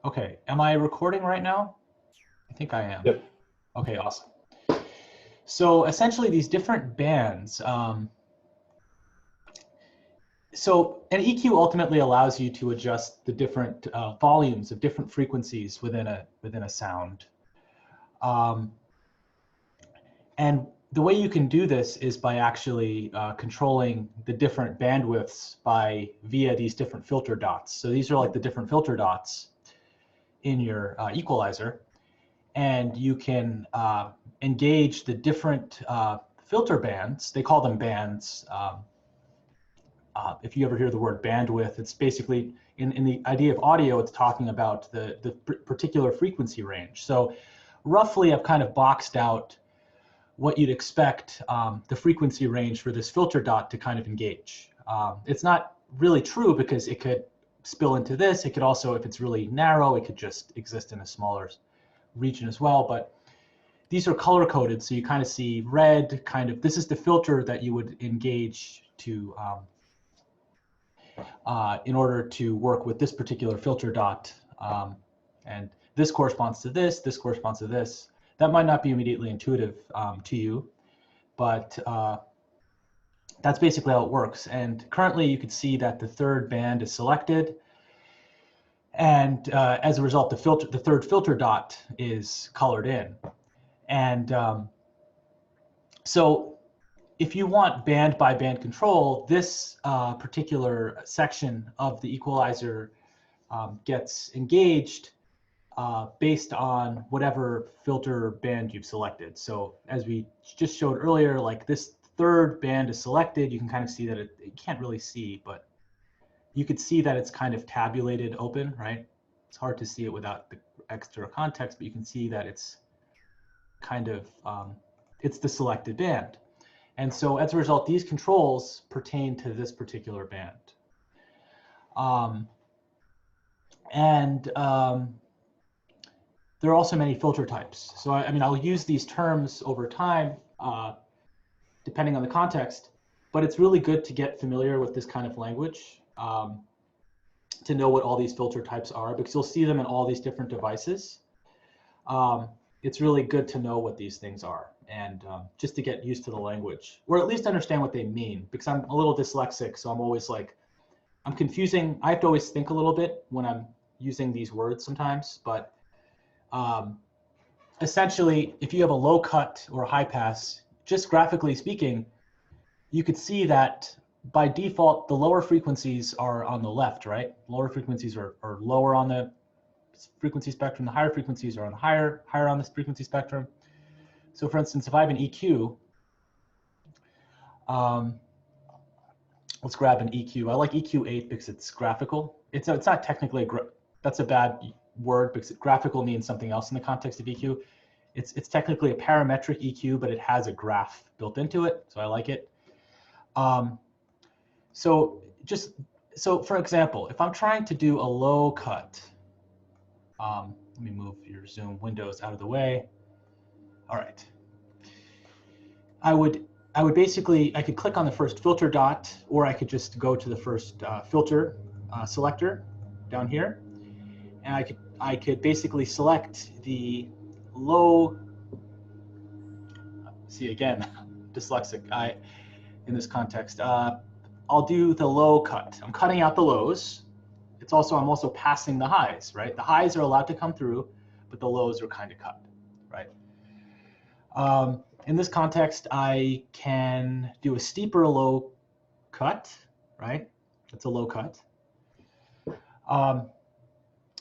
Okay, am I recording right now? I think I am. Yep. Okay, awesome. So essentially these different bands, so an EQ ultimately allows you to adjust the different volumes of different frequencies within a sound. And the way you can do this is by actually controlling the different bandwidths via these different filter dots. So these are like the different filter dots in your equalizer. And you can engage the different filter bands. They call them bands. If you ever hear the word bandwidth, it's basically, in the idea of audio, it's talking about the particular frequency range. So roughly, I've kind of boxed out what you'd expect the frequency range for this filter dot to kind of engage. It's not really true because it could spill into this. It could also, if it's really narrow, it could just exist in a smaller region as well. But these are color coded, so you kind of see red, this is the filter that you would engage to in order to work with this particular filter dot. And this corresponds to this corresponds to this. That might not be immediately intuitive to you, but that's basically how it works. And currently you can see that the third band is selected. And as a result, the third filter dot is colored in. And so if you want band by band control, this particular section of the equalizer gets engaged based on whatever filter band you've selected. So as we just showed earlier, like this third band is selected, you can kind of see that you can't really see, but you could see that it's kind of tabulated open, right? It's hard to see it without the extra context, but you can see that it's kind of, it's the selected band. And so as a result, these controls pertain to this particular band. There are also many filter types. So I mean, I'll use these terms over time, depending on the context, but it's really good to get familiar with this kind of language to know what all these filter types are, because you'll see them in all these different devices. It's really good to know what these things are, and just to get used to the language, or at least understand what they mean, because I'm a little dyslexic, so I'm always like, I'm confusing. I have to always think a little bit when I'm using these words sometimes, but essentially, if you have a low cut or a high pass, just graphically speaking, you could see that by default, the lower frequencies are on the left, right? Lower frequencies are lower on the frequency spectrum. The higher frequencies are on the higher on this frequency spectrum. So for instance, if I have an EQ, let's grab an EQ. I like EQ8 because it's graphical. It's not technically, that's a bad word because graphical means something else in the context of EQ. It's technically a parametric EQ, but it has a graph built into it, so I like it. So for example, if I'm trying to do a low cut, let me move your Zoom windows out of the way. All right. I would basically, I could click on the first filter dot, or I could just go to the first filter selector down here, and I could basically select the low. See again, dyslexic. In this context, I'll do the low cut. I'm cutting out the lows. I'm also passing the highs, right? The highs are allowed to come through, but the lows are kind of cut, right? In this context, I can do a steeper low cut, right? That's a low cut.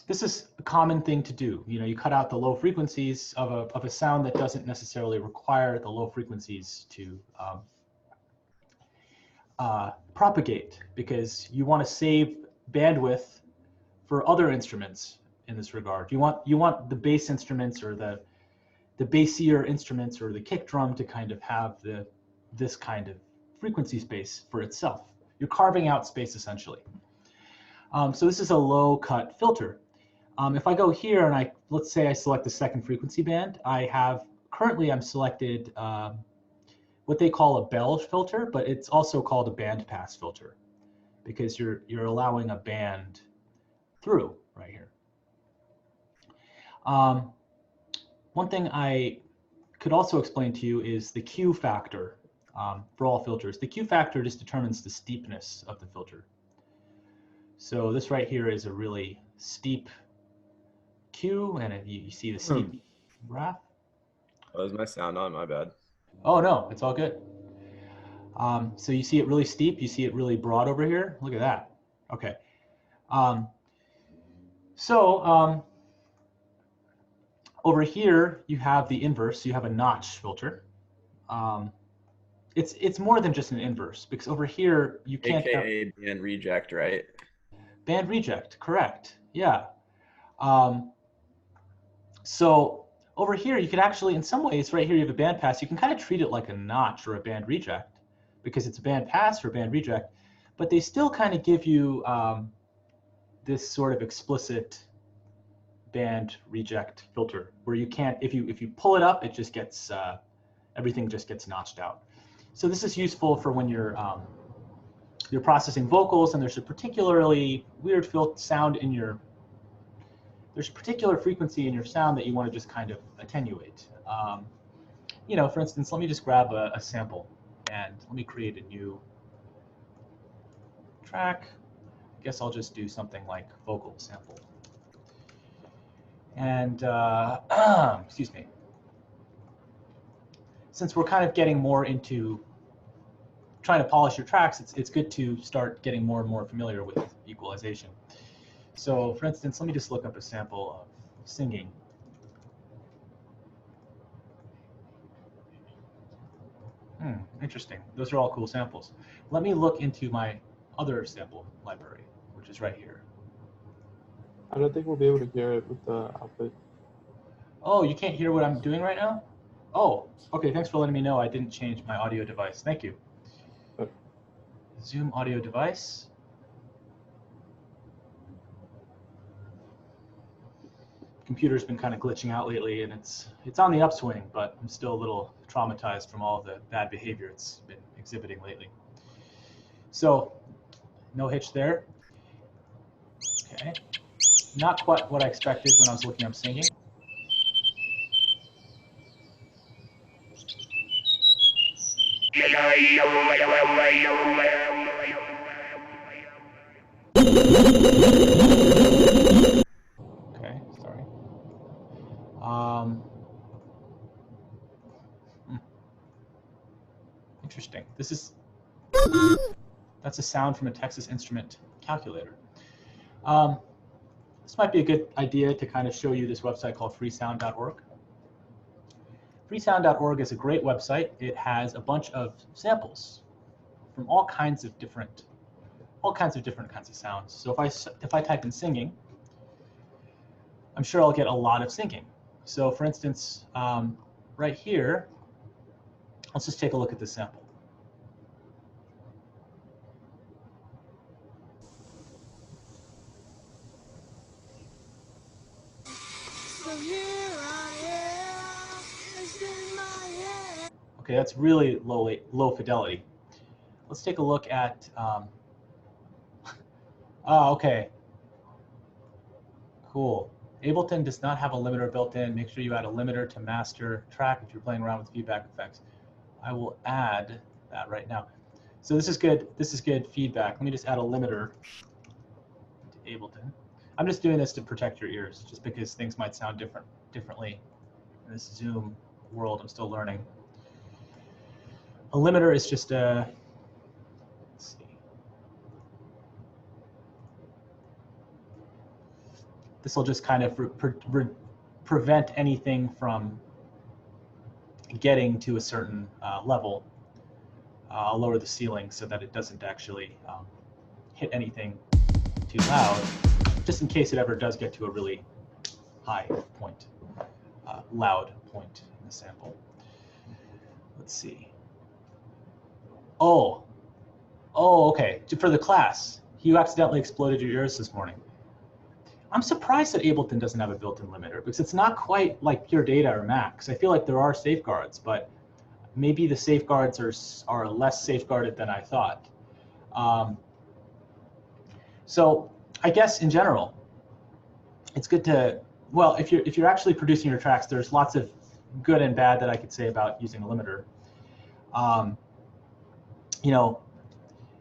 This is a common thing to do. You know, you cut out the low frequencies of a sound that doesn't necessarily require the low frequencies to propagate, because you want to save bandwidth for other instruments in this regard. You want the bass instruments or the bassier instruments or the kick drum to kind of have this kind of frequency space for itself. You're carving out space essentially. So this is a low cut filter. If I go here and let's say I select the second frequency band, currently I'm selected what they call a Bell filter, but it's also called a band pass filter because you're allowing a band through right here. One thing I could also explain to you is the Q factor for all filters. The Q factor just determines the steepness of the filter. So this right here is a really steep Q, and you see the steep graph. Oh, is my sound on? My bad. Oh no, it's all good. So you see it really steep, you see it really broad over here. Look at that. Okay. Over here you have the inverse. You have a notch filter. It's more than just an inverse, because over here you can't have AKA band reject, right? band reject. Correct. Yeah. So over here you could actually, in some ways, right here you have a band pass. You can kind of treat it like a notch or a band reject, because it's a band pass or a band reject, but they still kind of give you this sort of explicit band reject filter where you can't, if you pull it up, it just gets everything just gets notched out. So this is useful for when you're processing vocals and there's a particularly weird sound in your, there's a particular frequency in your sound that you want to just kind of attenuate. You know, for instance, let me just grab a sample and let me create a new track. I guess I'll just do something like vocal sample. And excuse me. Since we're kind of getting more into trying to polish your tracks, it's good to start getting more and more familiar with equalization. So for instance, let me just look up a sample of singing. Interesting. Those are all cool samples. Let me look into my other sample library, which is right here. I don't think we'll be able to hear it with the output. Oh, you can't hear what I'm doing right now? Oh, okay. Thanks for letting me know. I didn't change my audio device. Thank you. Zoom audio device. Computer's been kind of glitching out lately, and it's on the upswing, but I'm still a little traumatized from all of the bad behavior it's been exhibiting lately. So no hitch there. Okay, not quite what I expected when I was looking up singing. Okay, sorry. Interesting. That's a sound from a Texas Instrument calculator. This might be a good idea to kind of show you this website called freesound.org. Freesound.org is a great website. It has a bunch of samples from all kinds of different kinds of sounds. So if I type in singing, I'm sure I'll get a lot of singing. So for instance, right here, let's just take a look at this sample. Okay, that's really low fidelity. Let's take a look at, okay, cool. Ableton does not have a limiter built in. Make sure you add a limiter to master track if you're playing around with feedback effects. I will add that right now. So this is good. This is good feedback. Let me just add a limiter to Ableton. I'm just doing this to protect your ears, just because things might sound differently in this Zoom world. I'm still learning. A limiter is just a, let's see. This will just kind of prevent anything from getting to a certain level. I'll lower the ceiling so that it doesn't actually hit anything too loud, just in case it ever does get to a really high point, loud point in the sample. Let's see. Oh, okay. For the class, you accidentally exploded your ears this morning. I'm surprised that Ableton doesn't have a built-in limiter, because it's not quite like Pure Data or Max. I feel like there are safeguards, but maybe the safeguards are less safeguarded than I thought. So I guess in general, it's good to well, if you're actually producing your tracks, there's lots of good and bad that I could say about using a limiter. You know,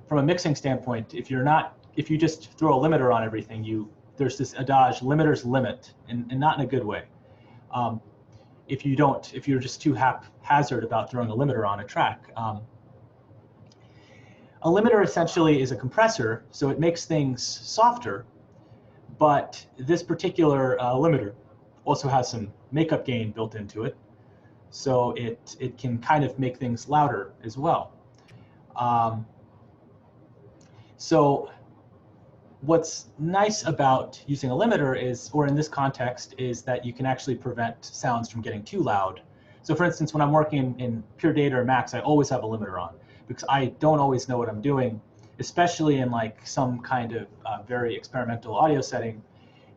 from a mixing standpoint, if you just throw a limiter on everything, there's this adage, limiters limit, and not in a good way. If you're just too haphazard about throwing a limiter on a track. A limiter essentially is a compressor, so it makes things softer, but this particular limiter also has some makeup gain built into it, so it can kind of make things louder as well. So what's nice about using a limiter is, or in this context, is that you can actually prevent sounds from getting too loud. So for instance, when I'm working in Pure Data or Max, I always have a limiter on because I don't always know what I'm doing, especially in like some kind of very experimental audio setting.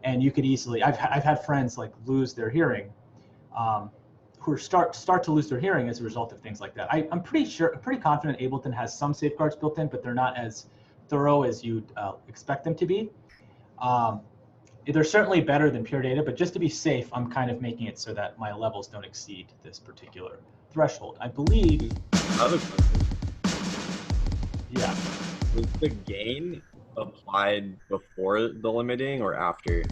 And you could easily, I've had friends like lose their hearing, who start to lose their hearing as a result of things like that. I'm pretty confident Ableton has some safeguards built in, but they're not as thorough as you'd expect them to be. They're certainly better than Pure Data, but just to be safe, I'm kind of making it so that my levels don't exceed this particular threshold. I believe. Another question. Yeah. Was the gain applied before the limiting or after?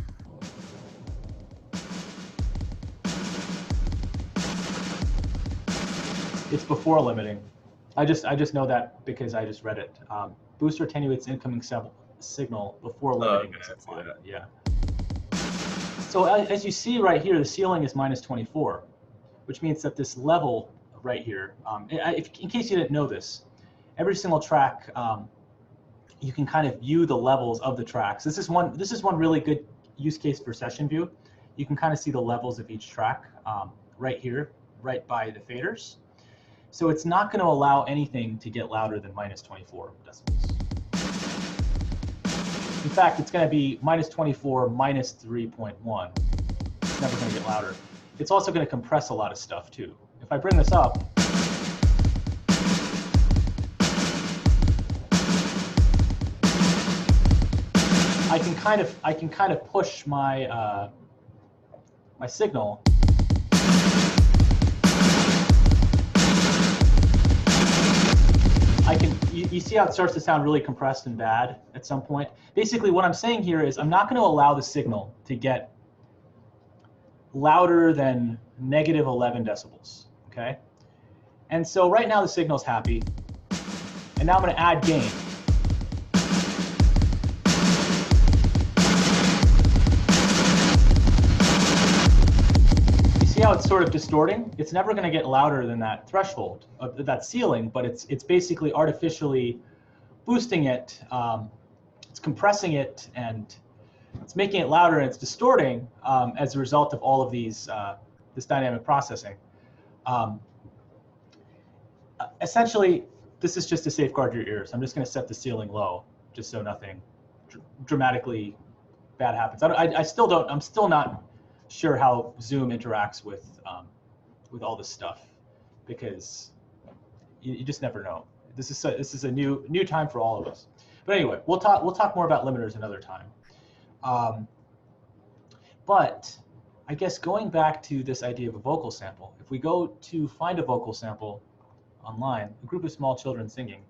It's before limiting. I just know that because I just read it. Booster attenuates incoming signal before limiting is applied. Yeah. So as you see right here, the ceiling is -24, which means that this level right here, in case you didn't know this, every single track, you can kind of view the levels of the tracks. This is one really good use case for session view. You can kind of see the levels of each track right here, right by the faders. So it's not going to allow anything to get louder than -24 decibels. In fact, it's going to be -24, -3.1. It's never going to get louder. It's also going to compress a lot of stuff too. If I bring this up, I can kind of push my my signal. You see how it starts to sound really compressed and bad at some point? Basically, what I'm saying here is I'm not going to allow the signal to get louder than -11 decibels, okay? And so right now the signal's happy, and now I'm going to add gain. How it's sort of distorting. It's never going to get louder than that threshold, that ceiling, but it's basically artificially boosting it. It's compressing it, and it's making it louder, and it's distorting as a result of all of these this dynamic processing. Essentially, this is just to safeguard your ears. I'm just going to set the ceiling low, just so nothing dramatically bad happens. I'm still not sure how Zoom interacts with all this stuff, because you just never know. This is a new time for all of us. But anyway, we'll talk more about limiters another time. But I guess going back to this idea of a vocal sample, if we go to find a vocal sample online, a group of small children singing.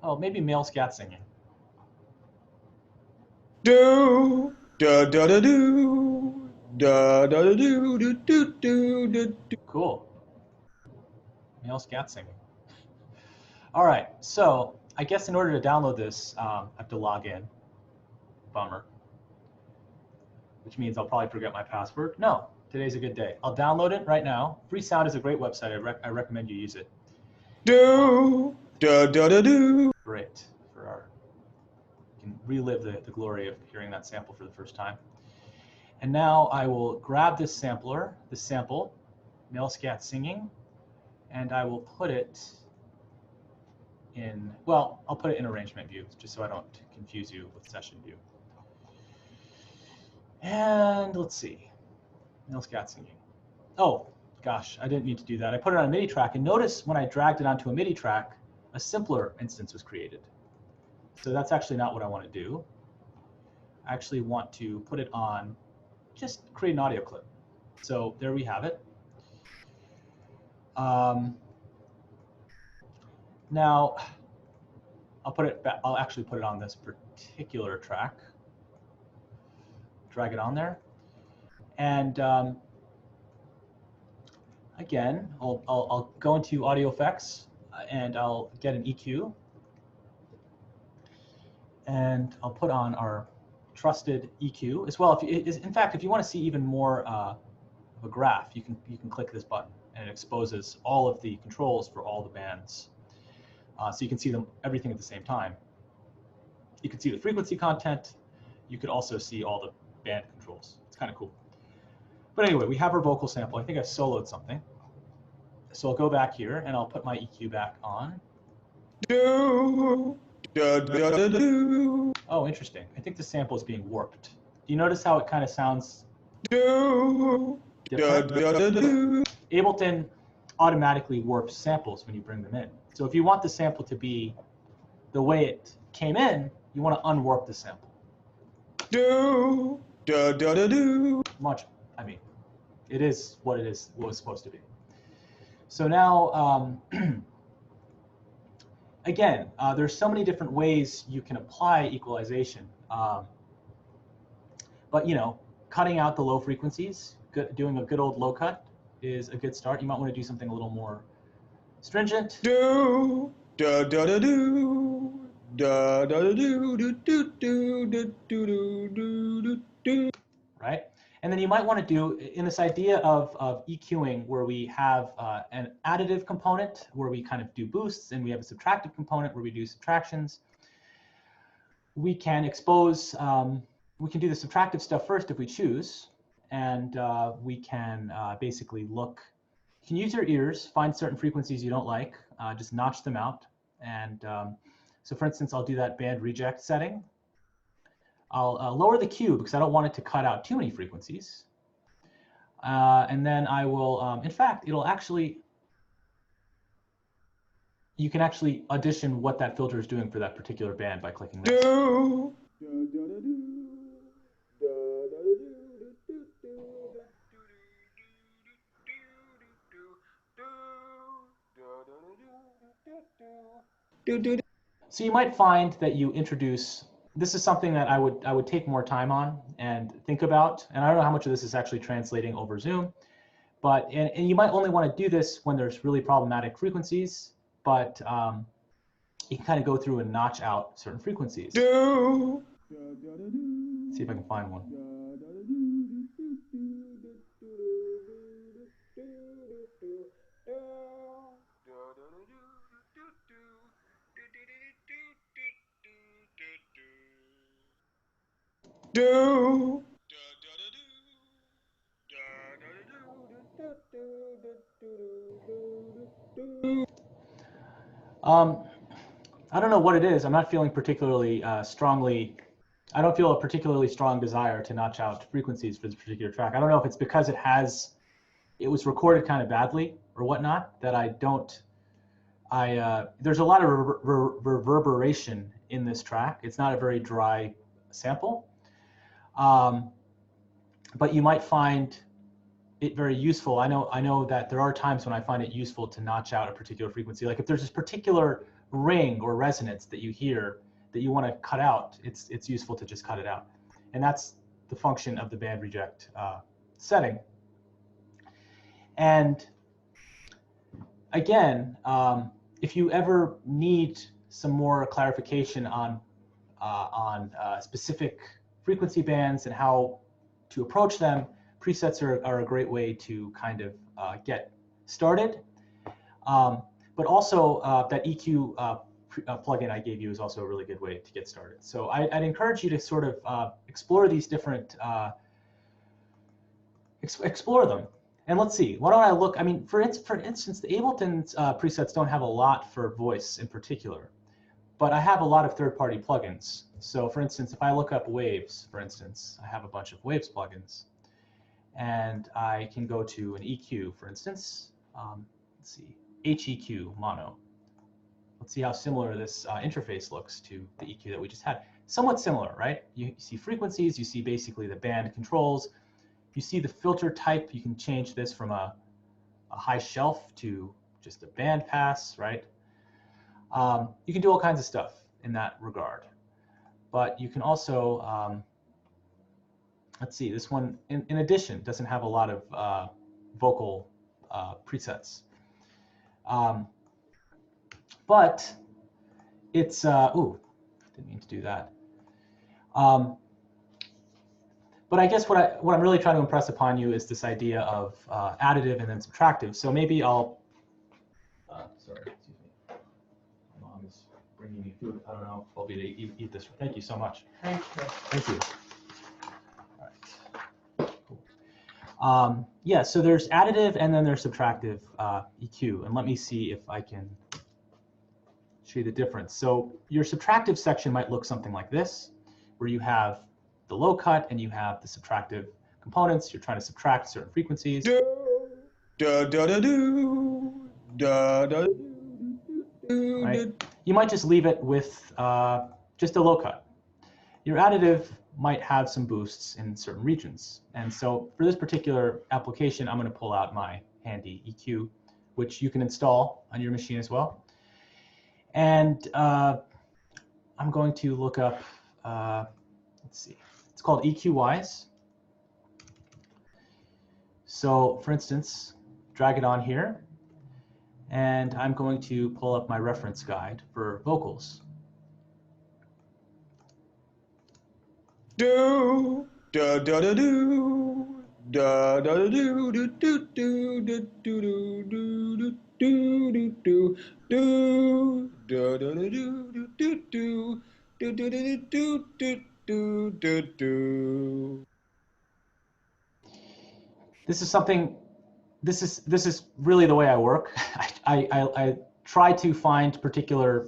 Oh, maybe male scat singing. Do da da da do da da da do do do do do. Cool. Male scat singing. All right, so I guess in order to download this, I have to log in. Bummer. Which means I'll probably forget my password. No, today's a good day. I'll download it right now. Free Sound is a great website. I recommend you use it. Do da da da do. Great for our. You can relive the glory of hearing that sample for the first time. And now I will grab this sampler, this sample, male scat singing, and I will put it in, well, I'll put it in arrangement view, just so I don't confuse you with session view. And let's see, male scat singing. Oh, gosh, I didn't need to do that. I put it on a MIDI track, and notice when I dragged it onto a MIDI track, a simpler instance was created. So that's actually not what I want to do. I actually want to put it on, just create an audio clip. So there we have it. Now, I'll actually put it on this particular track. Drag it on there. And again, I'll go into audio effects and I'll get an EQ. And I'll put on our trusted EQ as well. In fact, if you want to see even more of a graph, you can click this button and it exposes all of the controls for all the bands. So you can see everything at the same time. You can see the frequency content. You could also see all the band controls. It's kind of cool. But anyway, we have our vocal sample. I think I've soloed something. So I'll go back here and I'll put my EQ back on. Oh, interesting. I think the sample is being warped. Do you notice how it kind of sounds different? Ableton automatically warps samples when you bring them in. So if you want the sample to be the way it came in, you want to unwarp the sample. I mean, it is what it is, what it's supposed to be. So now, again, there's so many different ways you can apply equalization. But cutting out the low frequencies, doing a good old low cut is a good start. You might want to do something a little more stringent. Right? And then you might want to do, in this idea of EQing, where we have an additive component where we kind of do boosts, and we have a subtractive component where we do subtractions. We can expose, we can do the subtractive stuff first if we choose, and we can basically look. You can use your ears, find certain frequencies you don't like, just notch them out. And so for instance, I'll do that band reject setting. I'll lower the Q because I don't want it to cut out too many frequencies. And then I will, in fact, it'll actually, you can actually audition what that filter is doing for that particular band by clicking this. So you might find that you introduce, this is something that I would take more time on and think about. And I don't know how much of this is actually translating over Zoom, but, and you might only want to do this when there's really problematic frequencies, but you can kind of go through and notch out certain frequencies. See if I can find one. I don't know what it is. I'm not feeling particularly strongly. I don't feel a particularly strong desire to notch out frequencies for this particular track. I don't know if it's because it was recorded kind of badly or whatnot, that there's a lot of reverberation in this track. It's not a very dry sample. But you might find it very useful. I know that there are times when I find it useful to notch out a particular frequency. Like if there's this particular ring or resonance that you hear that you want to cut out, it's useful to just cut it out. And that's the function of the band reject setting. And again, if you ever need some more clarification on specific frequency bands and how to approach them, presets are a great way to kind of get started. But also that EQ plugin I gave you is also a really good way to get started. So I'd encourage you to sort of explore these different, explore them. And let's see, why don't I look, I mean, for instance, the Ableton's presets don't have a lot for voice in particular, but I have a lot of third-party plugins. So for instance, if I look up Waves, for instance, I have a bunch of Waves plugins. And I can go to an EQ, for instance. Let's see, HEQ mono. Let's see how similar this interface looks to the EQ that we just had. somewhat similar, right? You see frequencies, you see basically the band controls, you see the filter type. You can change this from a high shelf to just a band pass, right? You can do all kinds of stuff in that regard. But you can also, let's see, this one, in addition, doesn't have a lot of vocal presets. But it's, ooh, didn't mean to do that. But I guess what I'm really trying to impress upon you is this idea of additive and then subtractive. So maybe I'll, sorry, excuse me. My mom is bringing me food. I don't know if I'll be able to eat this. Thank you so much. Thank you. Thank you. All right. Cool. Yeah, so there's additive and then there's subtractive EQ. And let me see if I can show you the difference. So your subtractive section might look something like this, where you have the low cut and you have the subtractive components. You're trying to subtract certain frequencies. Right? You might just leave it with just a low cut. Your additive might have some boosts in certain regions. And so for this particular application, I'm going to pull out my handy EQ, which you can install on your machine as well. And I'm going to look up, let's see, it's called EQ-Wise. So for instance, drag it on here, and I'm going to pull up my reference guide for vocals. Do da da da do da da da do do do do do do do do do do da da da do do do do do do do do do. This is something. This is really the way I work. I try to find particular.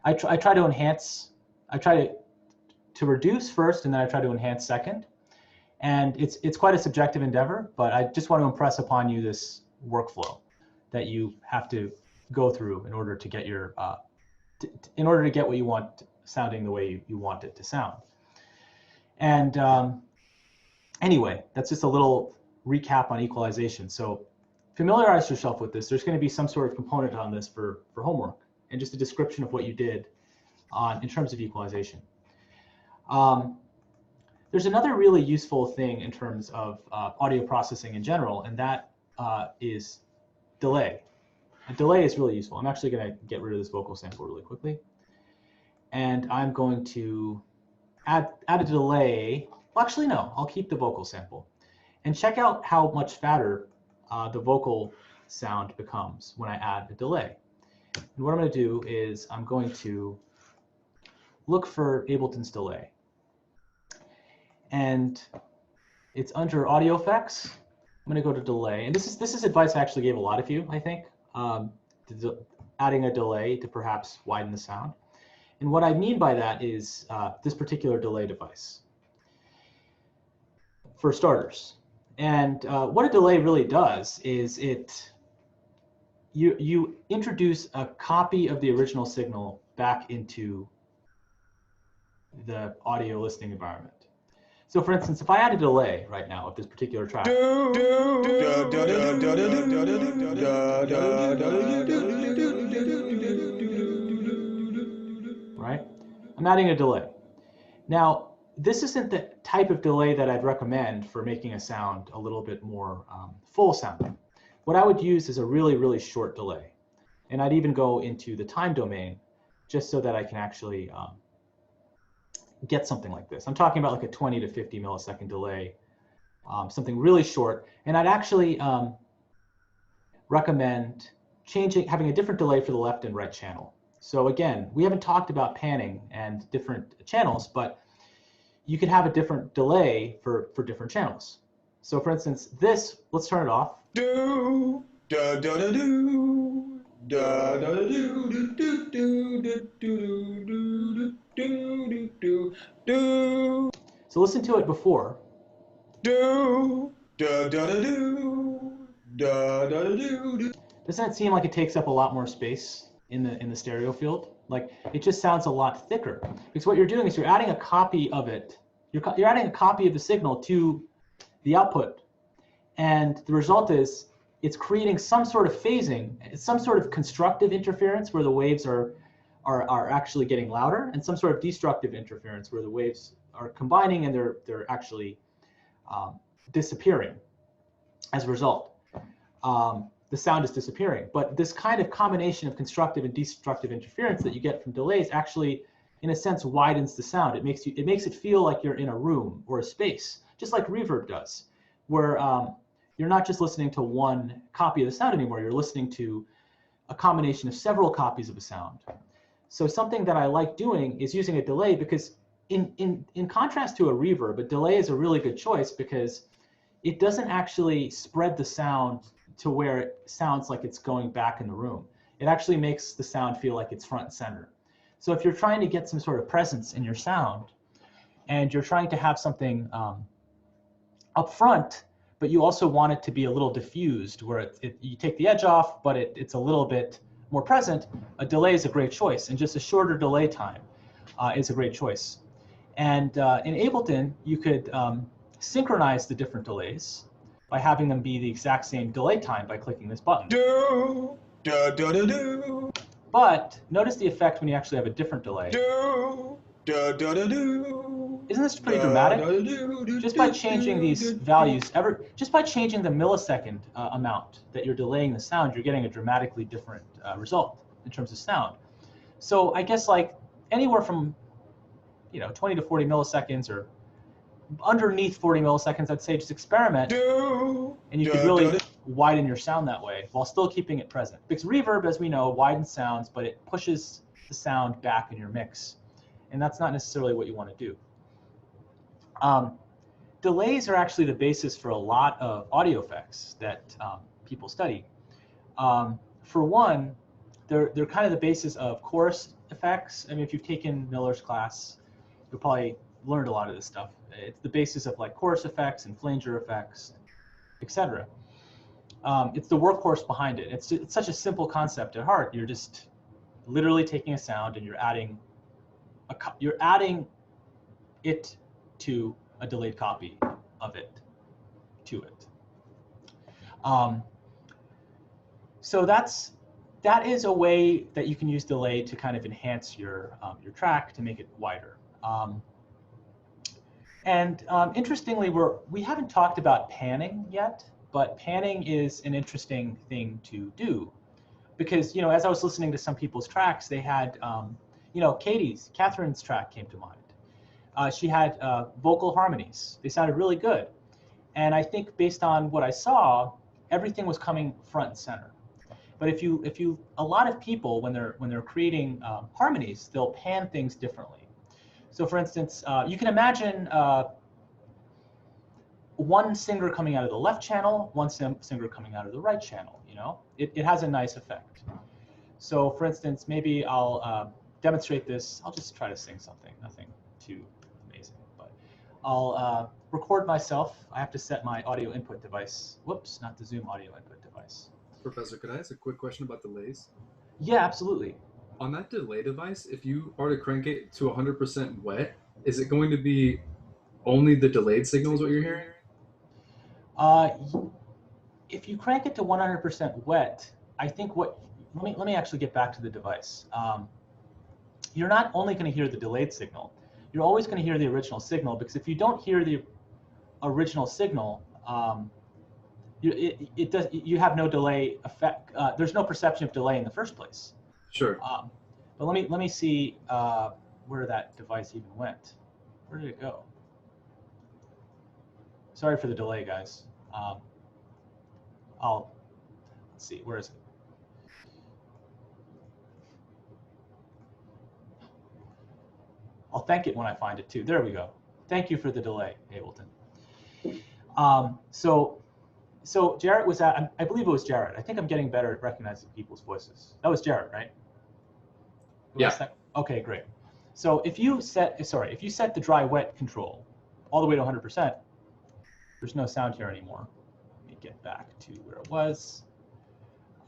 I try to enhance. I try to reduce first, and then I try to enhance second. And it's quite a subjective endeavor, but I just want to impress upon you this workflow that you have to go through in order to get your in order to get what you want sounding the way you want it to sound. And anyway, that's just a little recap on equalization. So familiarize yourself with this. There's going to be some sort of component on this for homework and just a description of what you did in terms of equalization. There's another really useful thing in terms of audio processing in general, and that is delay. A delay is really useful. I'm actually going to get rid of this vocal sample really quickly. And I'm going to add a delay. Well, actually, no, I'll keep the vocal sample. And check out how much fatter the vocal sound becomes when I add a delay. And what I'm going to do is I'm going to look for Ableton's delay. And it's under audio effects. I'm going to go to delay. And this is advice I actually gave a lot of you, I think, adding a delay to perhaps widen the sound. And what I mean by that is this particular delay device, for starters. And what a delay really does is you introduce a copy of the original signal back into the audio listening environment. So for instance, if I add a delay right now of this particular track, right? I'm adding a delay. Now, this isn't the type of delay that I'd recommend for making a sound a little bit more full sounding. What I would use is a really, really short delay. And I'd even go into the time domain just so that I can actually get something like this. I'm talking about like a 20 to 50 millisecond delay, something really short. And I'd actually recommend having a different delay for the left and right channel. So again, we haven't talked about panning and different channels, but you could have a different delay for different channels. So for instance, this, let's turn it off. Do da da da do da da da do do do do do do do do do. So listen to it before. Do da da da do da da da do. Doesn't it seem like it takes up a lot more space in the stereo field? Like it just sounds a lot thicker, because what you're doing is you're adding a copy of it. You're adding a copy of the signal to the output, and the result is it's creating some sort of phasing, some sort of constructive interference where the waves are actually getting louder, and some sort of destructive interference where the waves are combining and they're actually disappearing. As a result, the sound is disappearing. But this kind of combination of constructive and destructive interference that you get from delays actually, in a sense, widens the sound. It makes it feel like you're in a room or a space, just like reverb does, where you're not just listening to one copy of the sound anymore. You're listening to a combination of several copies of a sound. So something that I like doing is using a delay, because in contrast to a reverb, a delay is a really good choice because it doesn't actually spread the sound to where it sounds like it's going back in the room. It actually makes the sound feel like it's front and center. So if you're trying to get some sort of presence in your sound, and you're trying to have something up front, but you also want it to be a little diffused, where you take the edge off, but it's a little bit more present, a delay is a great choice, and just a shorter delay time is a great choice. And in Ableton, you could synchronize the different delays by having them be the exact same delay time by clicking this button. Do, da, da, da, do. But notice the effect when you actually have a different delay. Do, da, da, da, do. Isn't this pretty Da, dramatic? da, da, do, Just by do, changing do, these do, values, just by changing the millisecond amount that you're delaying the sound, you're getting a dramatically different result in terms of sound. So I guess like anywhere from 20 to 40 milliseconds, or underneath 40 milliseconds, I'd say just experiment, do, and you da, could really da, da. widen your sound that way while still keeping it present. Because reverb, as we know, widens sounds, but it pushes the sound back in your mix, and that's not necessarily what you want to do. Delays are actually the basis for a lot of audio effects that people study. For one, they're kind of the basis of chorus effects. I mean, if you've taken Miller's class, you'll probably learned a lot of this stuff. It's the basis of like chorus effects and flanger effects, etc. It's the workhorse behind it. It's such a simple concept at heart. You're just literally taking a sound and you're adding it to a delayed copy of it to it. So that is a way that you can use delay to kind of enhance your track to make it wider. Interestingly, we haven't talked about panning yet, but panning is an interesting thing to do, because as I was listening to some people's tracks, they had Catherine's track came to mind. She had vocal harmonies. They sounded really good, and I think based on what I saw, everything was coming front and center. But a lot of people, when they're creating harmonies, they'll pan things differently. So for instance, you can imagine one singer coming out of the left channel, one singer coming out of the right channel. It has a nice effect. So for instance, maybe I'll demonstrate this. I'll just try to sing something, nothing too amazing, but I'll record myself. I have to set my audio input device. Whoops, not the Zoom audio input device. Professor, could I ask a quick question about delays? Yeah, absolutely. On that delay device, if you are to crank it to 100% wet, is it going to be only the delayed signals what you're hearing? If you crank it to 100% wet, I think let me actually get back to the device. You're not only going to hear the delayed signal, you're always going to hear the original signal, because if you don't hear the original signal, you have no delay effect. There's no perception of delay in the first place. Sure. But let me see where that device even went. Where did it go? Sorry for the delay, guys. Let's see, where is it? I'll thank it when I find it too. There we go. Thank you for the delay, Ableton. So Jarrett was at, I believe it was Jarrett. I think I'm getting better at recognizing people's voices. That was Jarrett, right? Yeah. Okay, great. So if you set the dry wet control all the way to 100%, there's no sound here anymore. Let me get back to where it was.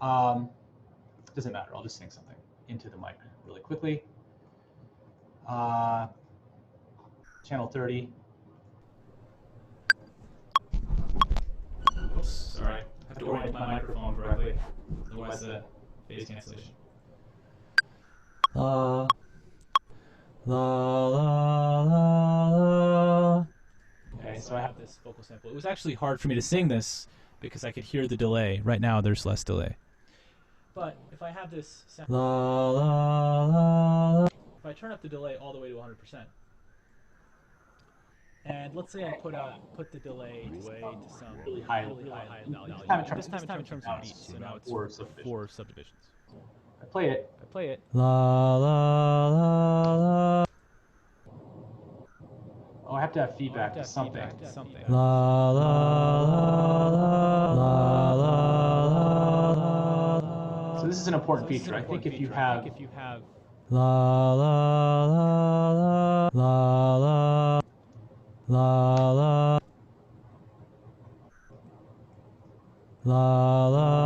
Doesn't matter. I'll just sing something into the mic really quickly. Channel 30. Oops, sorry. I have to orient my microphone correctly, otherwise the phase cancellation. La la la la. Okay, so I have this vocal sample. It was actually hard for me to sing this because I could hear the delay. Right now, there's less delay. But if I have this sample, la la la la. If I turn up the delay all the way to 100%, and let's say I put the delay to some Really high value. This time in terms of beats, so now it's 4 subdivisions. I play it. La la la la. Oh, I have to have feedback to something. La la la la la la. So this is an important feature. I think if you have la la la la la la la la la.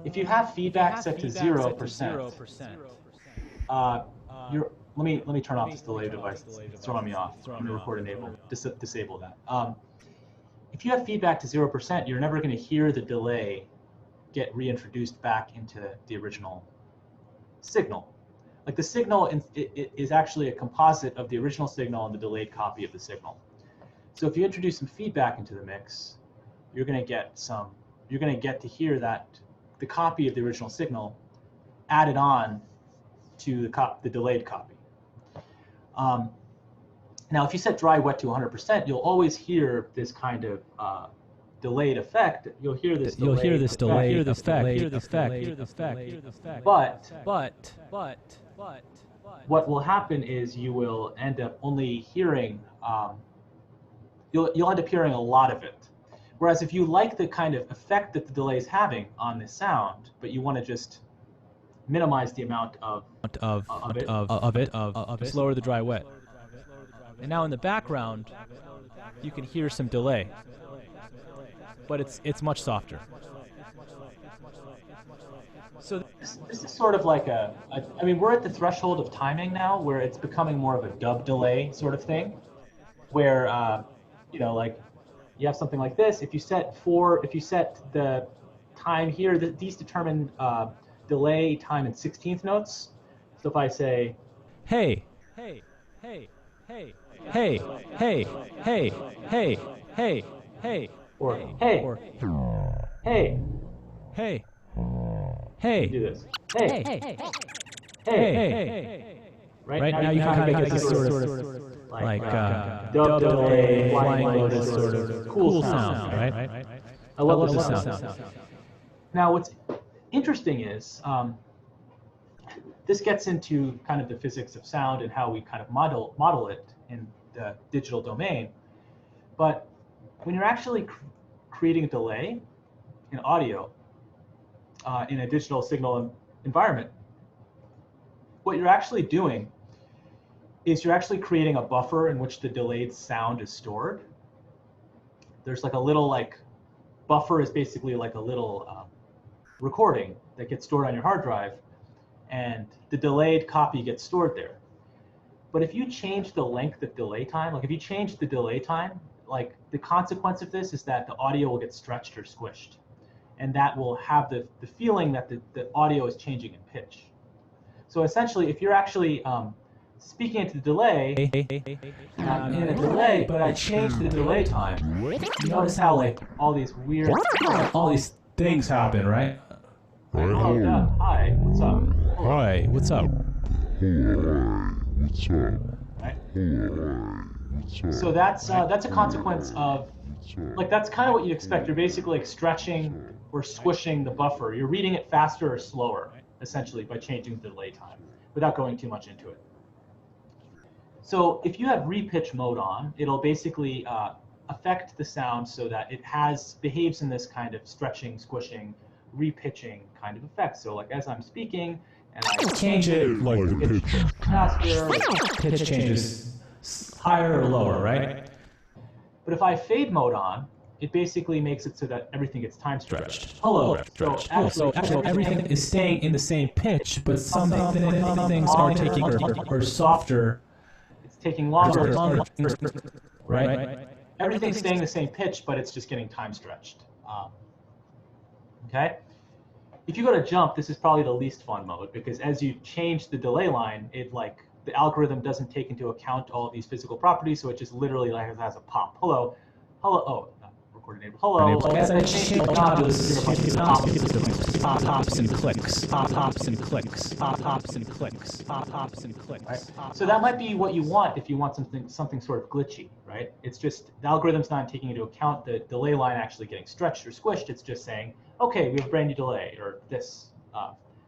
If you have feedback set to 0%, let me turn off this delay device. It's throwing me off. I'm gonna record enable. Disable that. If you have feedback to 0%, you're never going to hear the delay get reintroduced back into the original signal. Like the signal is actually a composite of the original signal and the delayed copy of the signal. So if you introduce some feedback into the mix, you're going to get to hear that the copy of the original signal added on to the delayed copy. Now, if you set dry wet to 100%, you'll always hear this kind of delayed effect. You'll hear this delayed effect. But what will happen is you will end up only hearing, you'll end up hearing a lot of it. Whereas if you like the kind of effect that the delay is having on the sound, but you want to just minimize the amount of it, slower the dry wet. And now in the background, you can hear some delay, but it's much softer. So this is sort of like I mean, we're at the threshold of timing now where it's becoming more of a dub delay sort of thing, where you know, like you have something like this. If you set the time here, these determine delay, time, and 16th notes. So if I say, hey, hey, hey, hey, hey, hey, hey, hey, hey, hey, or hey, hey, hey, hey, do this, hey, hey, hey, right now you can make it sort of like dub delay, flying lotus sort of cool sound, right? I love this sound. Now what's interesting is this gets into kind of the physics of sound and how we kind of model it in the digital domain. But when you're actually creating a delay in audio in a digital signal environment, what you're actually doing is you're actually creating a buffer in which the delayed sound is stored. There's like a little buffer is basically like a little recording that gets stored on your hard drive, and the delayed copy gets stored there. But if you change the length of delay time, like if you change the delay time, like the consequence of this is that the audio will get stretched or squished. And that will have the feeling that the audio is changing in pitch. So essentially, if you're actually speaking into the delay, in a delay, but I changed the delay time, you notice how like all these things happen, right? Oh yeah, hi, what's up? Hi, what's up? Right? So that's a consequence of, like, that's kind of what you expect. You're basically like stretching or squishing the buffer. You're reading it faster or slower, essentially, by changing the delay time, without going too much into it. So if you have repitch mode on, it'll basically affect the sound so that it behaves in this kind of stretching, squishing, repitching kind of effect. So like as I'm speaking and I change it, like the pitch faster, pitch changes higher or lower, right? But if I fade mode on, it basically makes it so that everything gets time stretched. Stretched. Hello. Stretched. So actually everything is staying in the same pitch, but some things are taking or softer. It's taking longer. Right? Everything's staying the same pitch, but it's just getting time stretched. Okay. If you go to jump, this is probably the least fun mode, because as you change the delay line, the algorithm doesn't take into account all of these physical properties, so it just literally has a pop. Hello. Oh, not recorded neighbor. Hello. As I change the modulus, pops and clicks, pops and clicks, pops and clicks, pops and clicks. Right? So that might be what you want if you want something sort of glitchy, right? It's just the algorithm's not taking into account the delay line actually getting stretched or squished. It's just saying, okay, we have a brand new delay, or this.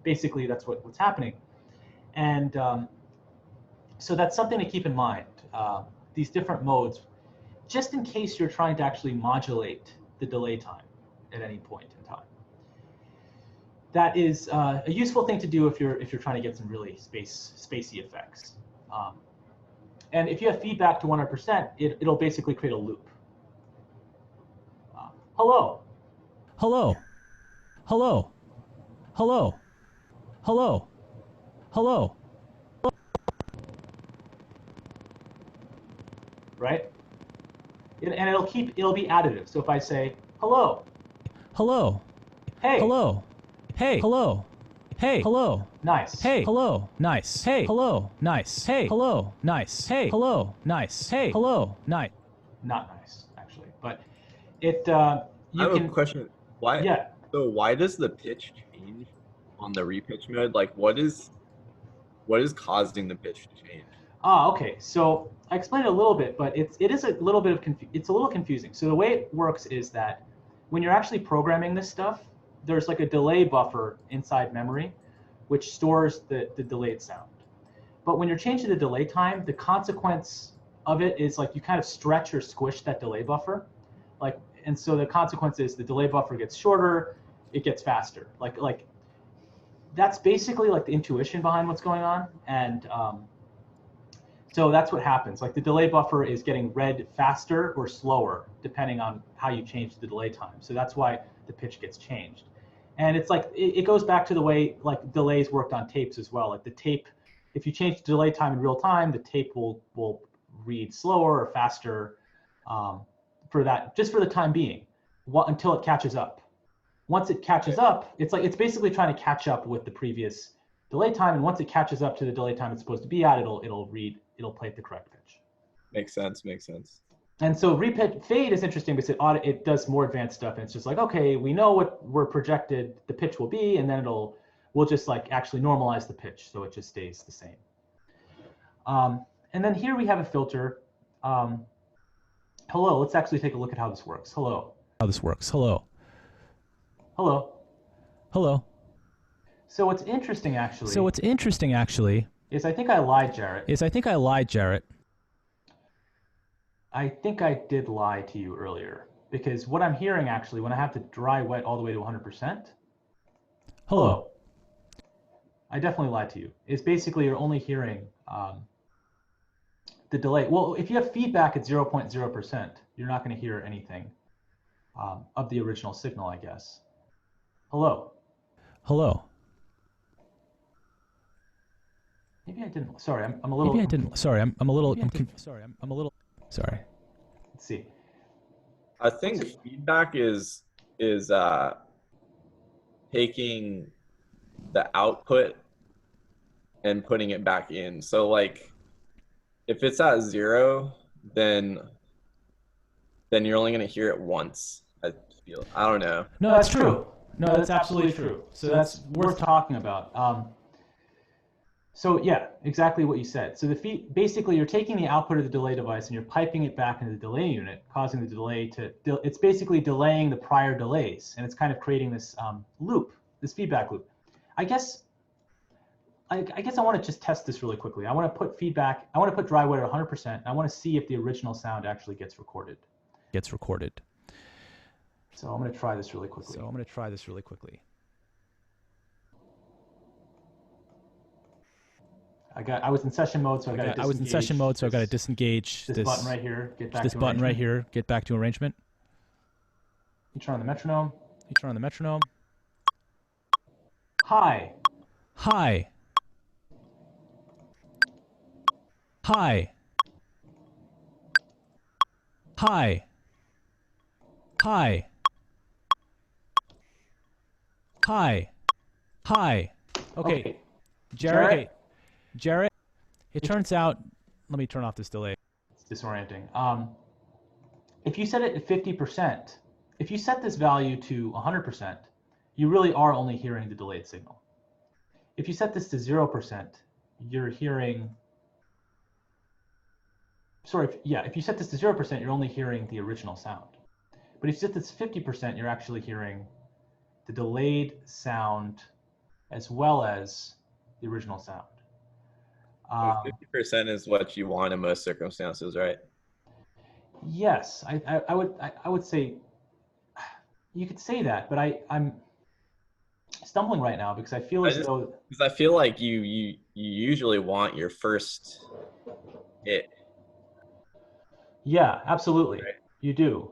Basically, that's what's happening. And so that's something to keep in mind, these different modes, just in case you're trying to actually modulate the delay time at any point in time. That is a useful thing to do if you're trying to get some really spacey effects. And if you have feedback to 100%, it'll basically create a loop. Hello. Hello. Hello. Hello. Hello. Hello. Right? And it'll be additive. So if I say hello. Hello. Hey. Hello. Hey. Hello. Hey. Hello. Nice. Hey. Hello. Nice. Hey. Hello. Nice. Hey. Hello. Nice. Hey. Hello. Nice. Hey. Hello. Nice. Not nice, actually, but it. I have a question. Why? Yeah. So why does the pitch change on the repitch mode? Like, what is causing the pitch to change? Okay. So I explained it a little bit, but it is a little bit of it's a little confusing. So the way it works is that when you're actually programming this stuff, there's like a delay buffer inside memory, which stores the delayed sound. But when you're changing the delay time, the consequence of it is like you kind of stretch or squish that delay buffer, and so the consequence is the delay buffer gets shorter, it gets faster. Like that's basically like the intuition behind what's going on, and so that's what happens. Like the delay buffer is getting read faster or slower depending on how you change the delay time. So that's why the pitch gets changed. And it's like it goes back to the way like delays worked on tapes as well. Like the tape, if you change the delay time in real time, the tape will read slower or faster for that, just for the time being, until it catches up. Once it catches up, it's basically trying to catch up with the previous delay time, and once it catches up to the delay time it's supposed to be at, it'll play at the correct pitch. Makes sense. Makes sense. And so fade is interesting because it does more advanced stuff, and it's just like, okay, we know what we're projected the pitch will be, and then we'll just like actually normalize the pitch so it just stays the same. And then here we have a filter. Hello, let's actually take a look at how this works. Hello. How this works. Hello. Hello. Hello. So what's interesting actually is I think I lied, Jarrett. I think I did lie to you earlier, because what I'm hearing actually when I have to dry wet all the way to 100%. Hello. I definitely lied to you. It's basically you're only hearing the delay. Well, if you have feedback at 0.0%, you're not going to hear anything of the original signal, I guess. Hello. Hello. Maybe I didn't. Sorry, I'm a little. Maybe I didn't. Sorry, I'm a little. I'm a little. Sorry. Let's see. I think feedback is taking the output and putting it back in. So like, if it's at 0, then you're only going to hear it once. I feel. I don't know. No, that's true. No, that's absolutely true. So that's worth talking about. So yeah, exactly what you said. So basically you're taking the output of the delay device and you're piping it back into the delay unit, causing the delay it's basically delaying the prior delays, and it's kind of creating this loop, this feedback loop. I guess I want to just test this really quickly. I want to put dry wet at 100%. And I want to see if the original sound actually gets recorded. So I'm going to try this really quickly. I was in session mode, so I got to disengage. This button right here, get back to arrangement. Get back to arrangement. You turn on the metronome. You turn on the metronome. High. High. High. High. High. High. High. Okay. Jarrett. Jarrett. It turns out, let me turn off this delay. It's disorienting. If you set it at 50%, if you set this value to 100%, you really are only hearing the delayed signal. If you set this to 0%, you're hearing, if you set this to 0%, you're only hearing the original sound. But if you set this to 50%, you're actually hearing the delayed sound as well as the original sound. 50% is what you want in most circumstances, right? Yes, I would say you could say that, but I'm stumbling right now because I feel as though, because I feel like you usually want your first hit. Yeah, absolutely, right? You do.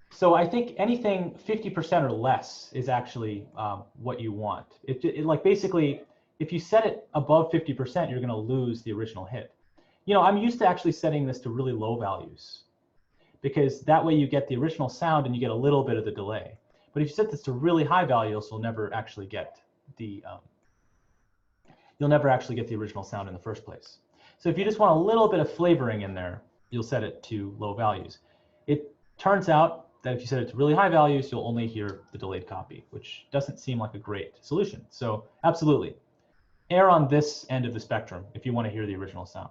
So I think anything 50% or less is actually what you want. Like basically, if you set it above 50%, you're going to lose the original hit. You know, I'm used to actually setting this to really low values, because that way you get the original sound and you get a little bit of the delay. But if you set this to really high values, you'll never actually get the original sound in the first place. So if you just want a little bit of flavoring in there, you'll set it to low values. It turns out that if you set it to really high values, you'll only hear the delayed copy, which doesn't seem like a great solution. So absolutely, err on this end of the spectrum if you want to hear the original sound.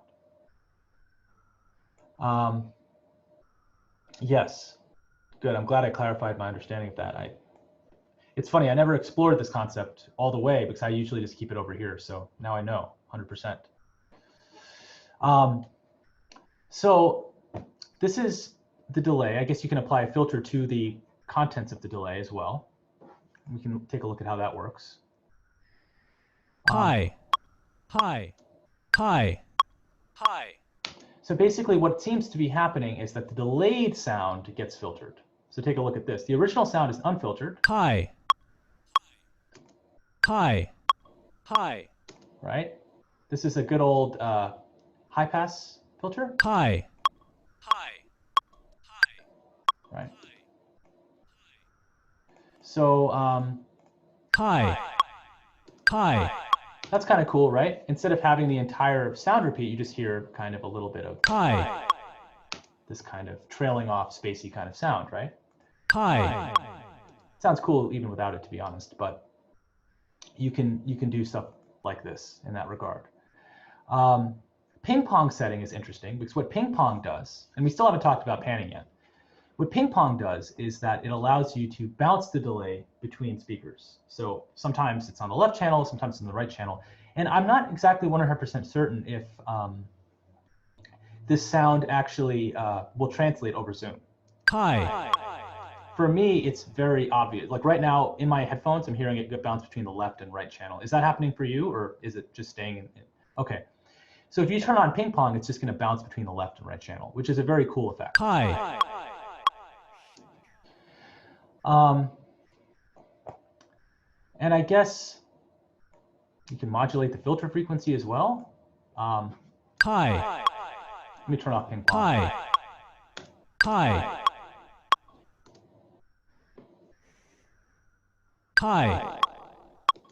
Yes, good. I'm glad I clarified my understanding of that. It's funny, I never explored this concept all the way because I usually just keep it over here. So now I know 100%. So this is the delay. I guess you can apply a filter to the contents of the delay as well. We can take a look at how that works. High. High. High. High. So basically what seems to be happening is that the delayed sound gets filtered. So take a look at this. The original sound is unfiltered. High. High. High. Right? This is a good old high pass filter. High. High. Right? So high. High. That's kind of cool, right? Instead of having the entire sound repeat, you just hear kind of a little bit of high. This kind of trailing off, spacey kind of sound, right? High. Sounds cool even without it, to be honest, but you can do stuff like this in that regard. Ping pong setting is interesting because what ping pong does, and we still haven't talked about panning yet, what ping pong does is that it allows you to bounce the delay between speakers. So sometimes it's on the left channel, sometimes it's on the right channel. And I'm not exactly 100% certain if this sound actually will translate over Zoom. High. For me, it's very obvious. Like right now in my headphones, I'm hearing it bounce between the left and right channel. Is that happening for you, or is it just staying in? Okay. So if you turn on ping pong, it's just going to bounce between the left and right channel, which is a very cool effect. High. And I guess you can modulate the filter frequency as well. High. Let me turn off ping pong. High. High. High.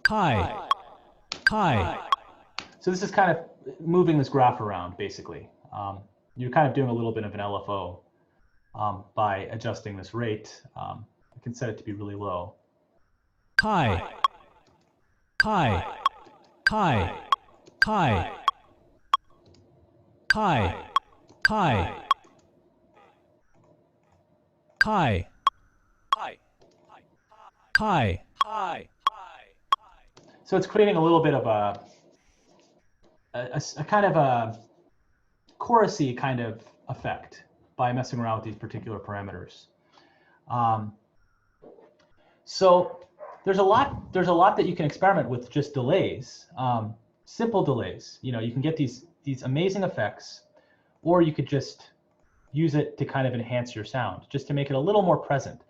High. High. So this is kind of moving this graph around, basically. You're kind of doing a little bit of an LFO by adjusting this rate. You can set it to be really low. High. High. High. High. High. High. High. High. High. So it's creating a little bit of a kind of a chorusy kind of effect by messing around with these particular parameters. So there's a lot that you can experiment with just delays, simple delays. You know, you can get these amazing effects, or you could just use it to kind of enhance your sound, just to make it a little more present.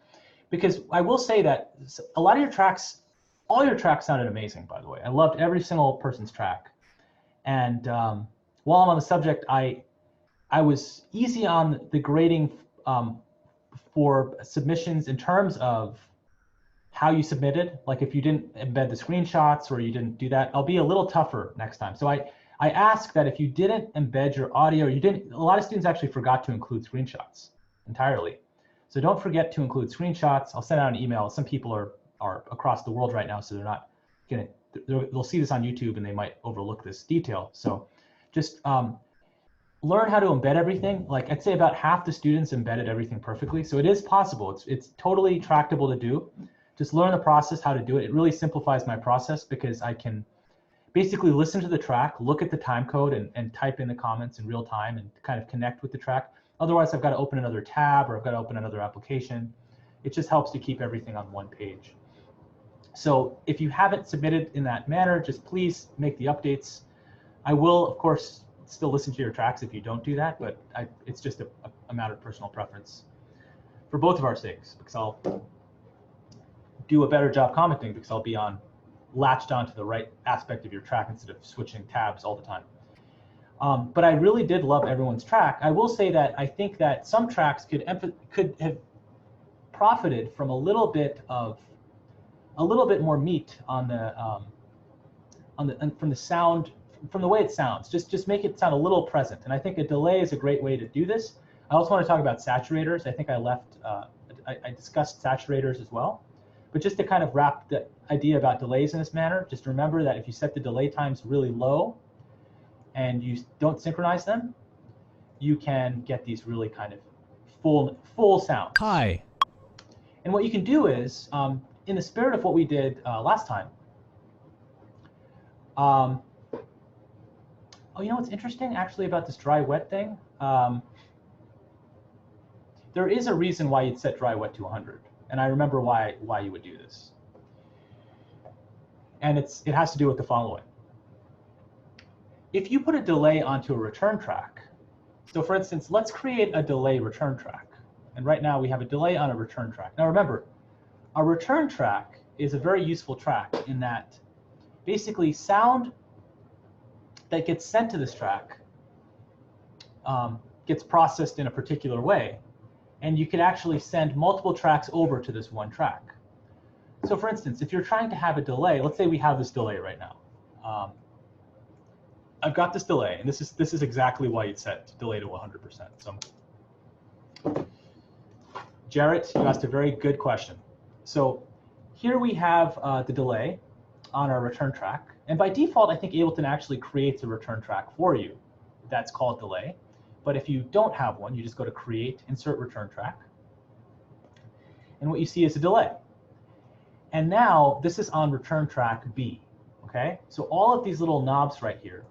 because I will say that a lot of your tracks, all your tracks sounded amazing, by the way. I loved every single person's track. And while I'm on the subject, I was easy on the grading for submissions in terms of how you submitted. Like if you didn't embed the screenshots or you didn't do that, I'll be a little tougher next time. So I ask that if you didn't embed your audio, a lot of students actually forgot to include screenshots entirely. So don't forget to include screenshots. I'll send out an email. Some people are across the world right now, so they're not gonna, they'll see this on YouTube and they might overlook this detail. So just learn how to embed everything. Like I'd say about half the students embedded everything perfectly. So it is possible. It's totally tractable to do. Just learn the process, how to do it. It really simplifies my process because I can basically listen to the track, look at the time code and type in the comments in real time and kind of connect with the track. Otherwise, I've got to open another tab or I've got to open another application. It just helps to keep everything on one page. So if you haven't submitted in that manner, just please make the updates. I will, of course, still listen to your tracks if you don't do that, but it's just a matter of personal preference for both of our sakes, because I'll do a better job commenting because I'll be latched onto the right aspect of your track instead of switching tabs all the time. But I really did love everyone's track. I will say that I think that some tracks could have profited from a little bit more meat on from the sound, from the way it sounds. Just make it sound a little present. And I think a delay is a great way to do this. I also want to talk about saturators. I think I discussed saturators as well. But just to kind of wrap the idea about delays in this manner, just remember that if you set the delay times really low and you don't synchronize them, you can get these really kind of full sounds. Hi. And what you can do is, in the spirit of what we did last time, oh, you know what's interesting actually about this dry wet thing? There is a reason why you'd set dry wet to 100. And I remember why you would do this. And it has to do with the following. If you put a delay onto a return track, so for instance, let's create a delay return track. And right now we have a delay on a return track. Now remember, a return track is a very useful track in that basically sound that gets sent to this track gets processed in a particular way. And you could actually send multiple tracks over to this one track. So for instance, if you're trying to have a delay, let's say we have this delay right now. I've got this delay, and this is exactly why you'd set delay to 100%. So Jarrett, you asked a very good question. So here we have the delay on our return track. And by default, I think Ableton actually creates a return track for you. That's called delay. But if you don't have one, you just go to Create, Insert Return Track. And what you see is a delay. And now this is on return track B. Okay? So all of these little knobs right here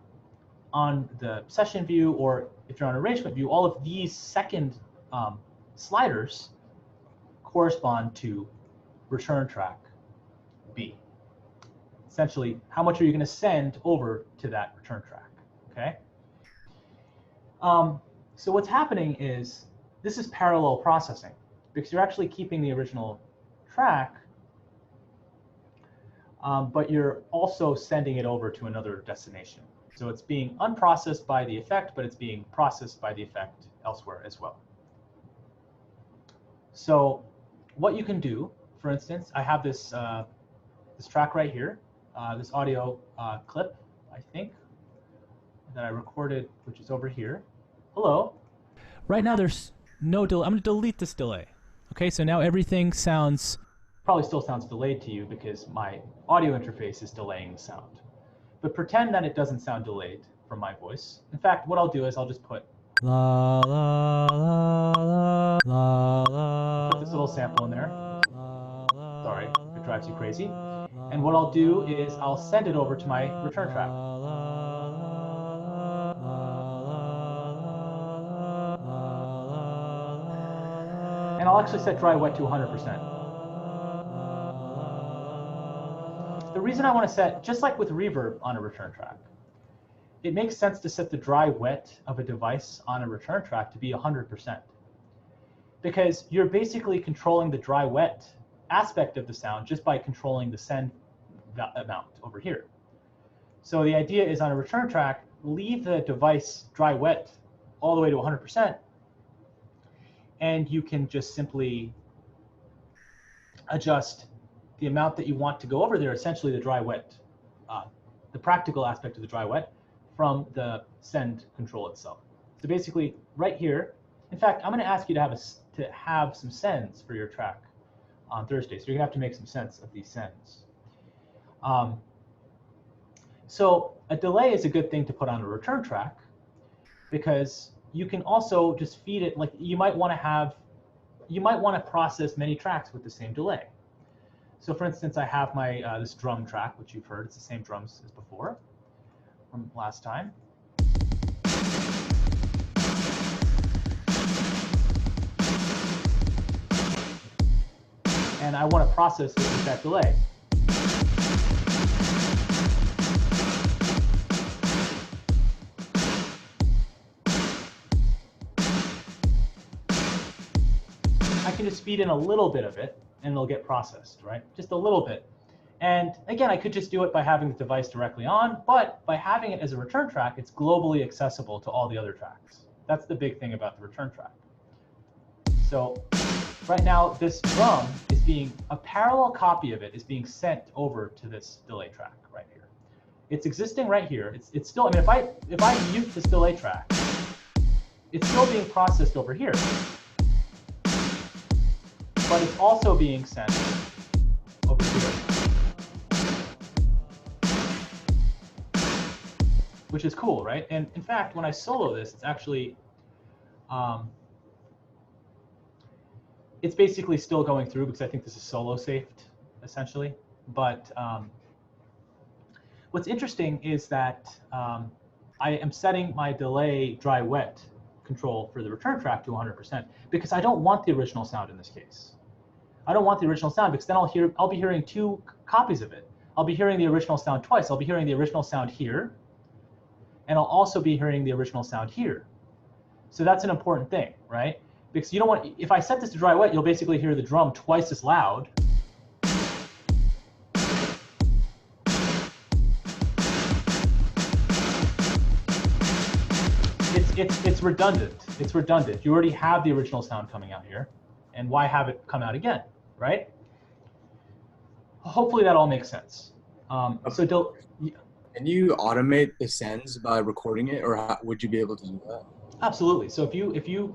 on the session view, or if you're on arrangement view, all of these second sliders correspond to return track B. Essentially, how much are you going to send over to that return track? Okay? So what's happening is this is parallel processing because you're actually keeping the original track, but you're also sending it over to another destination. So it's being unprocessed by the effect, but it's being processed by the effect elsewhere as well. So what you can do, for instance, I have this this track right here, this audio clip, I think, that I recorded, which is over here. Hello. Right now there's no delay. I'm going to delete this delay. Okay, so now everything sounds... Probably still sounds delayed to you because my audio interface is delaying the sound. But pretend that it doesn't sound delayed from my voice. In fact, what I'll do is I'll just put la la la la la la. Put this little sample in there. Sorry, if it drives you crazy. And what I'll do is I'll send it over to my return track. And I'll actually set dry wet to 100%. The reason I want to set, just like with reverb on a return track, it makes sense to set the dry wet of a device on a return track to be 100%. because you're basically controlling the dry-wet aspect of the sound just by controlling the send amount over here. So the idea is on a return track, leave the device dry-wet all the way to 100%, and you can just simply adjust the amount that you want to go over there, essentially the dry-wet, the practical aspect of the dry-wet from the send control itself. So basically, right here, in fact, I'm going to ask you to have some sends for your track on Thursday. So you're going to have to make some sense of these sends. So a delay is a good thing to put on a return track, because you can also just feed it, like you might want to process many tracks with the same delay. So for instance, I have my this drum track, which you've heard. It's the same drums as before from last time. And I want to process it with that delay. I can just feed in a little bit of it, and it'll get processed, right? Just a little bit. And again, I could just do it by having the device directly on, but by having it as a return track, it's globally accessible to all the other tracks. That's the big thing about the return track. So right now, this drum is a parallel copy of it is being sent over to this delay track right here. It's existing right here. It's still, I mean, if I mute this delay track, it's still being processed over here. But it's also being sent over here, which is cool, right? And in fact, when I solo this, it's actually, it's basically still going through, because I think this is solo saved, essentially. But what's interesting is that I am setting my delay dry-wet control for the return track to 100%, because I don't want the original sound in this case. I don't want the original sound, because then I'll be hearing two copies of it. I'll be hearing the original sound twice. I'll be hearing the original sound here, and I'll also be hearing the original sound here. So that's an important thing, right? Because you don't want, if I set this to dry-wet, you'll basically hear the drum twice as loud. It's redundant. It's redundant. You already have the original sound coming out here, and why have it come out again, right? Hopefully that all makes sense. Can you automate the sends by recording it, or would you be able to do that? Absolutely. So if you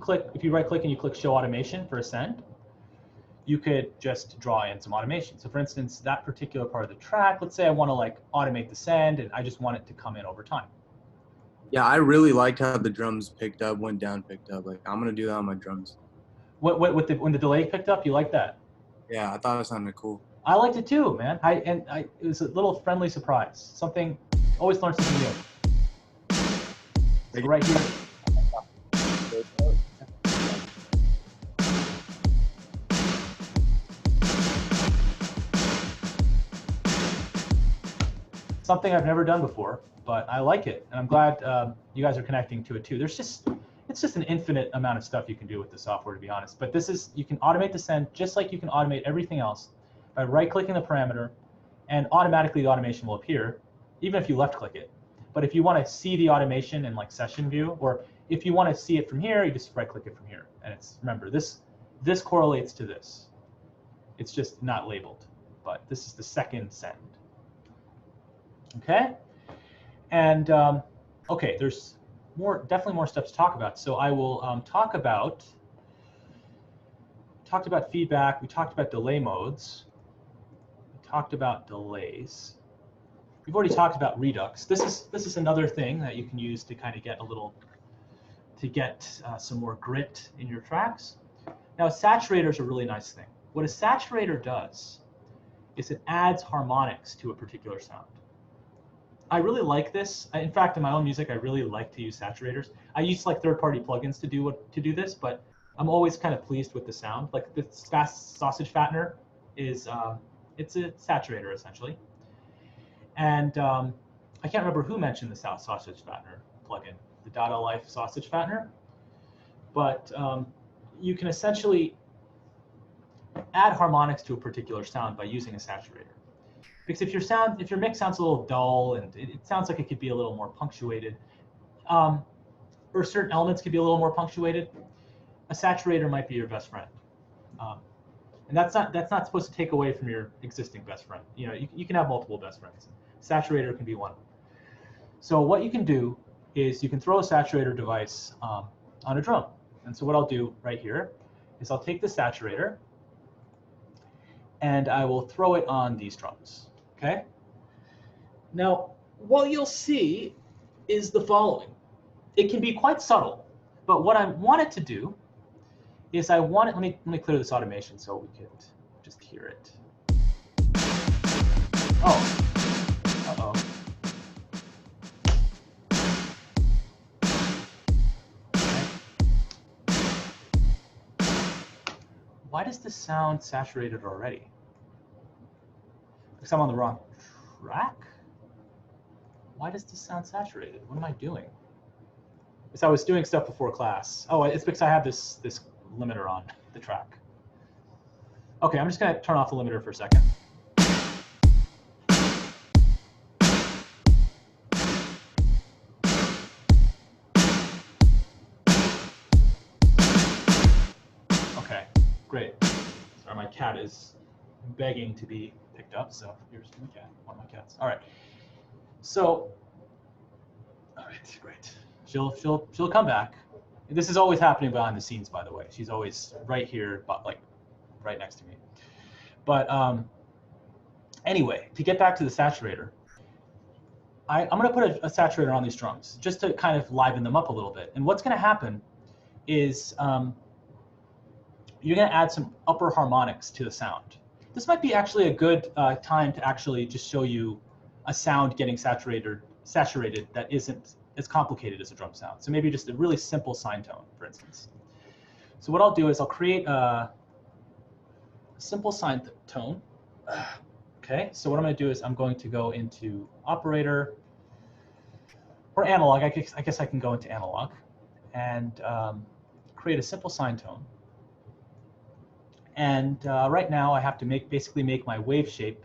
right click and you click show automation for a send, you could just draw in some automation. So for instance, that particular part of the track, let's say I want to like automate the send, and I just want it to come in over time. Yeah, I really liked how the drums picked up, went down, picked up. Like, I'm gonna do that on my drums. When the delay picked up, you like that? Yeah, I thought it sounded cool. I liked it too, man. It was a little friendly surprise. Something, always learn something new. So right here. Something I've never done before, but I like it, and I'm glad you guys are connecting to it too. It's just an infinite amount of stuff you can do with the software, to be honest. But you can automate the send just like you can automate everything else by right-clicking the parameter, and automatically the automation will appear, even if you left-click it. But if you want to see the automation in like session view, or if you want to see it from here, you just right-click it from here. And remember, this correlates to this. It's just not labeled, but this is the second send. Okay, and okay, there's definitely more stuff to talk about. So I will talked about feedback. We talked about delay modes. We talked about delays. We've already talked about redux. This is another thing that you can use to kind of get some more grit in your tracks. Now, a saturator is a really nice thing. What a saturator does is it adds harmonics to a particular sound. I really like this. In fact, in my own music, I really like to use saturators. I use like third-party plugins to do this, but I'm always kind of pleased with the sound. Like the fast sausage fattener is it's a saturator essentially. And I can't remember who mentioned the sausage fattener plugin, the Dada Life sausage fattener. But you can essentially add harmonics to a particular sound by using a saturator. Because if your mix sounds a little dull and it sounds like it could be a little more punctuated, or certain elements could be a little more punctuated, a saturator might be your best friend. And that's not supposed to take away from your existing best friend. You know, you can have multiple best friends. Saturator can be one. So what you can do is you can throw a saturator device on a drum. And so what I'll do right here is I'll take the saturator and I will throw it on these drums. Okay? Now, what you'll see is the following. It can be quite subtle, but what I want it to do is let me clear this automation so we could just hear it. Oh, uh-oh. Okay. Why does this sound saturated already? Because I'm on the wrong track? Why does this sound saturated? What am I doing? Because I was doing stuff before class. Oh, it's because I have this limiter on the track. Okay, I'm just going to turn off the limiter for a second. Okay, great. Sorry, my cat is begging to be picked up, so here's my cat, one of my cats. All right. So, all right, great. She'll come back. This is always happening behind the scenes, by the way. She's always right here, but like right next to me. But anyway, to get back to the saturator, I'm going to put a saturator on these drums just to kind of liven them up a little bit. And what's going to happen is you're going to add some upper harmonics to the sound. This might be actually a good time to actually just show you a sound getting saturated that isn't as complicated as a drum sound. So maybe just a really simple sine tone, for instance. So what I'll do is I'll create a simple sine tone. Okay, so what I'm going to do is I'm going to go into operator or analog. I guess I can go into analog and create a simple sine tone. And right now I have to basically make my wave shape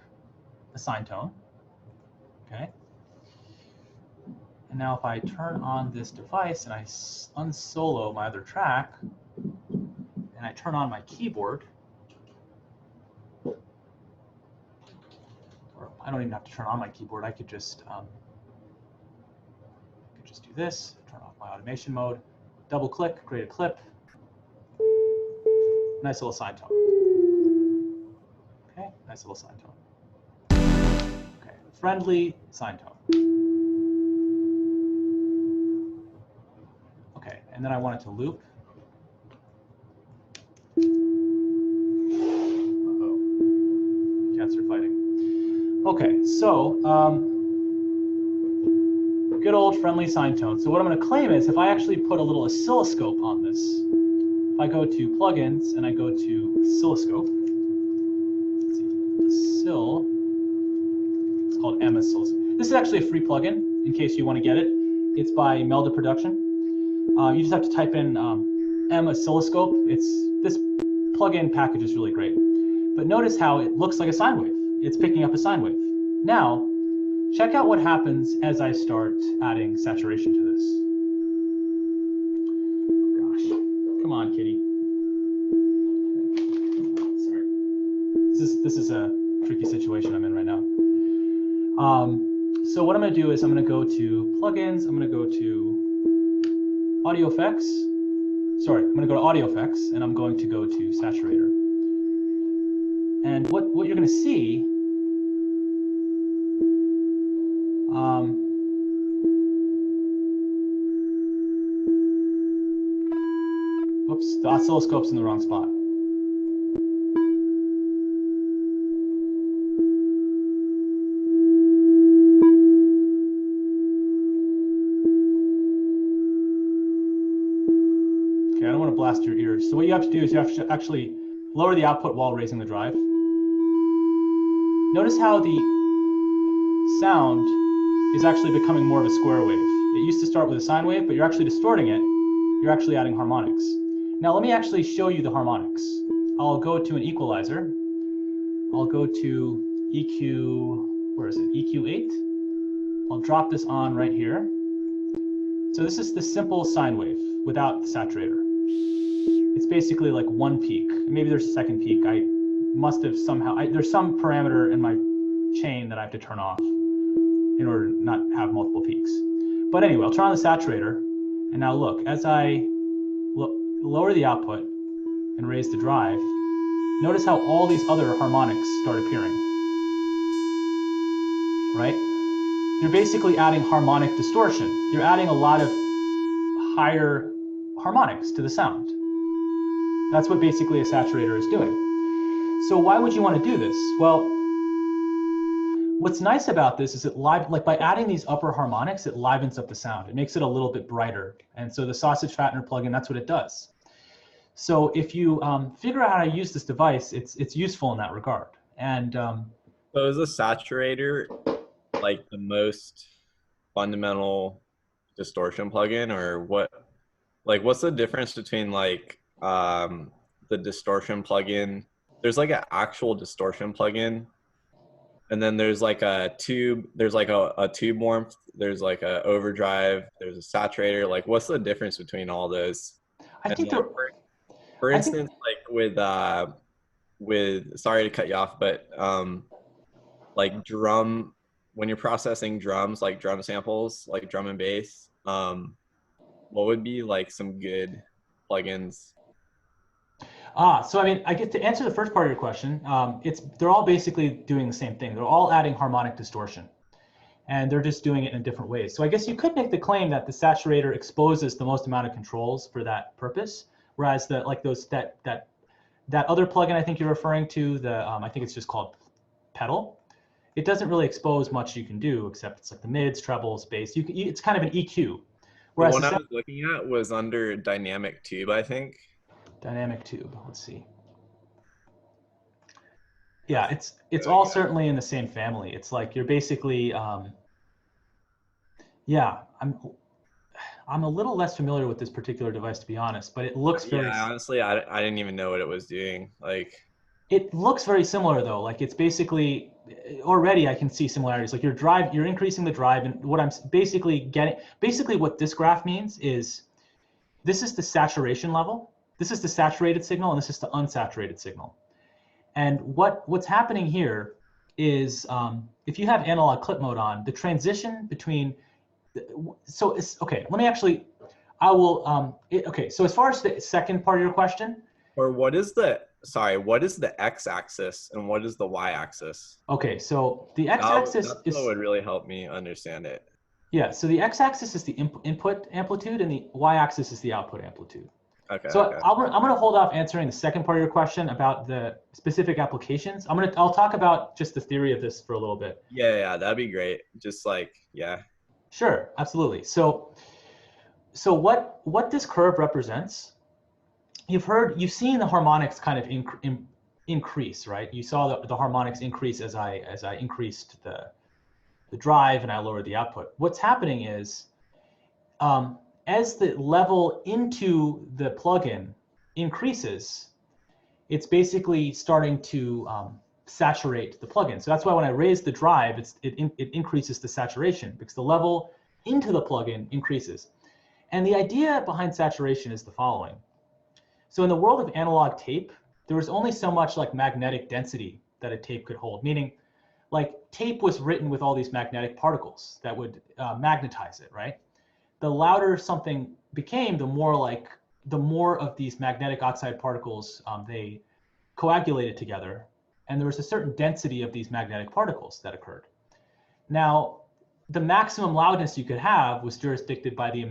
a sine tone. Okay. And now if I turn on this device and I unsolo my other track, and I turn on my keyboard, or I don't even have to turn on my keyboard, I could just do this, turn off my automation mode, double click, create a clip, nice little sine tone. Okay, nice little sine tone. Okay, friendly sine tone. Okay, and then I want it to loop. Uh-oh, cats are fighting. Okay, so good old friendly sine tone. So what I'm going to claim is if I actually put a little oscilloscope on this, if I go to plugins and I go to oscilloscope, let's see, it's called M oscilloscope. This is actually a free plugin in case you want to get it. It's by Melda Production. You just have to type in M oscilloscope. This plugin package is really great. But notice how it looks like a sine wave. It's picking up a sine wave. Now, check out what happens as I start adding saturation to this. Oh gosh, come on, kitty. Sorry, this is a tricky situation I'm in right now. So what I'm going to do is I'm going to go to plugins. I'm going to go to audio effects. Sorry, I'm going to go to audio effects, and I'm going to go to saturator. And what you're going to see. Oops, the oscilloscope's in the wrong spot. Okay, I don't want to blast your ears. So what you have to do is you have to actually lower the output while raising the drive. Notice how the sound is actually becoming more of a square wave. It used to start with a sine wave, but you're actually distorting it. You're actually adding harmonics. Now let me actually show you the harmonics. I'll go to an equalizer. I'll go to EQ, where is it? EQ8. I'll drop this on right here. So this is the simple sine wave without the saturator. It's basically like one peak. Maybe there's a second peak. I must have somehow, there's some parameter in my chain that I have to turn off in order to not have multiple peaks. But anyway, I'll turn on the saturator. And now look, as I lower the output and raise the drive, notice how all these other harmonics start appearing, right? You're basically adding harmonic distortion. You're adding a lot of higher harmonics to the sound. That's what basically a saturator is doing. So why would you want to do this? Well, what's nice about this is like by adding these upper harmonics, it livens up the sound. It makes it a little bit brighter. And so the sausage fattener plugin, that's what it does. So if you figure out how to use this device, it's useful in that regard. And so is a saturator like the most fundamental distortion plugin, or what? Like, what's the difference between like the distortion plugin? There's like an actual distortion plugin, and then there's like a tube. There's like a tube warmth. There's like a overdrive. There's a saturator. Like, what's the difference between all those? I think like, for instance, like with sorry to cut you off, but like when you're processing drums, like drum samples, like drum and bass, what would be like some good plugins? So I mean, I get to answer the first part of your question. They're all basically doing the same thing. They're all adding harmonic distortion, and they're just doing it in different ways. So I guess you could make the claim that the saturator exposes the most amount of controls for that purpose, whereas that other plugin I think you're referring to, I think it's just called pedal. It doesn't really expose much you can do, except it's like the mids, trebles, bass. It's kind of an EQ. Whereas the one I was looking at was under dynamic tube, I think. Dynamic tube. Let's see. Yeah, it's all certainly in the same family. It's like you're basically, yeah. I'm a little less familiar with this particular device, to be honest, but it looks very. Yeah, honestly, I didn't even know what it was doing. Like, it looks very similar though. Like it's basically already I can see similarities. Like you're increasing the drive, and what I'm basically getting, what this graph means is, this is the saturation level. This is the saturated signal, and this is the unsaturated signal. And what's happening here is, if you have analog clip mode on, the transition between, okay, let me actually, okay, so as far as the second part of your question. Or what is the x-axis and what is the y-axis? Okay, so the x-axis that would really help me understand it. Yeah, so the x-axis is the input amplitude, and the y-axis is the output amplitude. Okay. So okay. I'm going to hold off answering the second part of your question about the specific applications. I'll talk about just the theory of this for a little bit. Yeah, that'd be great. Just like, yeah. Sure, absolutely. So what this curve represents, you've seen the harmonics kind of increase, right? You saw the harmonics increase as I increased the drive and I lowered the output. What's happening is, as the level into the plugin increases, it's basically starting to saturate the plugin. So that's why when I raise the drive, it increases the saturation, because the level into the plugin increases. And the idea behind saturation is the following. So in the world of analog tape, there was only so much like magnetic density that a tape could hold, meaning like tape was written with all these magnetic particles that would magnetize it, right? The louder something became, the more of these magnetic oxide particles they coagulated together, and there was a certain density of these magnetic particles that occurred. Now, the maximum loudness you could have was jurisdicted by the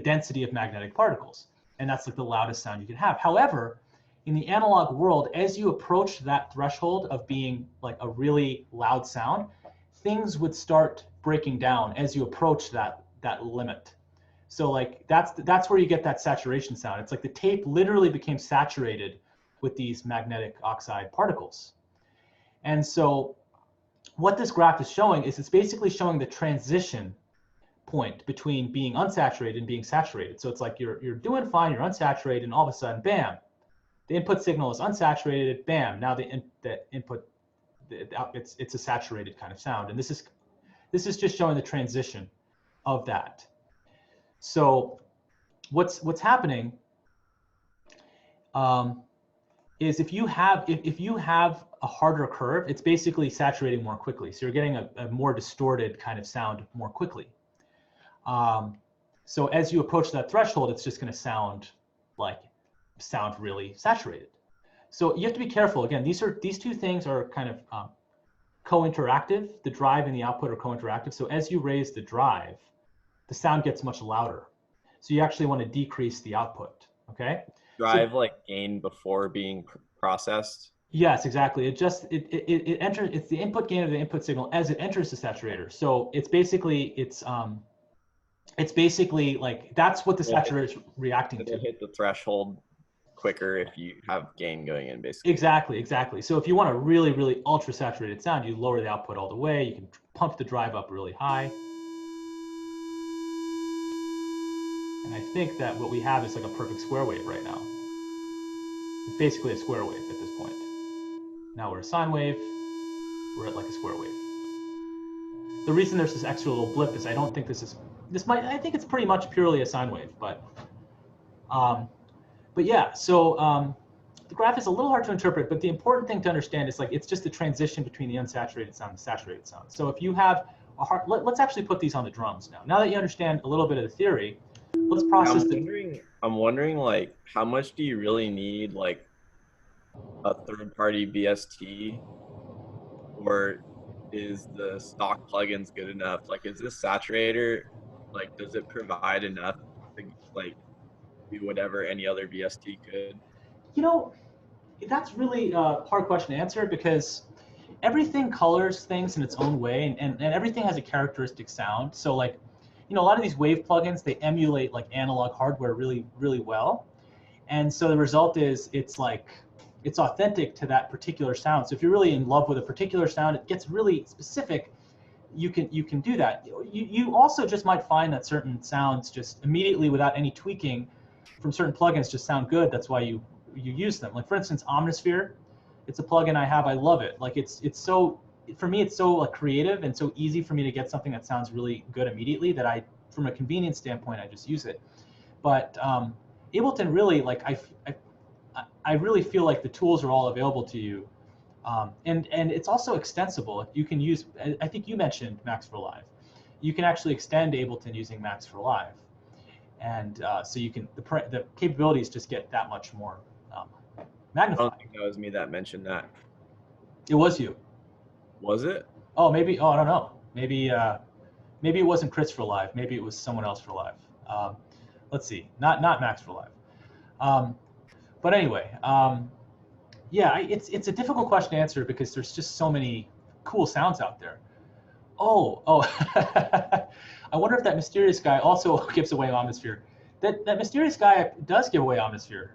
density of magnetic particles, and that's like the loudest sound you could have. However, in the analog world, as you approach that threshold of being like a really loud sound, things would start breaking down as you approach that limit. So like that's where you get that saturation sound. It's like the tape literally became saturated with these magnetic oxide particles. And so what this graph is showing is it's basically showing the transition point between being unsaturated and being saturated. So it's like you're doing fine, you're unsaturated, and all of a sudden, bam, the input signal is unsaturated. Bam, now the input, it's a saturated kind of sound, and this is just showing the transition of that. So what's happening is if you have a harder curve, it's basically saturating more quickly. So you're getting a more distorted kind of sound more quickly. So as you approach that threshold, it's just going to sound really saturated. So you have to be careful. Again, these two things are kind of co-interactive. The drive and the output are co-interactive. So as you raise the drive, the sound gets much louder. So you actually want to decrease the output. Okay. Drive like gain before being processed. Yes, exactly. It enters. It's the input gain of the input signal as it enters the saturator. So it's basically like that's what the saturator is reacting to. Hit the threshold quicker if you have gain going in, basically. Exactly. So if you want a really, really ultra saturated sound, you lower the output all the way. You can pump the drive up really high. And I think that what we have is like a perfect square wave right now. It's basically a square wave at this point. Now we're a sine wave. We're at like a square wave. The reason there's this extra little blip is I don't think I think it's pretty much purely a sine wave, but yeah, so the graph is a little hard to interpret, but the important thing to understand is like it's just the transition between the unsaturated sound and the saturated sound. So if you have let's actually put these on the drums now. Now that you understand a little bit of the theory, let's process I'm wondering like how much do you really need like a third-party BST, or is the stock plugins good enough? Like, is this saturator, like, does it provide enough to like do whatever any other BST could? You know, that's really a hard question to answer because everything colors things in its own way, and everything has a characteristic sound. So like, you know, a lot of these wave plugins, they emulate like analog hardware really, really well. And so the result is it's authentic to that particular sound. So if you're really in love with a particular sound, it gets really specific, you can do that. You also just might find that certain sounds just immediately without any tweaking from certain plugins just sound good. That's why you use them. Like for instance, Omnisphere, it's a plugin I have. I love it. Like it's so, for me, it's so like creative and so easy for me to get something that sounds really good immediately that from a convenience standpoint, I just use it. But Ableton really, like I really feel like the tools are all available to you. And it's also extensible. You can use, I think you mentioned Max for Live. You can actually extend Ableton using Max for Live. And so you can, the capabilities just get that much more magnified. I don't think that was me that mentioned that. It was you. Was it? Oh, maybe, I don't know. Maybe it wasn't Chris for Live. Maybe it was someone else for Live. Let's see, not Max for Live. But anyway, yeah, it's a difficult question to answer because there's just so many cool sounds out there. Oh, I wonder if that mysterious guy also gives away Omnisphere. That mysterious guy does give away Omnisphere.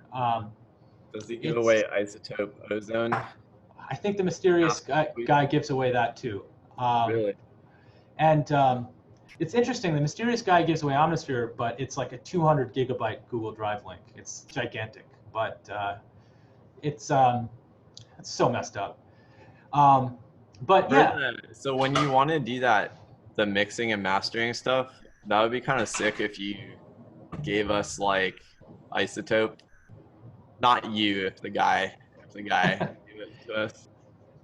Does he give away isotope ozone? I think the mysterious guy gives away that too. Really? And it's interesting. The mysterious guy gives away Omnisphere, but it's like a 200 gigabyte Google Drive link. It's gigantic, but it's so messed up. But yeah. So when you want to do that, the mixing and mastering stuff, that would be kind of sick if you gave us like isotope. Not you, if the guy gave it to us.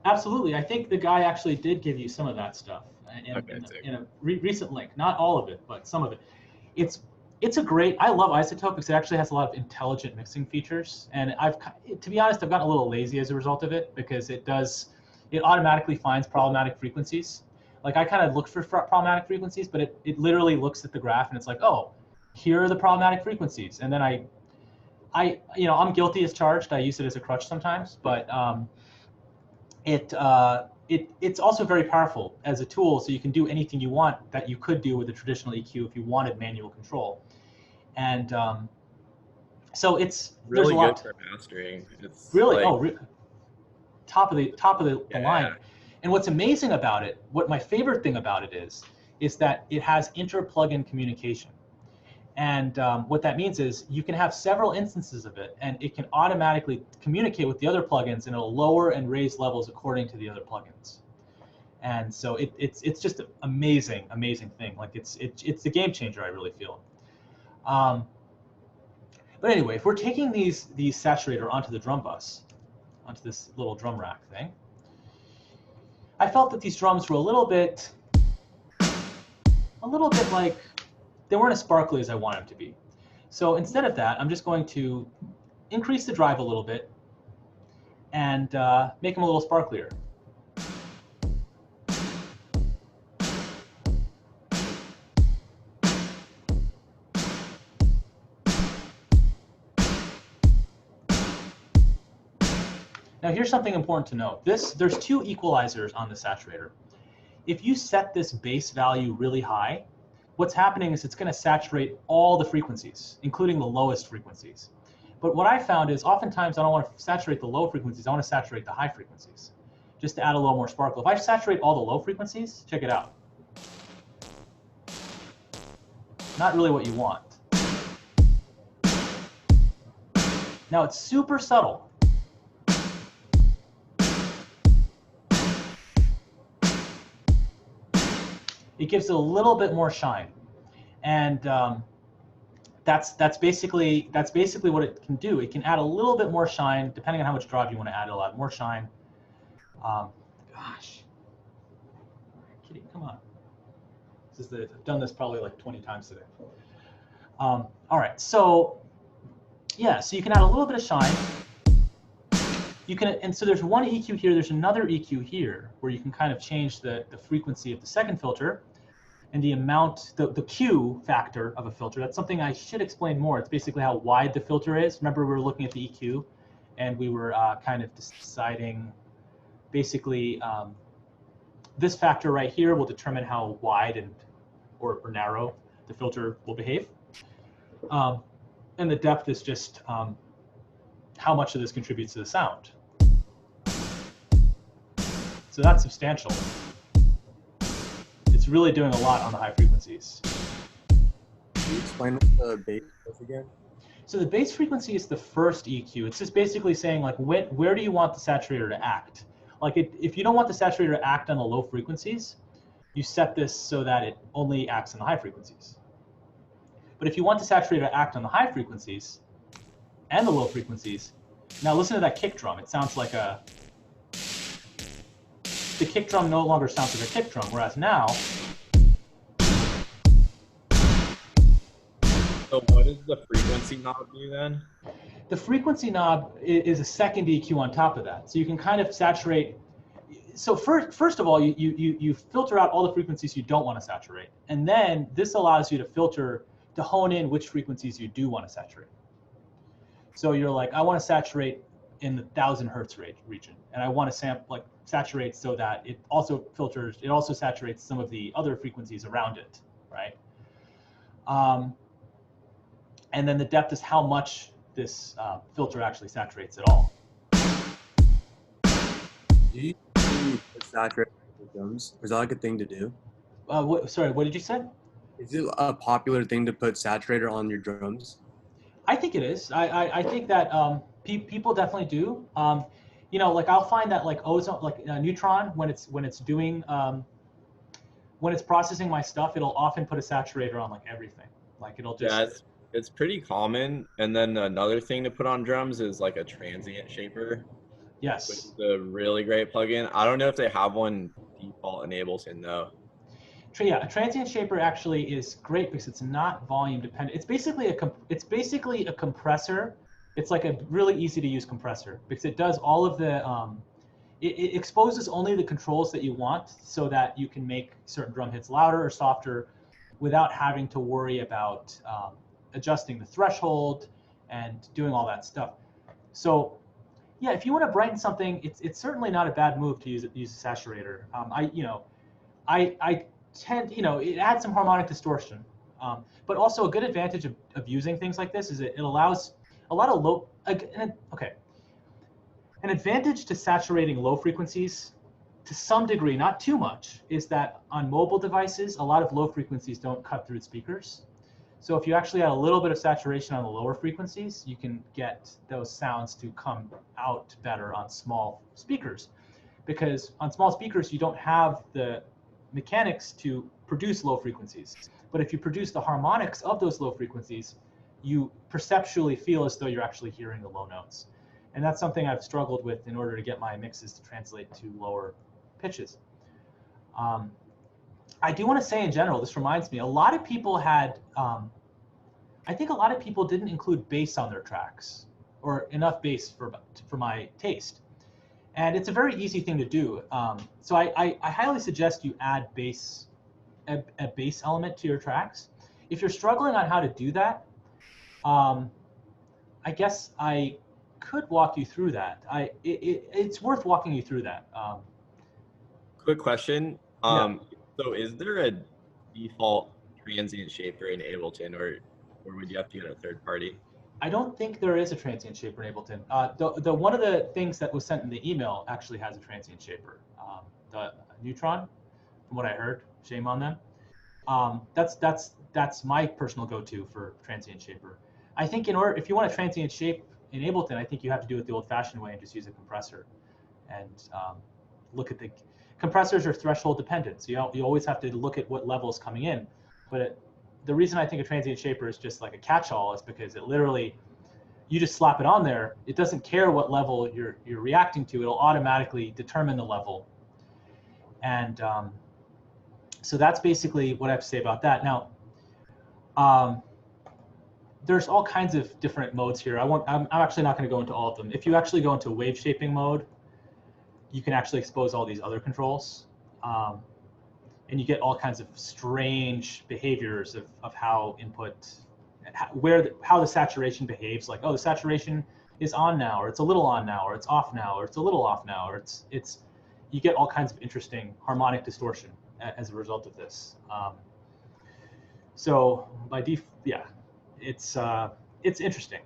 Absolutely. I think the guy actually did give you some of that stuff in a recent link. Not all of it, but some of it. It's a great, I love Isotope because it actually has a lot of intelligent mixing features. And to be honest, I've gotten a little lazy as a result of it because it automatically finds problematic frequencies. Like I kind of look for problematic frequencies, but it literally looks at the graph and it's like, oh, here are the problematic frequencies. And then I'm guilty as charged. I use it as a crutch sometimes, but it's also very powerful as a tool, so you can do anything you want that you could do with a traditional EQ if you wanted manual control. And so it's really good for mastering. It's really top of the line. And what's amazing about it, what my favorite thing about it is is that it has inter-plugin communication. And what that means is you can have several instances of it, and it can automatically communicate with the other plugins, and it'll lower and raise levels according to the other plugins. And so it's just an amazing thing. Like it's a game changer, I really feel. But anyway, if we're taking these saturator onto the drum bus, onto this little drum rack thing, I felt that these drums were a little bit like they weren't as sparkly as I wanted them to be. So instead of that, I'm just going to increase the drive a little bit and make them a little sparklier. Now here's something important to note. There's two equalizers on the saturator. If you set this bass value really high, what's happening is it's going to saturate all the frequencies, including the lowest frequencies. But what I found is oftentimes I don't want to saturate the low frequencies, I want to saturate the high frequencies, just to add a little more sparkle. If I saturate all the low frequencies, check it out. Not really what you want. Now it's super subtle. It gives it a little bit more shine, and that's basically what it can do. It can add a little bit more shine, depending on how much drive you want to add. A lot more shine. Gosh, Kitty, come on. I've done this probably like 20 times today. All right, so yeah, so you can add a little bit of shine. You can, and so there's one EQ here. There's another EQ here where you can kind of change the frequency of the second filter and the amount, the Q factor of a filter. That's something I should explain more. It's basically how wide the filter is. Remember, we were looking at the EQ, and we were kind of deciding, basically, this factor right here will determine how wide or narrow the filter will behave. And the depth is just how much of this contributes to the sound. So that's substantial. It's really doing a lot on the high frequencies. Can you explain what the bass is again? So the bass frequency is the first EQ. It's just basically saying like where do you want the saturator to act? Like if you don't want the saturator to act on the low frequencies, you set this so that it only acts on the high frequencies. But if you want the saturator to act on the high frequencies and the low frequencies, now listen to that kick drum. It sounds like the kick drum no longer sounds like a kick drum, whereas now. So what does the frequency knob do then? The frequency knob is a second EQ on top of that. So you can kind of saturate. So first of all, you filter out all the frequencies you don't want to saturate. And then this allows you to hone in which frequencies you do want to saturate. So you're like, I want to saturate in the 1000 hertz region, and I want to saturate so that it also saturates some of the other frequencies around it, right? And then the depth is how much this filter actually saturates it all. Do you saturate the drums? Is that like a thing to do? Sorry, what did you say? Is it a popular thing to put saturator on your drums? I think it is. I think that people definitely do. You know, like I'll find that like ozone, like Neutron, when it's doing when it's processing my stuff, it'll often put a saturator on like everything. Like it'll just. Yeah, it's pretty common. And then another thing to put on drums is like a transient shaper. Yes. Which is a really great plugin. I don't know if they have one default enabled in though. Yeah, a transient shaper actually is great because it's not volume dependent. It's basically a compressor. It's like a really easy to use compressor because it does all of the it exposes only the controls that you want so that you can make certain drum hits louder or softer without having to worry about adjusting the threshold and doing all that stuff. So yeah, if you want to brighten something, it's certainly not a bad move to use a saturator. I tend, it adds some harmonic distortion, but also a good advantage of using things like this is it allows a lot of low, okay. An advantage to saturating low frequencies to some degree, not too much, is that on mobile devices, a lot of low frequencies don't cut through speakers. So if you actually add a little bit of saturation on the lower frequencies, you can get those sounds to come out better on small speakers. Because on small speakers, you don't have the mechanics to produce low frequencies. But if you produce the harmonics of those low frequencies, you perceptually feel as though you're actually hearing the low notes. And that's something I've struggled with in order to get my mixes to translate to lower pitches. I do want to say in general, this reminds me, a lot of people had, I think a lot of people didn't include bass on their tracks, or enough bass for my taste. And it's a very easy thing to do. So I highly suggest you add a bass element to your tracks. If you're struggling on how to do that, I guess I could walk you through that. It's worth walking you through that. Quick question. Yeah. So is there a default transient shaper in Ableton, or would you have to get a third party? I don't think there is a transient shaper in Ableton. The one of the things that was sent in the email actually has a transient shaper. The Neutron, from what I heard, shame on them. That's my personal go-to for transient shaper. I think if you want a transient shape in Ableton, I think you have to do it the old-fashioned way and just use a compressor, and look at the compressors are threshold dependent. So you always have to look at what level is coming in. But the reason I think a transient shaper is just like a catch-all is because it literally, you just slap it on there. It doesn't care what level you're reacting to. It'll automatically determine the level. And so that's basically what I have to say about that. Now, there's all kinds of different modes here. I'm actually not going to go into all of them. If you actually go into wave shaping mode, you can actually expose all these other controls. And you get all kinds of strange behaviors of how input, how the saturation behaves. Like, oh, the saturation is on now, or it's a little on now, or it's off now, or it's a little off now, or you get all kinds of interesting harmonic distortion as a result of this. So by default, yeah, it's interesting.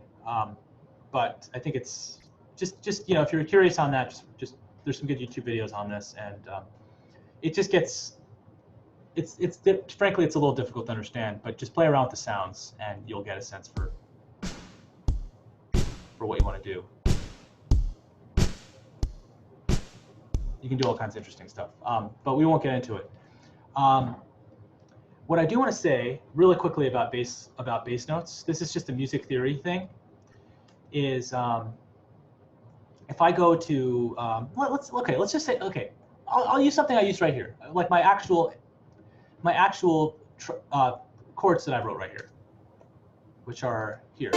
But I think it's just if you're curious on that, just there's some good YouTube videos on this, and it just gets. Frankly, it's a little difficult to understand, but just play around with the sounds and you'll get a sense for what you want to do. You can do all kinds of interesting stuff, but we won't get into it. What I do want to say really quickly about bass notes, this is just a music theory thing, is if I go to, let's just say, okay, I'll use something I use right here, like my actual chords that I wrote right here, which are here.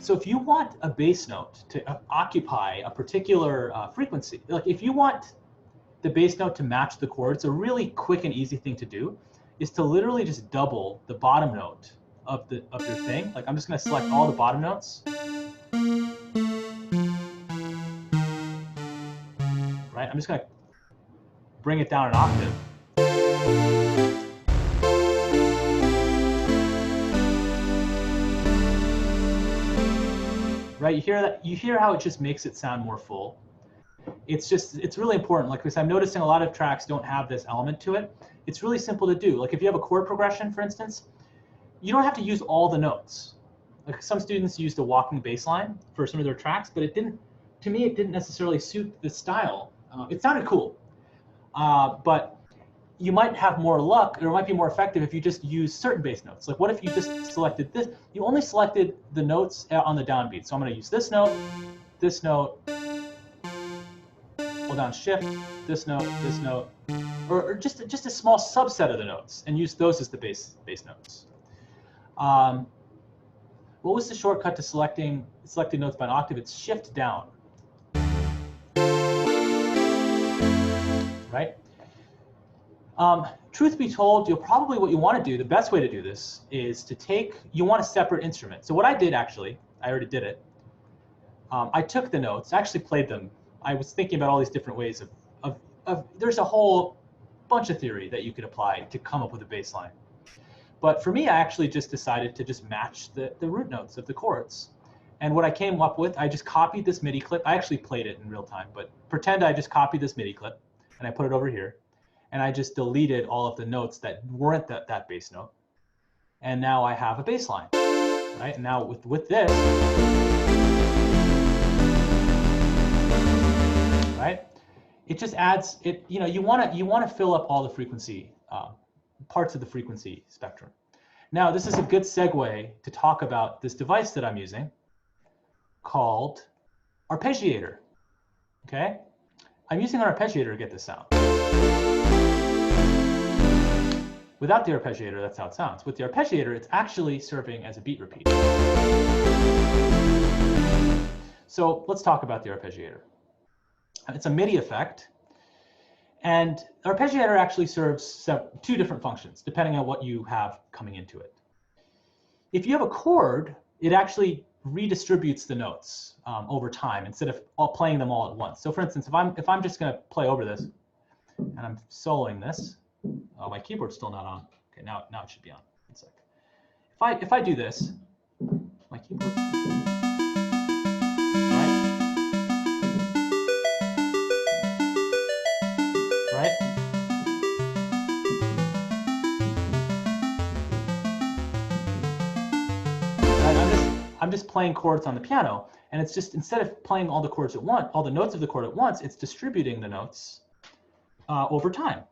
So if you want a bass note to occupy a particular frequency, like if you want the bass note to match the chords, a really quick and easy thing to do is to literally just double the bottom note of your thing. Like I'm just going to select all the bottom notes. Right? I'm just going to bring it down an octave. Right? You hear that? You hear how it just makes it sound more full. It's really important. Like, because I'm noticing a lot of tracks don't have this element to it. It's really simple to do. Like if you have a chord progression, for instance, you don't have to use all the notes. Like some students used a walking bass line for some of their tracks, but to me, it didn't necessarily suit the style. It sounded cool, but you might have more luck, or it might be more effective if you just use certain bass notes. Like what if you just selected this? You only selected the notes on the downbeat. So I'm going to use this note, hold down shift, this note, or just a small subset of the notes, and use those as the bass notes. What was the shortcut to selecting notes by an octave? It's shift down. Right? Truth be told, what you want to do, the best way to do this is you want a separate instrument. So what I did actually, I already did it. I took the notes, I actually played them. I was thinking about all these different ways there's a whole bunch of theory that you could apply to come up with a bass line. But for me, I actually just decided to just match the root notes of the chords. And what I came up with, I just copied this MIDI clip. I actually played it in real time, but pretend I just copied this MIDI clip and I put it over here. And I just deleted all of the notes that weren't that bass note. And now I have a bass line, right? And now with this, right? It just adds it. You know, you want to fill up all the frequency parts of the frequency spectrum. Now, this is a good segue to talk about this device that I'm using called arpeggiator. Okay, I'm using an arpeggiator to get this sound. Without the arpeggiator, that's how it sounds. With the arpeggiator, it's actually serving as a beat repeat. So let's talk about the arpeggiator. It's a MIDI effect. And arpeggiator actually serves two different functions, depending on what you have coming into it. If you have a chord, it actually redistributes the notes over time instead of playing them all at once. So for instance, if I'm just going to play over this, and I'm soloing this, oh, my keyboard's still not on. Okay, now it should be on. One sec. If I do this, my keyboard, right? I'm just playing chords on the piano, and it's just, instead of playing all the chords at once, all the notes of the chord at once, it's distributing the notes over time.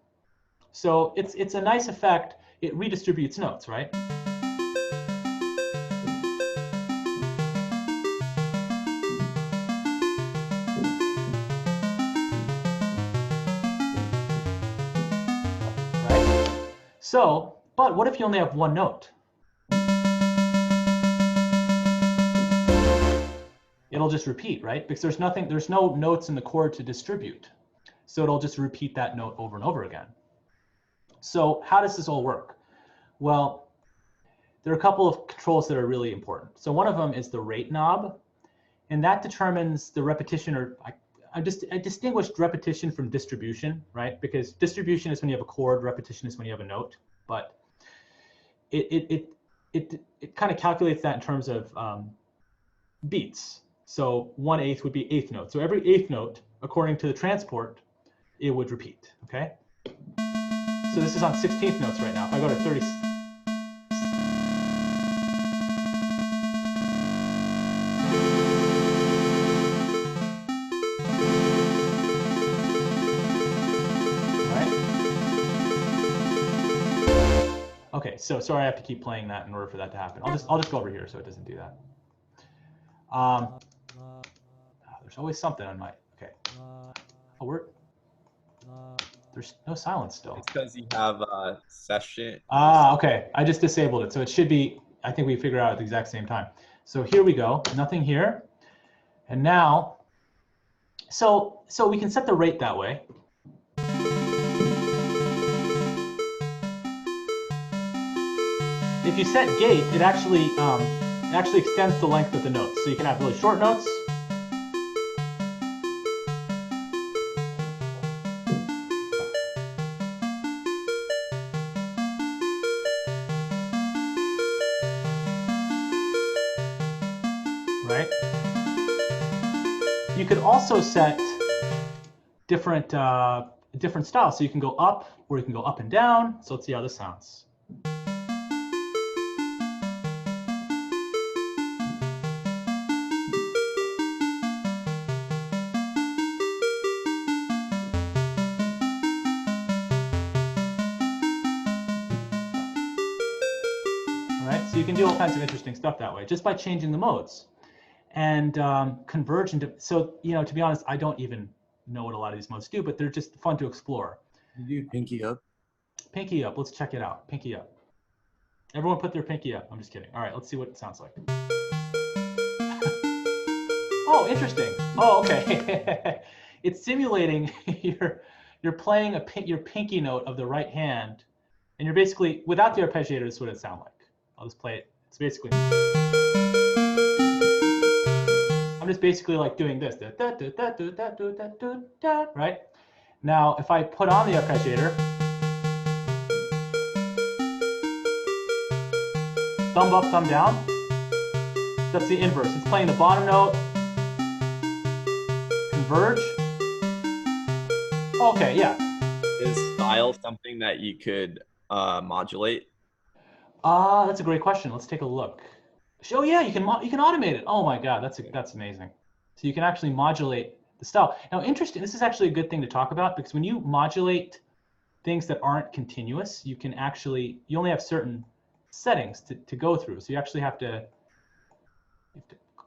So it's a nice effect. It redistributes notes, right? Right? So, but what if you only have one note? It'll just repeat, right? Because there's no notes in the chord to distribute. So it'll just repeat that note over and over again. So how does this all work? Well, there are a couple of controls that are really important. So one of them is the rate knob, and that determines the repetition, or I distinguished repetition from distribution, right? Because distribution is when you have a chord, repetition is when you have a note, but it kind of calculates that in terms of beats. So 1/8 would be eighth note. So every eighth note, according to the transport, it would repeat, okay? So this is on 16th notes right now. If I go to 30, right? Okay, so sorry I have to keep playing that in order for that to happen. I'll just go over here so it doesn't do that. There's always something on my, okay. Oh, there's no silence still. It's because you have a session. Okay. I just disabled it. So it should be, I think we figured out at the exact same time. So here we go. Nothing here. And now, so we can set the rate that way. If you set gate, it actually extends the length of the notes. So you can have really short notes. Right? You could also set different styles. So you can go up, or you can go up and down. So let's see how this sounds. So you can do all kinds of interesting stuff that way, just by changing the modes. And converge into, so, you know, to be honest, I don't even know what a lot of these modes do, but they're just fun to explore. You do pinky up? Pinky up, let's check it out. Pinky up. Everyone put their pinky up. I'm just kidding. All right, let's see what it sounds like. Oh, interesting. Oh, okay. It's simulating you're playing your pinky note of the right hand, and you're basically, without the arpeggiator, this is what it sounds like. I'll just play it. It's basically, I'm just basically like doing this, right? Now, if I put on the arpeggiator, thumb up, thumb down. That's the inverse. It's playing the bottom note, converge. Okay, yeah. Is style something that you could modulate? That's a great question. Let's take a look. Oh yeah, you can automate it. Oh my God, that's amazing. So you can actually modulate the style. Now, interesting. This is actually a good thing to talk about because when you modulate things that aren't continuous, you only have certain settings to go through. So you actually have to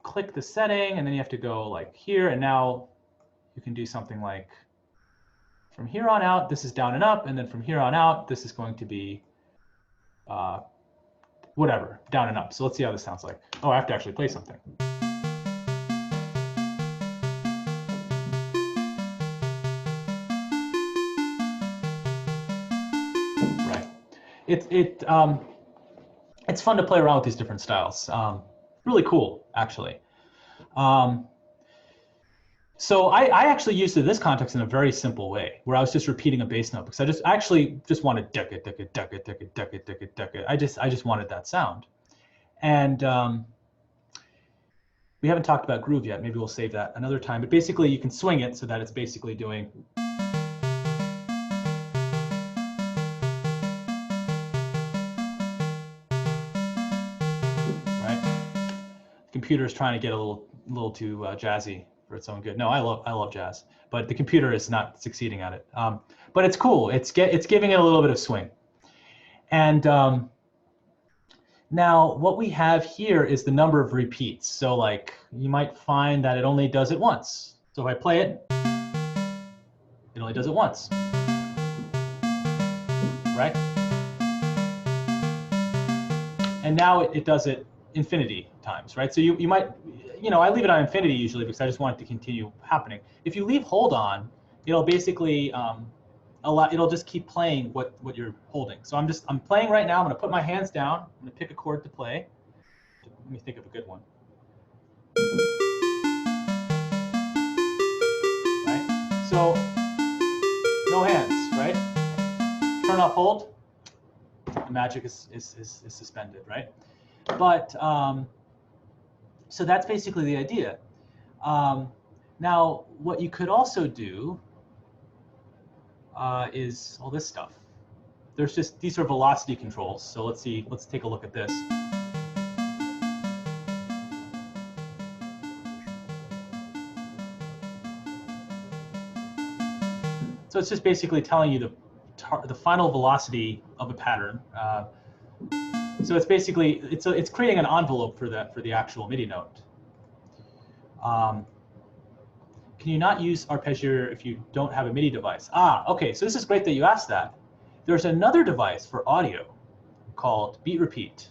click the setting, and then you have to go like here, and now you can do something like from here on out, this is down and up, and then from here on out, this is going to be whatever, down and up. So let's see how this sounds like. Oh, I have to actually play something. Right. It's fun to play around with these different styles. Really cool, actually. So I actually used it in this context in a very simple way, where I was just repeating a bass note because I actually just wanted duck it, duck it, duck it, duck it, duck it, duck it, duck it. I just wanted that sound. And we haven't talked about groove yet. Maybe we'll save that another time. But basically, you can swing it so that it's basically doing. Right? The computer is trying to get a little too jazzy for its own good. No, I love jazz, but the computer is not succeeding at it. But it's cool. It's giving it a little bit of swing. And now what we have here is the number of repeats. So like you might find that it only does it once. So if I play it, it only does it once, right? And now it does it infinity times, right? So you might, I leave it on infinity usually because I just want it to continue happening. If you leave hold on, it'll basically it'll just keep playing what you're holding. So I'm playing right now. I'm going to put my hands down. I'm going to pick a chord to play. Let me think of a good one. Right? So no hands, right? Turn off hold. The magic is suspended, right? But so that's basically the idea. Now, what you could also do is all this stuff. These are velocity controls. So let's take a look at this. So it's just basically telling you the final velocity of a pattern. So it's basically it's creating an envelope for the actual MIDI note. Can you not use arpeggiator if you don't have a MIDI device? Okay, so this is great that you asked that. There's another device for audio called Beat Repeat.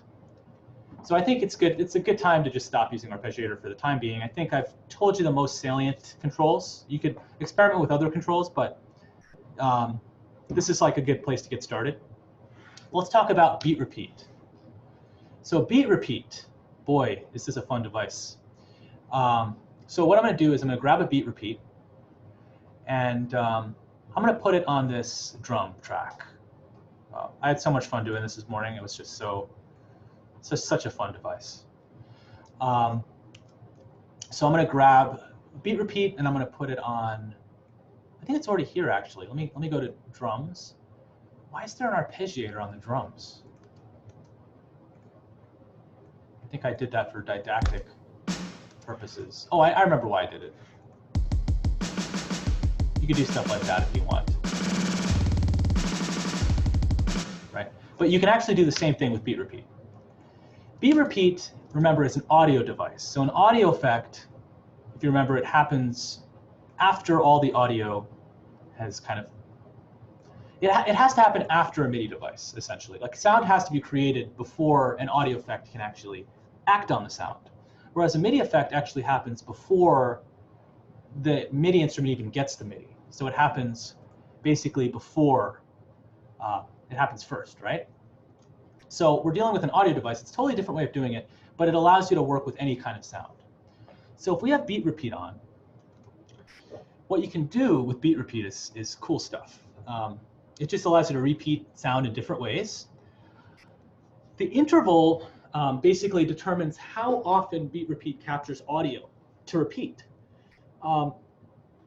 So I think it's a good time to just stop using arpeggiator for the time being. I think I've told you the most salient controls. You could experiment with other controls, but this is like a good place to get started. Let's talk about Beat Repeat. So Beat Repeat, boy, this is a fun device. So what I'm going to do is I'm going to grab a Beat Repeat, and I'm going to put it on this drum track. I had so much fun doing this morning. It was just such a fun device. So I'm going to grab Beat Repeat, and I'm going to put it on. I think it's already here actually. Let me go to drums. Why is there an arpeggiator on the drums? I think I did that for didactic purposes. Oh, I remember why I did it. You could do stuff like that if you want. Right? But you can actually do the same thing with Beat Repeat. Beat Repeat, remember, is an audio device. So an audio effect, if you remember, it happens after all the audio has kind of, it has to happen after a MIDI device, essentially. Like sound has to be created before an audio effect can actually act on the sound. Whereas a MIDI effect actually happens before the MIDI instrument even gets the MIDI. So it happens basically before, it happens first, right? So we're dealing with an audio device. It's a totally different way of doing it, but it allows you to work with any kind of sound. So if we have Beat Repeat on, what you can do with Beat Repeat is cool stuff. It just allows you to repeat sound in different ways. The interval basically determines how often beat repeat captures audio to repeat.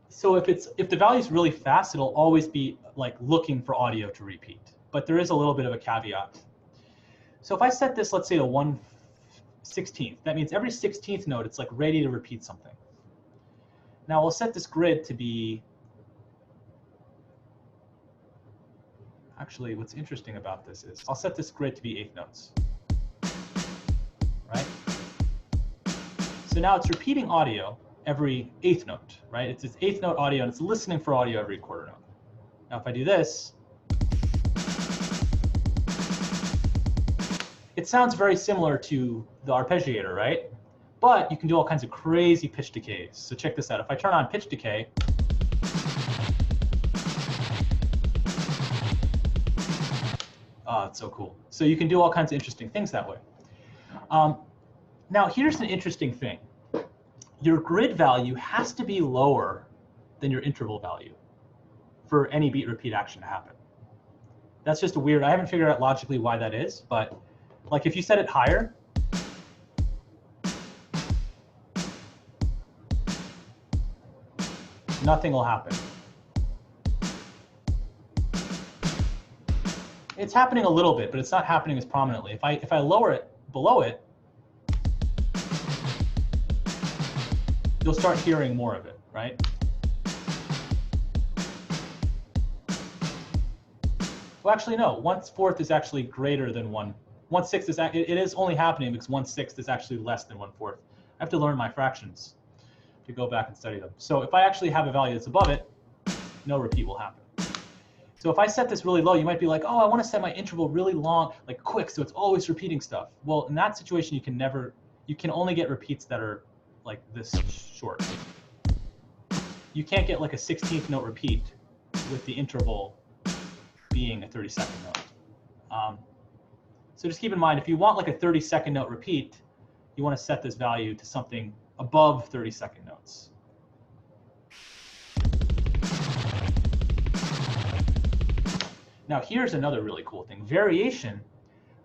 So if the value is really fast, it'll always be like looking for audio to repeat. But there is a little bit of a caveat. So if I set this, let's say, to 1/16th, that means every 16th note, it's like ready to repeat something. Now we'll set this grid to be, actually what's interesting about this is, I'll set this grid to be 8th notes, right? So now it's repeating audio every 8th note, right? It's its 8th note audio, and it's listening for audio every quarter note. Now if I do this, it sounds very similar to the arpeggiator, right? But you can do all kinds of crazy pitch decays. So check this out. If I turn on pitch decay, oh, it's so cool. So you can do all kinds of interesting things that way. Now here's an interesting thing. Your grid value has to be lower than your interval value for any beat repeat action to happen. That's just a weird, I haven't figured out logically why that is, but like if you set it higher, nothing will happen. It's happening a little bit, but it's not happening as prominently. If I lower it below it, you'll start hearing more of it, right? Well, actually, no. 1/4 is actually greater than 1/6 is. It is only happening because 1/6 is actually less than 1/4. I have to learn my fractions to go back and study them. So if I actually have a value that's above it, no repeat will happen. So if I set this really low, you might be like, oh, I want to set my interval really long, like quick, so it's always repeating stuff. Well, in that situation, you can only get repeats that are like this short. You can't get like a 16th note repeat with the interval being a 32nd note. So just keep in mind, if you want like a 32nd note repeat, you want to set this value to something above 32nd notes. Now here's another really cool thing. Variation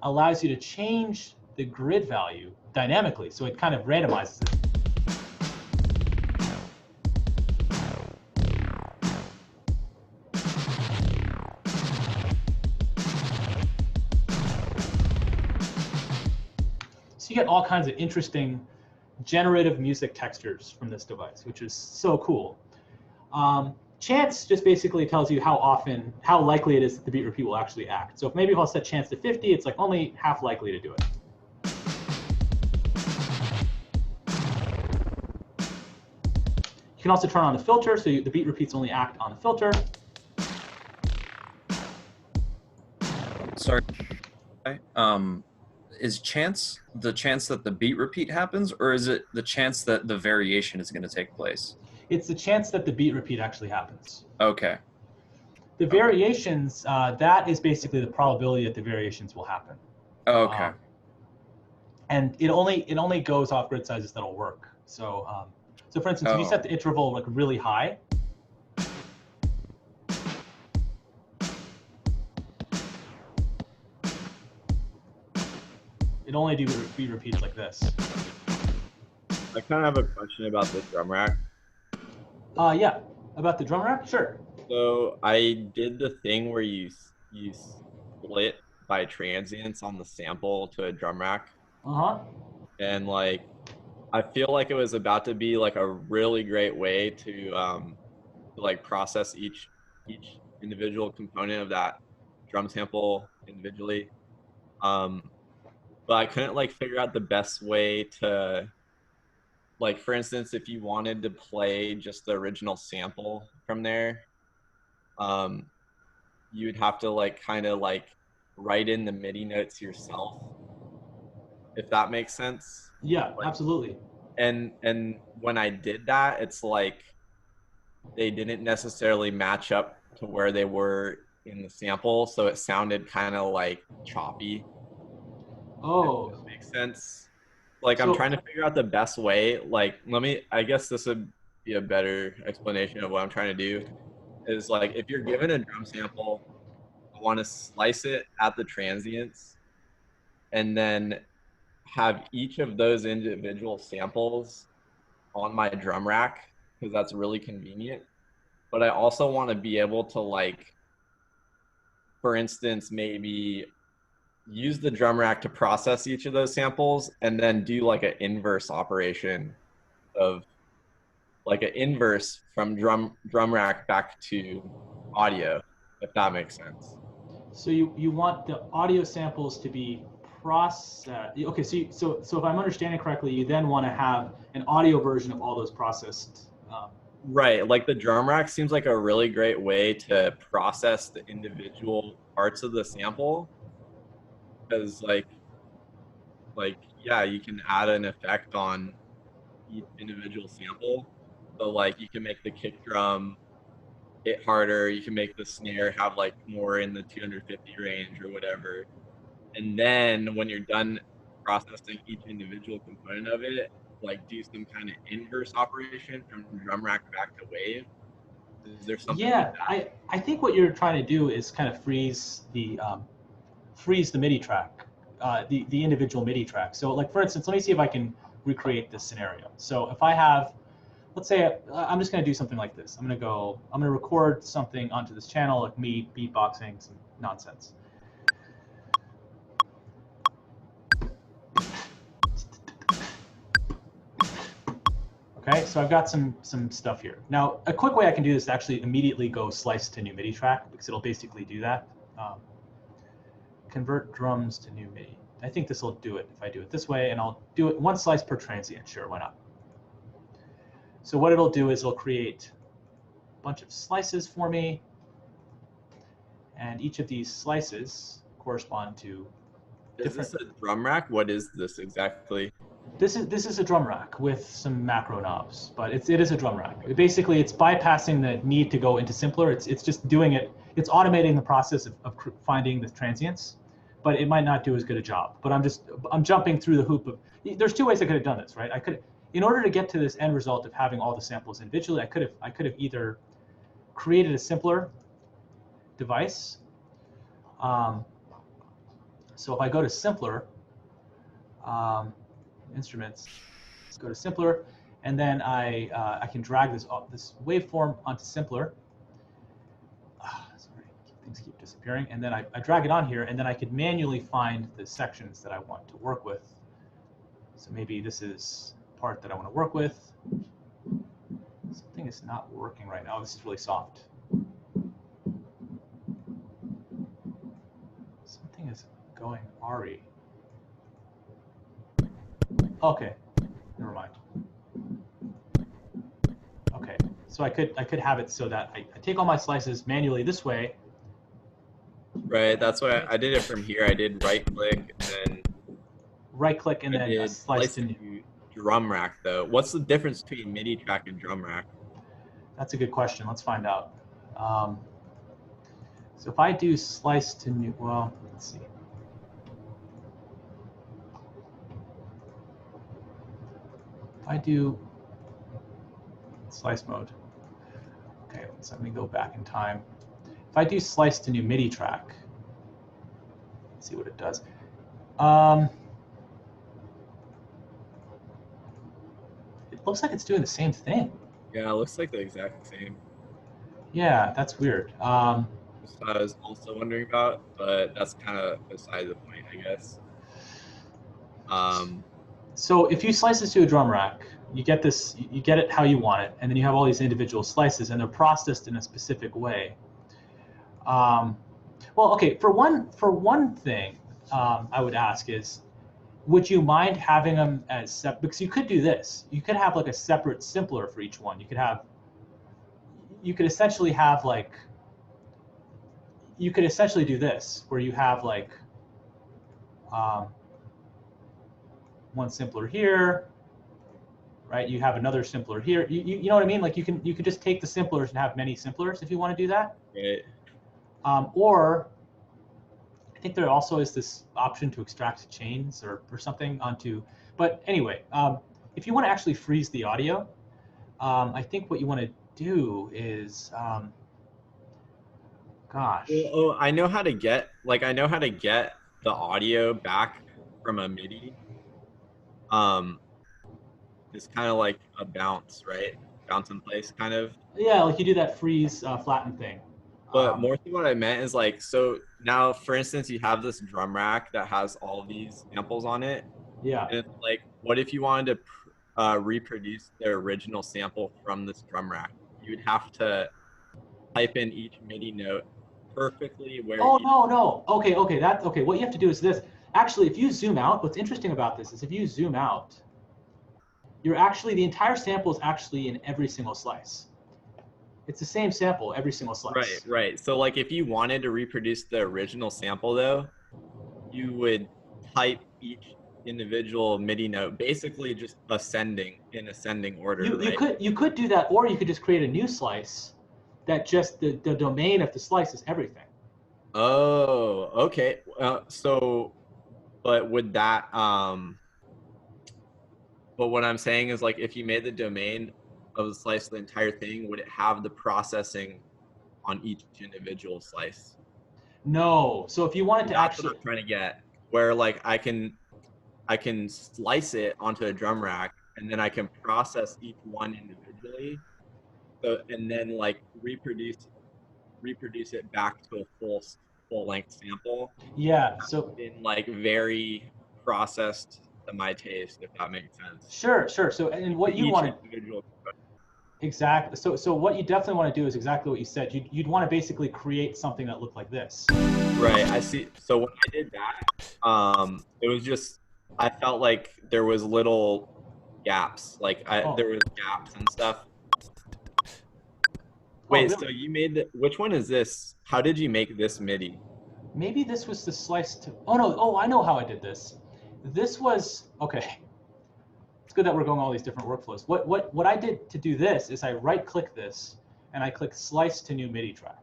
allows you to change the grid value dynamically, so it kind of randomizes it. So you get all kinds of interesting generative music textures from this device, which is so cool. Chance just basically tells you how likely it is that the beat repeat will actually act. So if I'll set chance to 50, it's like only half likely to do it. You can also turn on the filter, so the beat repeats only act on the filter. Sorry. Is chance the chance that the beat repeat happens, or is it the chance that the variation is going to take place? It's the chance that the beat repeat actually happens. Okay. The variations, that is basically the probability that the variations will happen. Okay. And it only goes off grid sizes that'll work. So so for instance, if you set the interval like really high, it only do beat repeats like this. I kind of have a question about the drum rack. Yeah, about the drum rack? Sure. So I did the thing where you split by transients on the sample to a drum rack. And like, I feel like it was about to be like a really great way to like process each individual component of that drum sample individually. But I couldn't like figure out the best way to, like, for instance, if you wanted to play just the original sample from there, you'd have to like kind of like write in the MIDI notes yourself, if that makes sense. Yeah, like, absolutely. And when I did that, it's like they didn't necessarily match up to where they were in the sample, so it sounded kind of like choppy. Oh, that makes sense. Like, I'm trying to figure out the best way. Like, I guess this would be a better explanation of what I'm trying to do. Is like, if you're given a drum sample, I want to slice it at the transients, and then have each of those individual samples on my drum rack because that's really convenient. But I also want to be able to, like, for instance, maybe use the drum rack to process each of those samples and then do like an inverse operation of like an inverse from drum rack back to audio, if that makes sense. So you want the audio samples to be processed. Okay, so if I'm understanding correctly, you then want to have an audio version of all those processed. Right, like the drum rack seems like a really great way to process the individual parts of the sample, because like yeah, you can add an effect on each individual sample. So like you can make the kick drum hit harder, you can make the snare have like more in the 250 range or whatever. And then when you're done processing each individual component of it, like do some kind of inverse operation from drum rack back to wave. Is there something like Yeah, that? I think what you're trying to do is kind of freeze the MIDI track, the individual MIDI track. So like for instance, let me see if I can recreate this scenario. So if I have, let's say I'm just going to do something like this. I'm going to record something onto this channel, like me beatboxing some nonsense. Okay, so I've got some stuff here. Now, a quick way I can do this is actually immediately go slice to new MIDI track, because it'll basically do that. Convert drums to new MIDI. I think this will do it if I do it this way, and I'll do it one slice per transient. Sure, why not? So what it'll do is it'll create a bunch of slices for me, and each of these slices correspond to different. Is this a drum rack? What is this exactly? This is a drum rack with some macro knobs, but it is a drum rack. Basically, it's bypassing the need to go into simpler. It's just doing it. It's automating the process of finding the transients, but it might not do as good a job. But I'm jumping through the hoop of. There's two ways I could have done this, right? In order to get to this end result of having all the samples individually, I could have either created a simpler device. So if I go to simpler. Instruments, go to simpler, and then I can drag this waveform onto simpler. Sorry, things keep disappearing. And then I drag it on here, and then I could manually find the sections that I want to work with. So maybe this is the part that I want to work with. Something is not working right now. This is really soft. Something is going RE. Okay, never mind. Okay, so I could have it so that I take all my slices manually this way. Right, that's why I did it from here. I did right click and then Right-click and then slice to drum rack though. What's the difference between MIDI track and drum rack? That's a good question. Let's find out. So if I do slice to new, well, let's see. If I do slice mode, okay, let me go back in time. If I do slice to new MIDI track, let's see what it does. It looks like it's doing the same thing. Yeah, it looks like the exact same. Yeah, that's weird. That's what I was also wondering about, but that's kind of beside the point, I guess. So if you slice this to a drum rack, you get this, you get it how you want it, and then you have all these individual slices, and they're processed in a specific way. Well, okay, for one thing, I would ask is, would you mind having them as separate? Because you could do this. You could have like a separate simpler for each one. You could essentially have like, you could essentially do this, where you have like one simpler here, right? You have another simpler here. You know what I mean? Like you could just take the simplers and have many simplers if you want to do that. Right. Or I think there also is this option to extract chains or something onto. But anyway, if you want to actually freeze the audio, I think what you want to do is, gosh. Oh, I know how to get the audio back from a MIDI. is kind of like a bounce, right? Bounce in place, kind of. Yeah, like you do that freeze flatten thing. But more so what I meant is like, so now, for instance, you have this drum rack that has all these samples on it. Yeah. And it's like, what if you wanted to reproduce the original sample from this drum rack? You would have to type in each MIDI note perfectly where Oh, each... no. Okay. What you have to do is this. Actually, if you zoom out, what's interesting about this is if you zoom out, you're actually, the entire sample is actually in every single slice. It's the same sample every single slice. Right. So like if you wanted to reproduce the original sample though, you would type each individual MIDI note, basically just in ascending order, You could do that, or you could just create a new slice that just the domain of the slice is everything. Oh, okay. So, but would that but what I'm saying is like if you made the domain of the slice the entire thing, would it have the processing on each individual slice? No. So if you wanted to That's actually, what I'm trying to get, where like I can slice it onto a drum rack and then I can process each one individually. So and then like reproduce it back to a full length sample. yeah. So In like very processed to my taste, if that makes sense. sure. So and what you Each want individual. exactly. So what you definitely want to do is exactly what you said. You'd want to basically create something that looked like this. Right. I see. So when I did that, it was just I felt like there was little gaps. Like there was gaps and stuff. Wait, really? so you made the, which one is this? How did you make this MIDI? Maybe this was the slice to, oh no, oh, I know how I did this. This was, okay. It's good that we're going all these different workflows. What I did to do this is I right click this and I click slice to new MIDI track.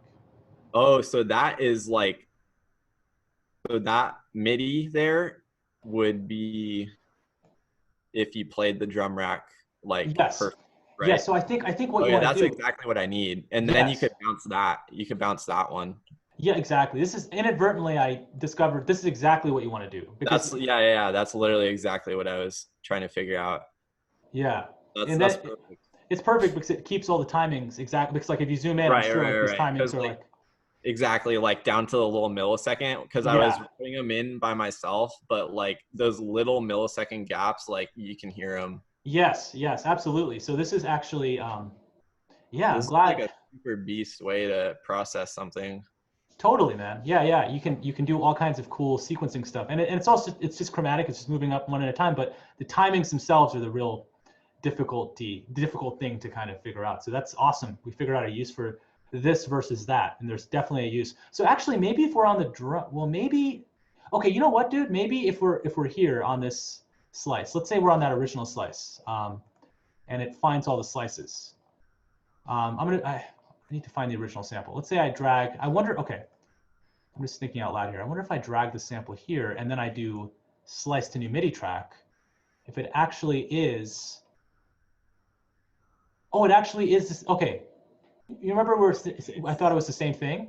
Oh, so that is like, so that MIDI there would be if you played the drum rack like Yes. perfect, right? Yes, so I think what you want to that's do. exactly what I need. And then you Yes. could bounce that. You could bounce that one. Yeah, exactly. This is inadvertently I discovered this is exactly what you want to do. Because, yeah. That's literally exactly what I was trying to figure out. Yeah. That's perfect. It's perfect because it keeps all the timings exact. Because like if you zoom in, Right, I'm sure right, like these timings are like exactly like down to the little millisecond. Because I was putting them in by myself, but like those little millisecond gaps, like you can hear them. Yes, absolutely. So this is actually, yeah, This I'm glad. is like a super beast way to process something. Totally, man. Yeah. You can do all kinds of cool sequencing stuff, and it's also just chromatic. It's just moving up one at a time. But the timings themselves are the real difficult thing to kind of figure out. So that's awesome. We figured out a use for this versus that, and there's definitely a use. So actually, maybe if we're on the drum, well, maybe. Okay, you know what, dude? Maybe if we're here on this slice, let's say we're on that original slice, and it finds all the slices. I need to find the original sample. Let's say I drag, I wonder, okay, I'm just thinking out loud here. I wonder if I drag the sample here and then I do slice to new MIDI track, if it actually is, oh, it actually is, this, okay. You remember where I thought it was the same thing?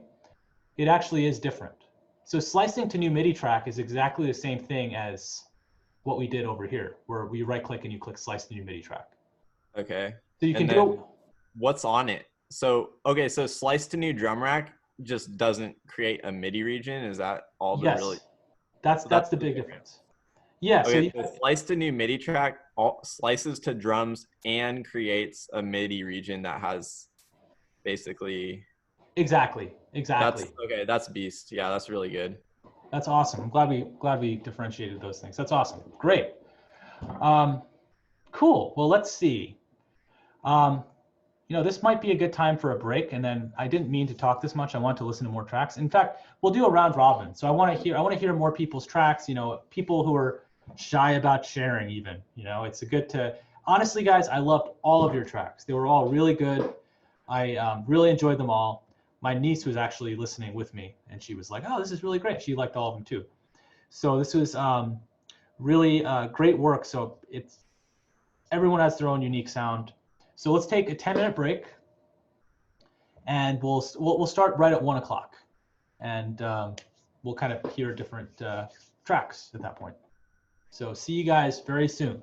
It actually is different. So slicing to new MIDI track is exactly the same thing as what we did over here, where we right click and you click slice to new MIDI track. Okay. So you can do. What's on it? So, okay, so slice to new drum rack just doesn't create a MIDI region. Is that all the really? That's the big difference. Yeah. Okay, so slice to new MIDI track slices to drums and creates a MIDI region that has basically. Exactly. That's beast. Yeah, that's really good. That's awesome. I'm glad we differentiated those things. That's awesome. Great. Cool. Well, let's see. This might be a good time for a break, and then I didn't mean to talk this much. I want to listen to more tracks. In fact, we'll do a round robin. So I want to hear more people's tracks, people who are shy about sharing even, it's a good to, honestly, guys, I loved all of your tracks. They were all really good. I really enjoyed them all. My niece was actually listening with me, and she was like, oh, this is really great. She liked all of them too. So this was really great work. So everyone has their own unique sound. So let's take a 10-minute break, and we'll start right at 1 o'clock, and we'll kind of hear different tracks at that point. So see you guys very soon.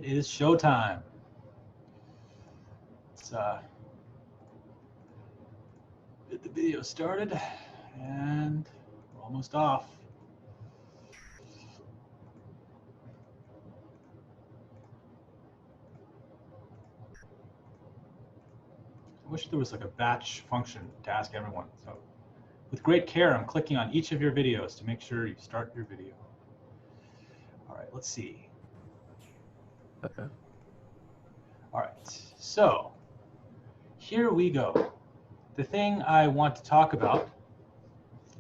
It is showtime. Let's get the video started, and we're almost off. I wish there was like a batch function to ask everyone. So with great care, I'm clicking on each of your videos to make sure you start your video. All right, let's see. Okay. All right, so here we go. The thing I want to talk about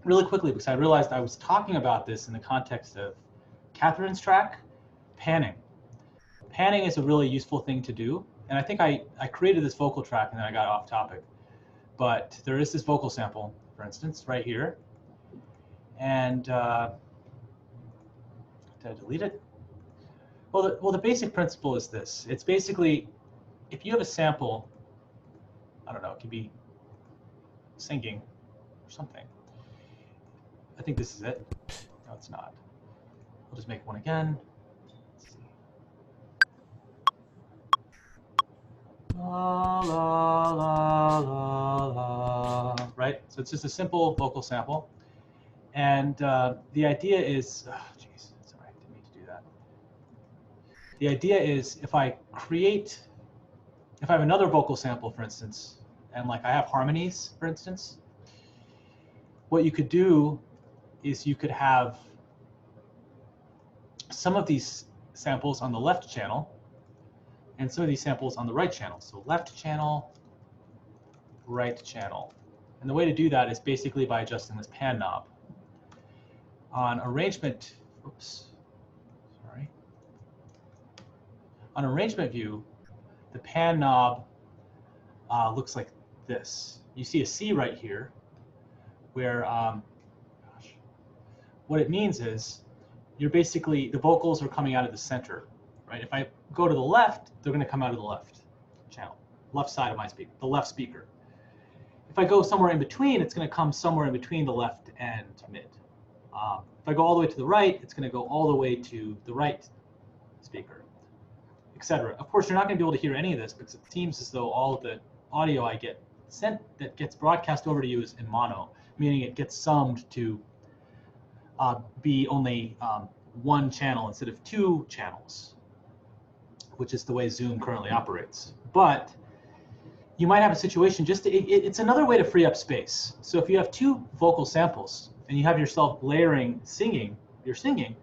really quickly, because I realized I was talking about this in the context of Catherine's track, panning. Panning is a really useful thing to do. And I think I created this vocal track and then I got off topic. But there is this vocal sample, for instance, right here. And did I delete it? Well, the basic principle is this. It's basically, if you have a sample, I don't know, it could be singing or something. I think this is it. No, it's not. We'll just make one again. Let's see. La, la, la, la, la. Right? So it's just a simple vocal sample. And the idea is, oh, geez, sorry, I didn't mean to do that. The idea is if I have another vocal sample, for instance, and like I have harmonies, for instance, what you could do is you could have some of these samples on the left channel and some of these samples on the right channel. So left channel, right channel. And the way to do that is basically by adjusting this pan knob. On arrangement, on arrangement view, the pan knob looks like this. You see a C right here, where what it means is you're basically, the vocals are coming out of the center, right? If I go to the left, they're going to come out of the left channel, left side of my speaker, the left speaker. If I go somewhere in between, it's going to come somewhere in between the left and mid. If I go all the way to the right, it's going to go all the way to the right speaker, etc. Of course, you're not going to be able to hear any of this because it seems as though all of the audio I get sent that gets broadcast over to you is in mono, meaning it gets summed to be only one channel instead of two channels, which is the way Zoom currently operates. But you might have a situation it's another way to free up space. So if you have two vocal samples and you have yourself layering you're singing,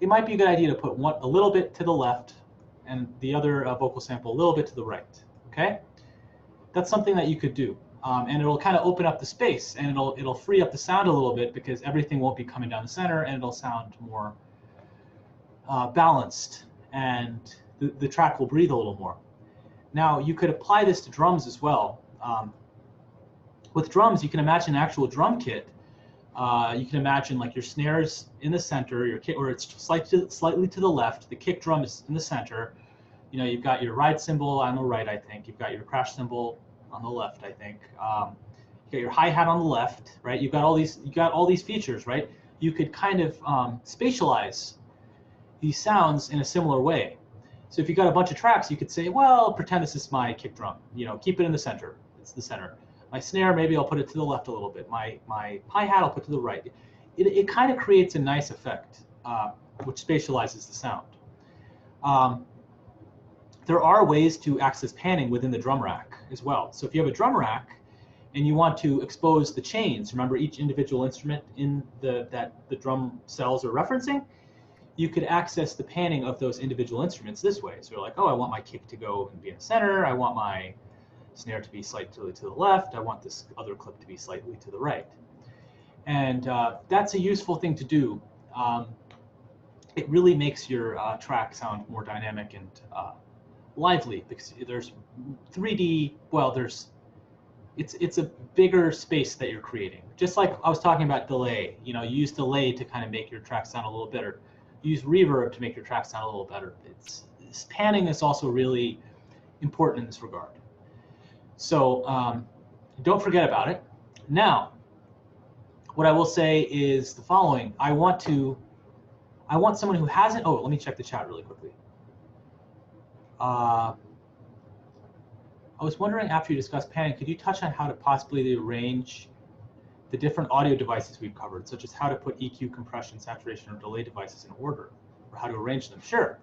it might be a good idea to put one a little bit to the left and the other vocal sample a little bit to the right. Okay, that's something that you could do, and it'll kind of open up the space and it'll free up the sound a little bit because everything won't be coming down the center and it'll sound more balanced and the track will breathe a little more. Now you could apply this to drums as well. With drums, you can imagine an actual drum kit. You can imagine like your snares in the center, your kick, or it's slightly to the left. The kick drum is in the center. You know, you've got your ride cymbal on the right, I think. You've got your crash cymbal on the left, I think. You got your hi-hat on the left, right? You've got all these features, right? You could kind of spatialize these sounds in a similar way. So if you got a bunch of tracks, you could say, well, pretend this is my kick drum. You know, keep it in the center. It's the center. My snare, maybe I'll put it to the left a little bit. My hi-hat, I'll put to the right. It kind of creates a nice effect, which spatializes the sound. There are ways to access panning within the drum rack as well. So if you have a drum rack and you want to expose the chains, remember each individual instrument in that the drum cells are referencing, you could access the panning of those individual instruments this way. So you're like, oh, I want my kick to go and be in the center. I want my snare to be slightly to the left. I want this other clip to be slightly to the right. And that's a useful thing to do. It really makes your track sound more dynamic and lively because there's 3D, well, it's a bigger space that you're creating. Just like I was talking about delay, you know, you use delay to kind of make your track sound a little better. Use reverb to make your track sound a little better. Panning is also really important in this regard. So don't forget about it. Now, what I will say is the following. I want someone who hasn't, oh, let me check the chat really quickly. I was wondering, after you discussed panning, could you touch on how to possibly arrange the different audio devices we've covered, such as how to put EQ, compression, saturation, or delay devices in order, or how to arrange them? Sure.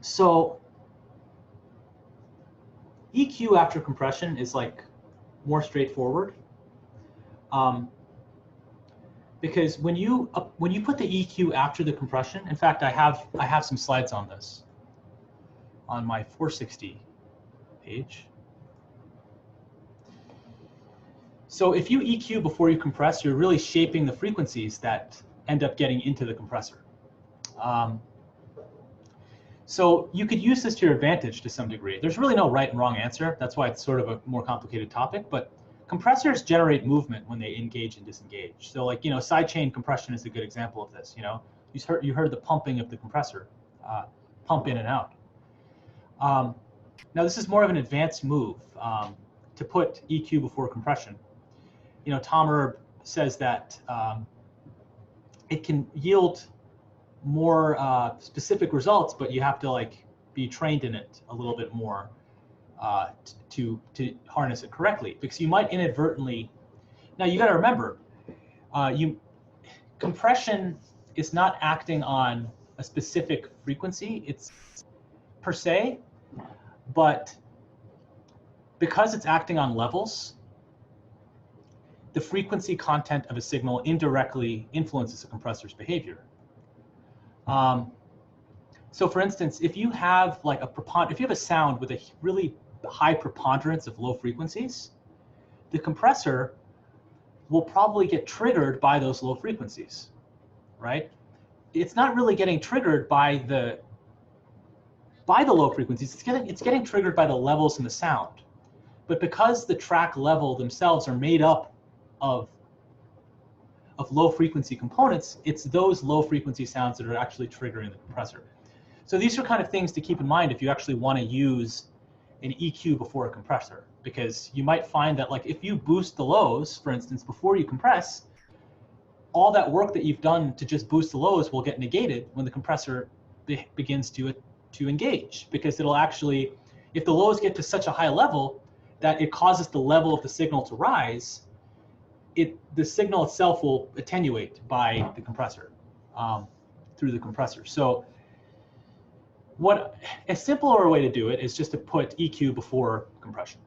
So EQ after compression is like more straightforward, because when you put the EQ after the compression, in fact, I have some slides on this on my 460 page. So if you EQ before you compress, you're really shaping the frequencies that end up getting into the compressor. So you could use this to your advantage to some degree. There's really no right and wrong answer. That's why it's sort of a more complicated topic. But compressors generate movement when they engage and disengage. So like, sidechain compression is a good example of this. You heard the pumping of the compressor, pump in and out. Now this is more of an advanced move to put EQ before compression. Tom Erb says that it can yield more specific results, but you have to be trained in it a little bit more to harness it correctly, because you might inadvertently. Now you got to remember, compression is not acting on a specific frequency. It's per se, but because it's acting on levels, the frequency content of a signal indirectly influences the compressor's behavior. So for instance, if you have a sound with a really high preponderance of low frequencies, the compressor will probably get triggered by those low frequencies, right? It's not really getting triggered by the low frequencies. It's getting triggered by the levels in the sound. But because the track level themselves are made up of low frequency components, it's those low frequency sounds that are actually triggering the compressor. So these are kind of things to keep in mind if you actually want to use an EQ before a compressor, because you might find that if you boost the lows, for instance, before you compress, all that work that you've done to just boost the lows will get negated when the compressor begins to engage, because it'll actually, if the lows get to such a high level that it causes the level of the signal to rise, the signal itself will attenuate by the compressor, through the compressor. So a simpler way to do it is just to put EQ before compression.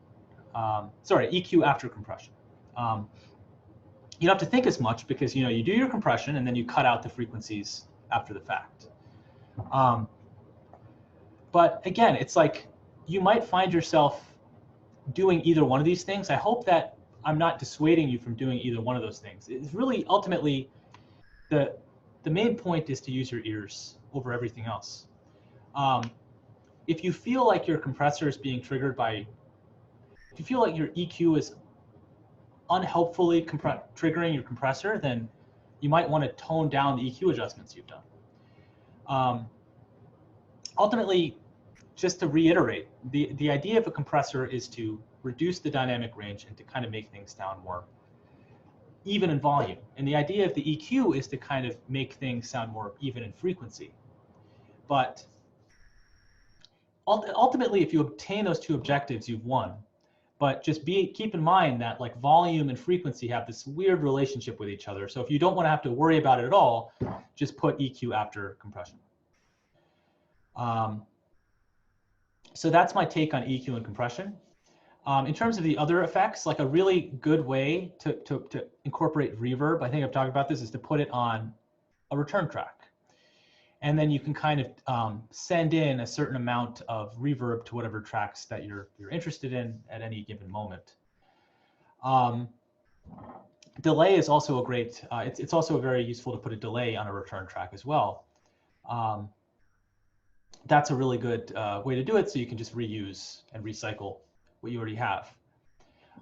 EQ after compression. You don't have to think as much, because you do your compression and then you cut out the frequencies after the fact. But again, it's you might find yourself doing either one of these things. I hope that I'm not dissuading you from doing either one of those things. It's really ultimately the main point is to use your ears over everything else. If you feel like your compressor is being triggered by, if you feel like your EQ is unhelpfully triggering your compressor, then you might want to tone down the EQ adjustments you've done. Ultimately, just to reiterate, the idea of a compressor is to reduce the dynamic range and to kind of make things sound more even in volume. And the idea of the EQ is to kind of make things sound more even in frequency. But ultimately, if you obtain those two objectives, you've won. But just keep in mind that volume and frequency have this weird relationship with each other. So if you don't want to have to worry about it at all, just put EQ after compression. So that's my take on EQ and compression. In terms of the other effects, a really good way to incorporate reverb, I think I've talked about this, is to put it on a return track. And then you can kind of send in a certain amount of reverb to whatever tracks that you're interested in at any given moment. Delay is also a great, it's also very useful to put a delay on a return track as well. That's a really good way to do it, so you can just reuse and recycle what you already have.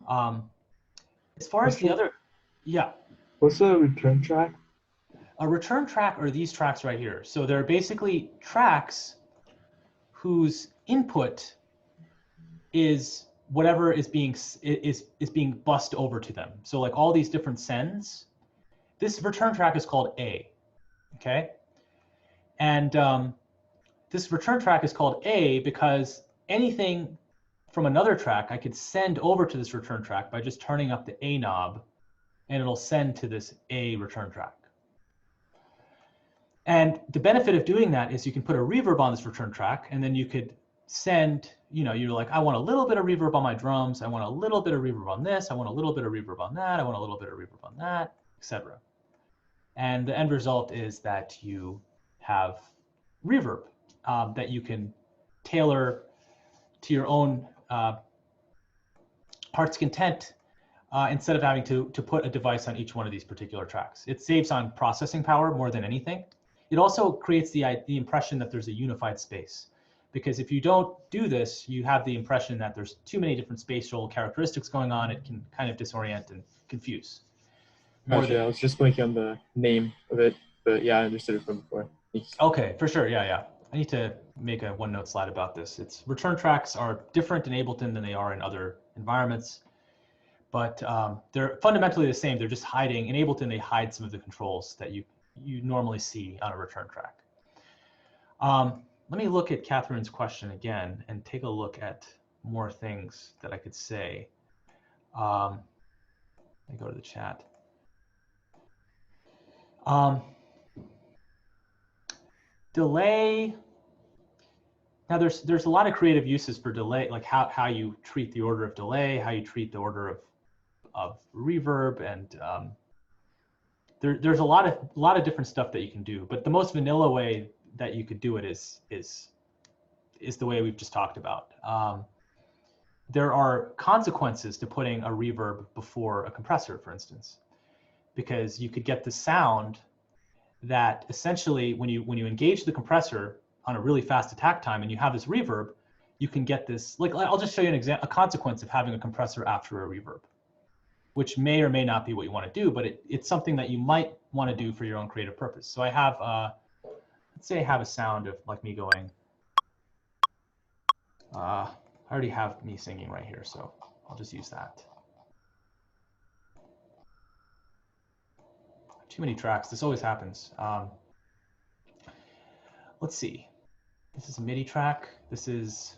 As far as the other, yeah. What's a return track? A return track are these tracks right here. So they're basically tracks whose input is whatever is being bussed over to them. So all these different sends, this return track is called A, okay? And this return track is called A because anything from another track I could send over to this return track by just turning up the A knob, and it'll send to this A return track. And the benefit of doing that is you can put a reverb on this return track, and then you could send, you're like, I want a little bit of reverb on my drums, I want a little bit of reverb on this, I want a little bit of reverb on that, I want a little bit of reverb on that, etc. And the end result is that you have reverb that you can tailor to your own heart's content instead of having to put a device on each one of these particular tracks. It saves on processing power more than anything. It also creates the impression that there's a unified space. Because if you don't do this, you have the impression that there's too many different spatial characteristics going on. It can kind of disorient and confuse. Gotcha. I was just blanking on the name of it, but yeah, I understood it from before. Thanks. Okay, for sure. Yeah. I need to make a OneNote slide about this. It's return tracks are different in Ableton than they are in other environments, but they're fundamentally the same. They're just hiding. In Ableton, they hide some of the controls that you normally see on a return track. Let me look at Catherine's question again and take a look at more things that I could say. Let me go to the chat. Delay. Now there's a lot of creative uses for delay, like how you treat the order of delay, how you treat the order of reverb, and there's a lot of different stuff that you can do. But the most vanilla way that you could do it is the way we've just talked about. There are consequences to putting a reverb before a compressor, for instance, because you could get the sound that essentially when you engage the compressor on a really fast attack time and you have this reverb, you can get this, like I'll just show you a consequence of having a compressor after a reverb, which may or may not be what you want to do, but it's something that you might want to do for your own creative purpose. So I have, let's say I have a sound of like me going, I already have me singing right here, so I'll just use that. Too many tracks, this always happens. Let's see, this is a MIDI track. This is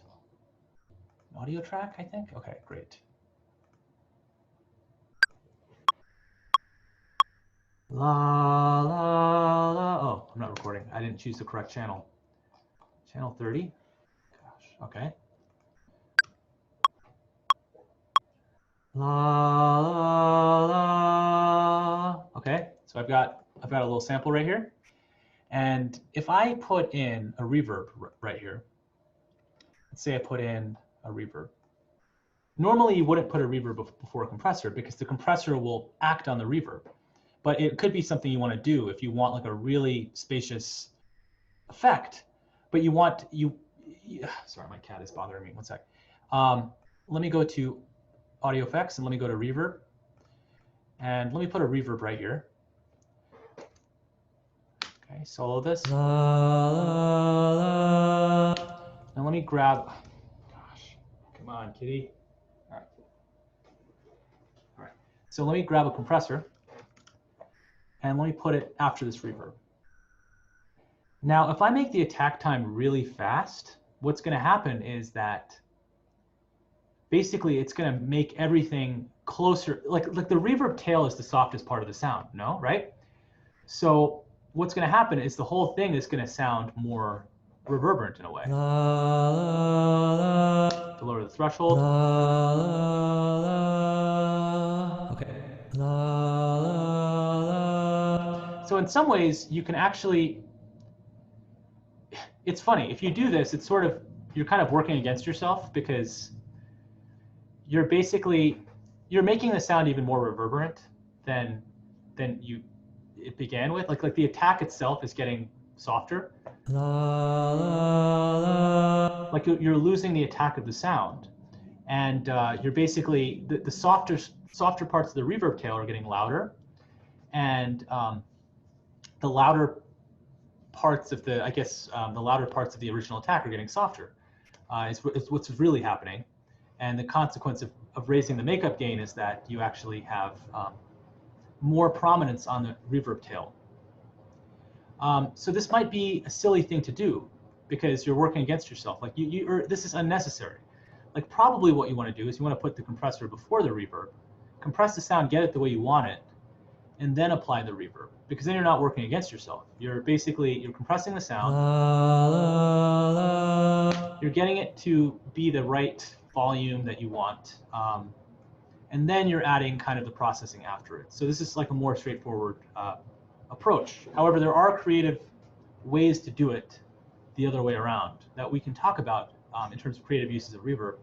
an audio track, I think. Okay, great. La, la, la. Oh, I'm not recording. I didn't choose the correct channel. Channel 30. Gosh, okay. La, la, la. Okay, so I've got a little sample right here. And if I put in a reverb right here, let's say I put in a reverb. Normally you wouldn't put a reverb before a compressor because the compressor will act on the reverb. But it could be something you want to do if you want like a really spacious effect, but you want, sorry, my cat is bothering me, one sec. Let me go to audio effects and let me go to reverb. And let me put a reverb right here. Okay, solo this. And let me grab, gosh, come on, kitty. All right. So let me grab a compressor and let me put it after this reverb. Now, if I make the attack time really fast, what's going to happen is that basically it's going to make everything closer. Like the reverb tail is the softest part of the sound, no, right? So what's going to happen is the whole thing is going to sound more reverberant in a way. To lower the threshold. Okay. So in some ways, you can actually, it's funny, if you do this, it's sort of, you're kind of working against yourself because you're making the sound even more reverberant than it began with. Like the attack itself is getting softer. Like you're losing the attack of the sound. And you're basically, the softer parts of the reverb tail are getting louder. And the louder parts of the, the louder parts of the original attack are getting softer. It's what's really happening. And the consequence of raising the makeup gain is that you actually have more prominence on the reverb tail. So this might be a silly thing to do because you're working against yourself. Like this is unnecessary. Like probably what you want to do is you want to put the compressor before the reverb, compress the sound, get it the way you want it, and then apply the reverb, because then you're not working against yourself. You're compressing the sound. You're getting it to be the right volume that you want. And then you're adding kind of the processing after it. So this is like a more straightforward approach. However, there are creative ways to do it the other way around that we can talk about in terms of creative uses of reverb.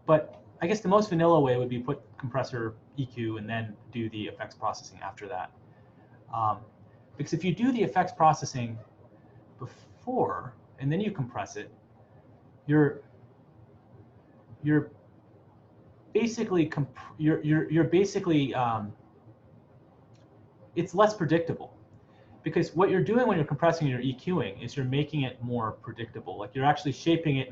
But I guess the most vanilla way would be put compressor, EQ, and then do the effects processing after that. Because if you do the effects processing before and then you compress it, you're basically it's less predictable, because what you're doing when you're compressing and you're EQing is you're making it more predictable. Like you're actually shaping it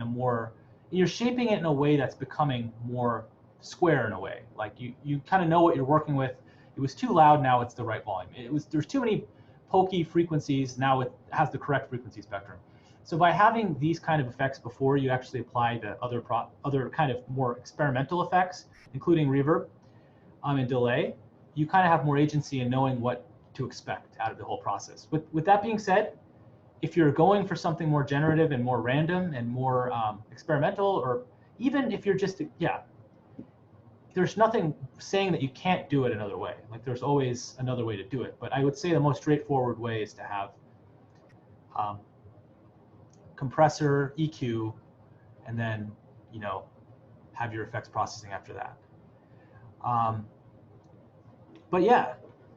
you're shaping it in a way that's becoming more square in a way. Like you kind of know what you're working with. It was too loud, now it's the right volume. There's too many pokey frequencies, now it has the correct frequency spectrum. So by having these kind of effects before you actually apply the other kind of more experimental effects, including reverb and delay, you kind of have more agency in knowing what to expect out of the whole process. With that being said, if you're going for something more generative and more random and more experimental, or even if you're just, there's nothing saying that you can't do it another way. Like there's always another way to do it. But I would say the most straightforward way is to have compressor, EQ, and then, have your effects processing after that. But yeah,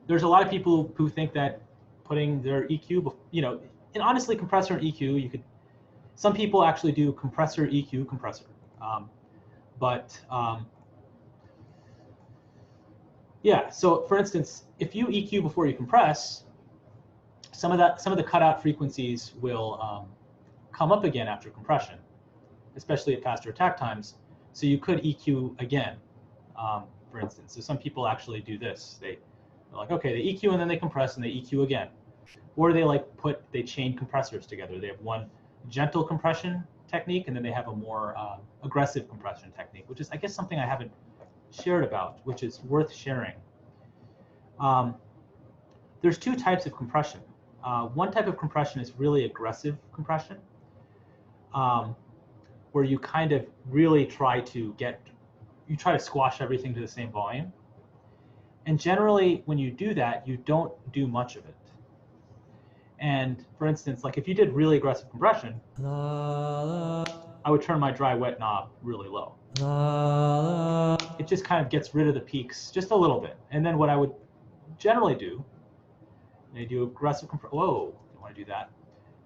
there's a lot of people who think that putting their EQ, and honestly, compressor and EQ, some people actually do compressor, EQ, compressor. Yeah, so for instance, if you EQ before you compress, some of the cutout frequencies will come up again after compression, especially at faster attack times. So you could EQ again, for instance. So some people actually do this. They're like, okay, they EQ and then they compress and they EQ again. Or they chain compressors together. They have one gentle compression technique and then they have a more aggressive compression technique, which is, I guess, something I haven't shared about, which is worth sharing. There's two types of compression. One type of compression is really aggressive compression, where you kind of really try to squash everything to the same volume. And generally, when you do that, you don't do much of it. And for instance, like if you did really aggressive compression, I would turn my dry wet knob really low. It just kind of gets rid of the peaks just a little bit. And then what I would generally do, I do aggressive compression. Whoa, don't want to do that.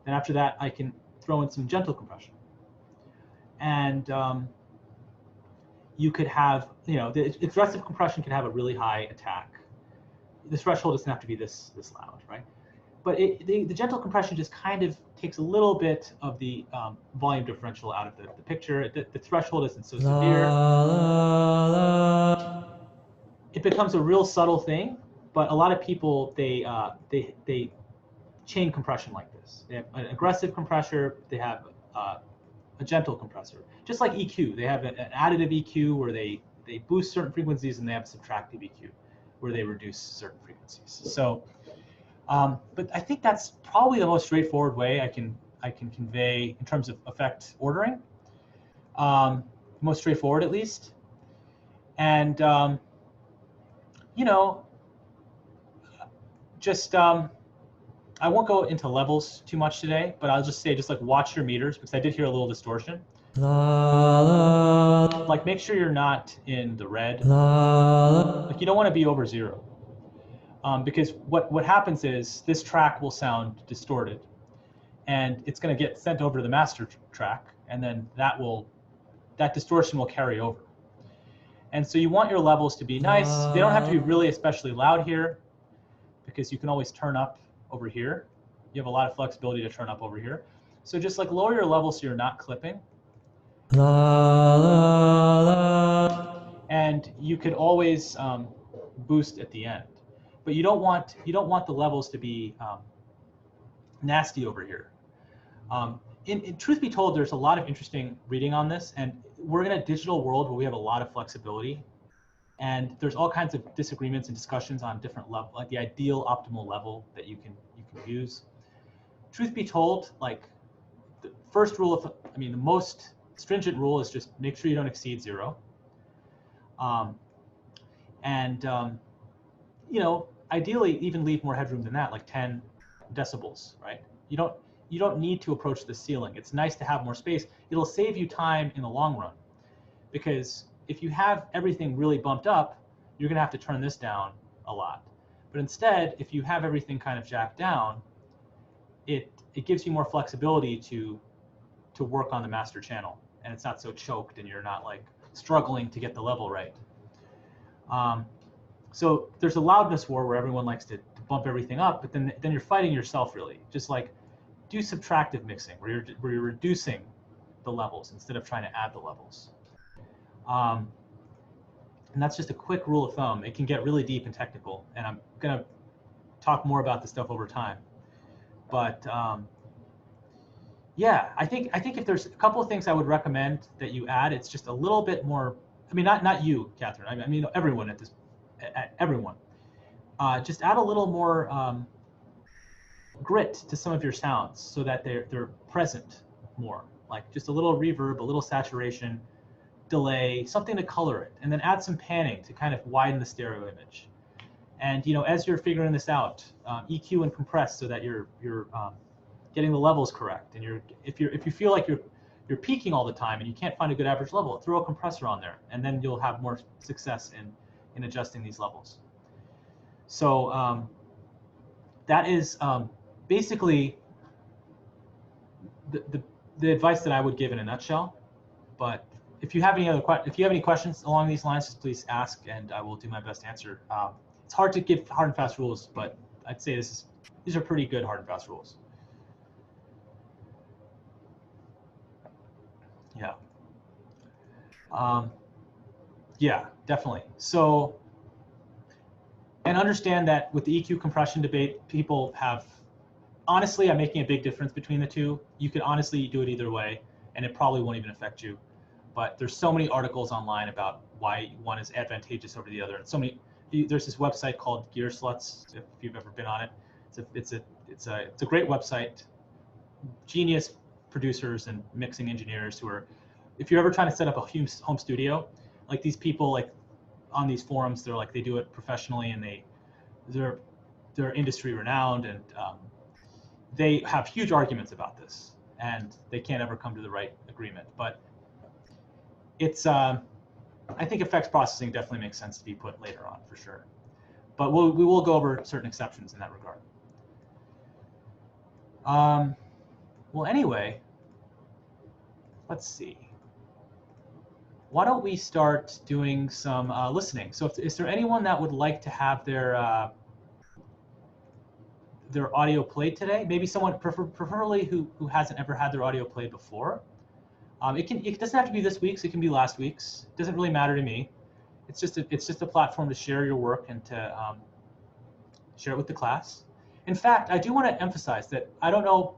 Then after that, I can throw in some gentle compression. And you could have, the aggressive compression can have a really high attack. The threshold doesn't have to be this loud, right? But the gentle compression just kind of takes a little bit of the volume differential out of the picture. The threshold isn't so severe. It becomes a real subtle thing, but a lot of people, they chain compression like this. They have an aggressive compressor, they have a gentle compressor. Just like EQ, they have an additive EQ where they boost certain frequencies, and they have subtractive EQ where they reduce certain frequencies. So, but I think that's probably the most straightforward way I can convey in terms of effect ordering. Most straightforward, at least. And I won't go into levels too much today, but I'll just say, watch your meters, because I did hear a little distortion. Like, make sure you're not in the red. Like, you don't want to be over 0. Because what happens is this track will sound distorted, and it's going to get sent over to the master track, and then that distortion will carry over. And so you want your levels to be nice. They don't have to be really especially loud here, because you can always turn up over here. You have a lot of flexibility to turn up over here. So just like lower your level so you're not clipping. And you could always boost at the end. But you don't want the levels to be nasty over here. In truth be told, there's a lot of interesting reading on this, and we're in a digital world where we have a lot of flexibility, and there's all kinds of disagreements and discussions on different level, like the ideal optimal level that you can use. Truth be told, like the first rule of, I mean, the most stringent rule is just make sure you don't exceed 0. You know, ideally even leave more headroom than that, like 10 decibels, right? You don't need to approach the ceiling. It's nice to have more space. It'll save you time in the long run, because if you have everything really bumped up, you're gonna have to turn this down a lot. But instead, if you have everything kind of jacked down, it gives you more flexibility to work on the master channel, and it's not so choked, and you're not like struggling to get the level right. So there's a loudness war where everyone likes to bump everything up, but then you're fighting yourself, really. Just like do subtractive mixing, where you're reducing the levels instead of trying to add the levels. And that's just a quick rule of thumb. It can get really deep and technical, and I'm gonna talk more about this stuff over time. But yeah, I think if there's a couple of things I would recommend that you add, it's just a little bit more. I mean, not you, Catherine. I mean everyone everyone. Just add a little more grit to some of your sounds so that they're present more. Like just a little reverb, a little saturation, delay, something to color it, and then add some panning to kind of widen the stereo image. And you know, as you're figuring this out, EQ and compress so that you're getting the levels correct. And if you feel like you're peaking all the time and you can't find a good average level, throw a compressor on there, and then you'll have more success in adjusting these levels. So that is basically the advice that I would give in a nutshell. But if you have any questions along these lines, just please ask, and I will do my best to answer. It's hard to give hard and fast rules, but I'd say these are pretty good hard and fast rules. Yeah. Yeah, definitely. So, and understand that with the EQ compression debate, people have, honestly, I'm making a big difference between the two. You could honestly do it either way, and it probably won't even affect you. But there's so many articles online about why one is advantageous over the other, and so many. There's this website called Gear Sluts, if you've ever been on it. It's a great website. Genius producers and mixing engineers who are, if you're ever trying to set up a home studio, like these people like on these forums, they do it professionally, and they're industry renowned, and they have huge arguments about this, and they can't ever come to the right agreement. But it's I think effects processing definitely makes sense to be put later on for sure. But we will go over certain exceptions in that regard. Well, anyway, let's see. Why don't we start doing some listening? So is there anyone that would like to have their audio played today? Maybe someone preferably who hasn't ever had their audio played before. It doesn't have to be this week's. It can be last week's. It doesn't really matter to me. It's just a platform to share your work and to share it with the class. In fact, I do want to emphasize that I don't know.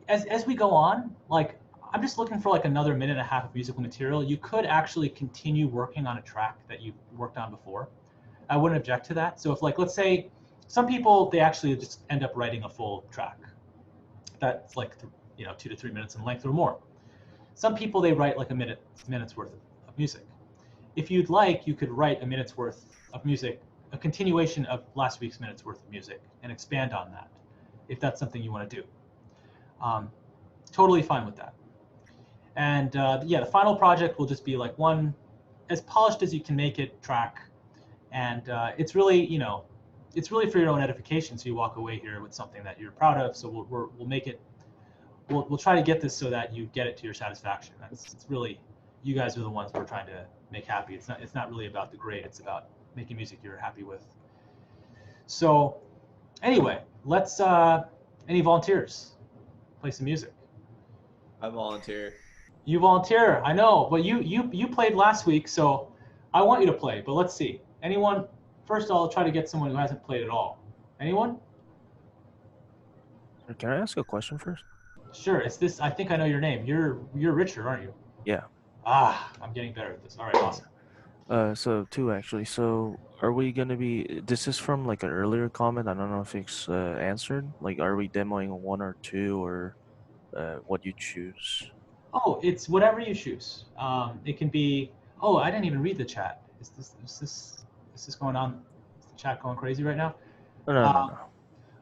As we go on, like I'm just looking for like another minute and a half of musical material. You could actually continue working on a track that you've worked on before. I wouldn't object to that. So if like, let's say some people, they actually just end up writing a full track that's like 2 to 3 minutes in length or more. Some people, they write like a minute's worth of music. If you'd like, you could write a minute's worth of music, a continuation of last week's minute's worth of music, and expand on that, if that's something you want to do. Totally fine with that. And yeah, the final project will just be like one as polished as you can make it track, and it's really it's really for your own edification. So you walk away here with something that you're proud of. So we'll make it. We'll try to get this so that you get it to your satisfaction. It's really, you guys are the ones we're trying to make happy. It's not really about the grade. It's about making music you're happy with. So anyway, let's any volunteers play some music? I volunteer. You volunteer, I know, but you played last week, so I want you to play. But let's see. Anyone? First, I'll try to get someone who hasn't played at all. Anyone? Can I ask a question first? Sure. It's this. I think I know your name. You're Richard, aren't you? Yeah. Ah, I'm getting better at this. All right, awesome. So two actually. So are we gonna be? This is from like an earlier comment. I don't know if it's answered. Like, are we demoing one or two, or what you choose? Oh, it's whatever you choose. It can be. Oh, I didn't even read the chat. Is this going on? Is the chat going crazy right now? No.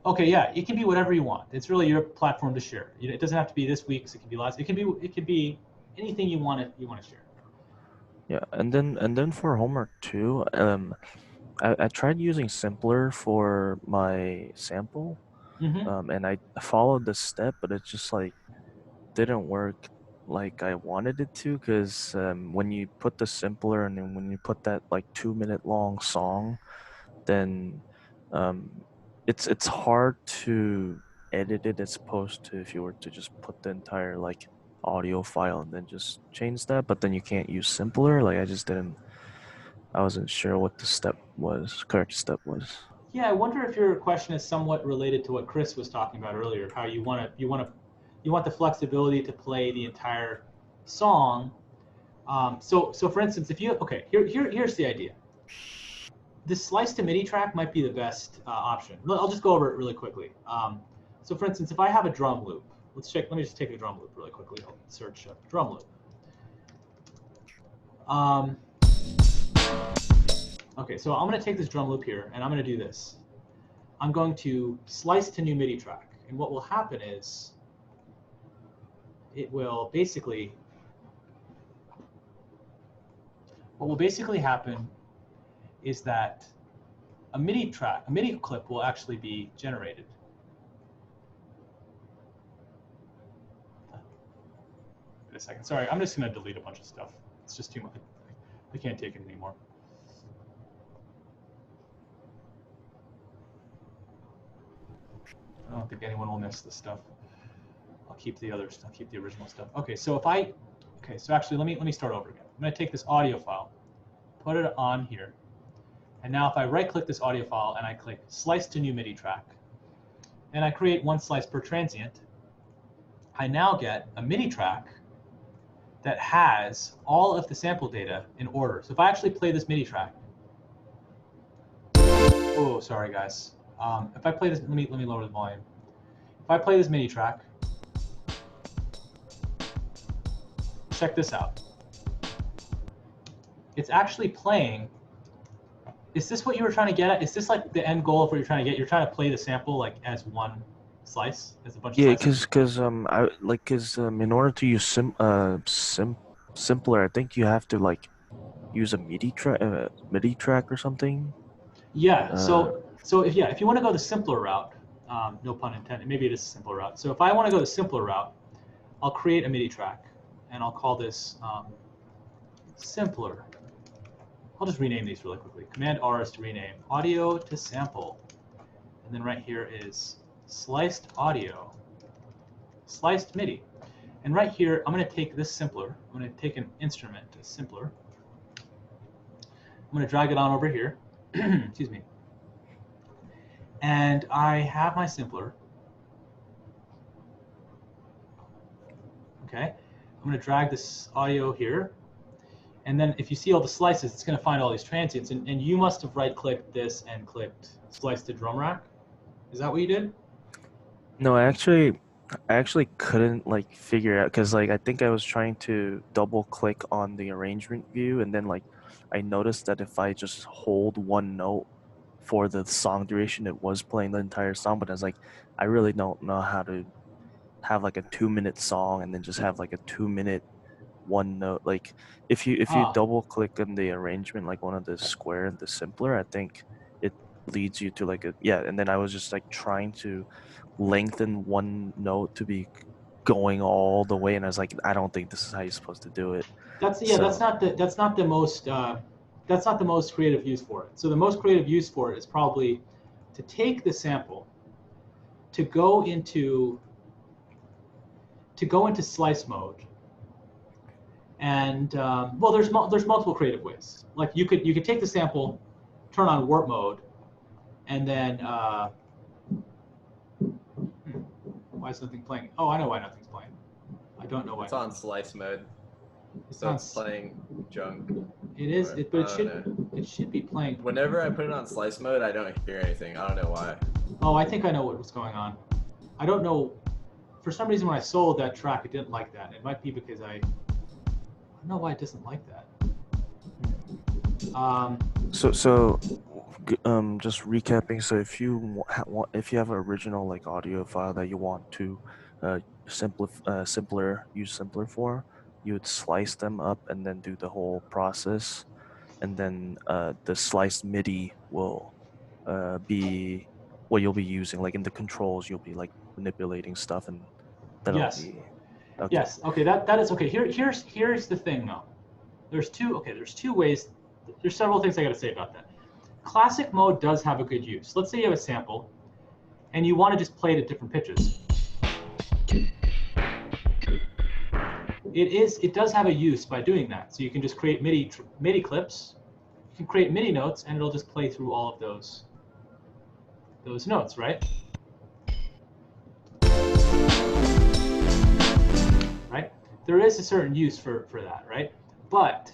Okay, yeah, it can be whatever you want. It's really your platform to share. It doesn't have to be this week's. It can be last. It can be anything you want to share. Yeah, and then for homework too, I tried using Simpler for my sample, Mm-hmm. and I followed the step, but it just like didn't work like I wanted it to, because when you put the Simpler and then when you put that like 2 minute long song, then um, it's hard to edit it as opposed to if you were to just put the entire like audio file and then just change that, but then you can't use Simpler. Like I wasn't sure what the correct step was. Yeah, I wonder if your question is somewhat related to what Chris was talking about earlier. How you want the flexibility to play the entire song. So for instance, if you here's the idea. This slice to MIDI track might be the best option. I'll just go over it really quickly. So for instance, if I have a drum loop, let me just take a drum loop really quickly. I'll search drum loop. Okay, so I'm going to take this drum loop here, and I'm going to do this. I'm going to slice to new MIDI track, and what will happen is what will basically happen is that a MIDI clip will actually be generated. Wait a second, sorry, I'm just going to delete a bunch of stuff. It's just too much. I can't take it anymore. I don't think anyone will miss this stuff. I'll keep the others. I'll keep the original stuff. Okay, so so actually let me start over again. I'm going to take this audio file, put it on here, and now if I right-click this audio file and I click Slice to New MIDI Track, and I create one slice per transient, I now get a MIDI track that has all of the sample data in order. So if I actually play this MIDI track, oh, sorry guys. If I play this, let me lower the volume. If I play this MIDI track, check this out. It's actually playing. Is this what you were trying to get at? Is this like the end goal of what you're trying to get? You're trying to play the sample like as one slice, as a bunch of slices? Because in order to use Simpler, I think you have to like use a MIDI track or something. Yeah. So if you want to go the simpler route, no pun intended. Maybe it is a simpler route. So if I want to go the simpler route, I'll create a MIDI track, and I'll call this simpler. I'll just rename these really quickly. Command R is to rename. Audio to sample. And then right here is sliced audio, sliced MIDI. And right here, I'm going to take this simpler. I'm going to take an instrument, a simpler. I'm going to drag it on over here. Excuse me. And I have my simpler. Okay. I'm going to drag this audio here. And then if you see all the slices, it's going to find all these transients. And you must have right-clicked this and clicked slice to drum rack. Is that what you did? No, I actually couldn't like figure out, because like I think I was trying to double click on the arrangement view, and then like I noticed that if I just hold one note for the song duration, it was playing the entire song. But I was like, I really don't know how to have like a 2 minute song and then just have like a 2 minute one note. Like if you double click on the arrangement, like one of the square and the simpler, I think it leads you to like and then I was just like trying to lengthen one note to be going all the way, and I was like, I don't think this is how you're supposed to do it. That's not the most creative use for it. So the most creative use for it is probably to take the sample, to go into slice mode, and well, there's multiple creative ways. Like you could take the sample, turn on warp mode, and then Why is nothing playing? Oh, I know why nothing's playing. I don't know why. It's on slice mode, It's so on it's playing junk. It is, Or, but I don't know. it should be playing. Whenever I put it on slice mode, I don't hear anything. I don't know why. Oh, I think I know what was going on. I don't know. For some reason, when I sold that track, it didn't like that. It might be because I don't know why it doesn't like that. Just recapping. So if you if you have an original like audio file that you want to use simpler for, you would slice them up and then do the whole process, and then the sliced MIDI will be what you'll be using. Like in the controls, you'll be like manipulating stuff, and that'll Yes. be okay. Yes. Okay. That is okay. Here's the thing though. There's two ways. There's several things I got to say about that. Classic mode does have a good use. Let's say you have a sample, and you want to just play it at different pitches. It does have a use by doing that. So you can just create MIDI clips. You can create MIDI notes, and it'll just play through all of those notes, right? Right? There is a certain use for that, right? But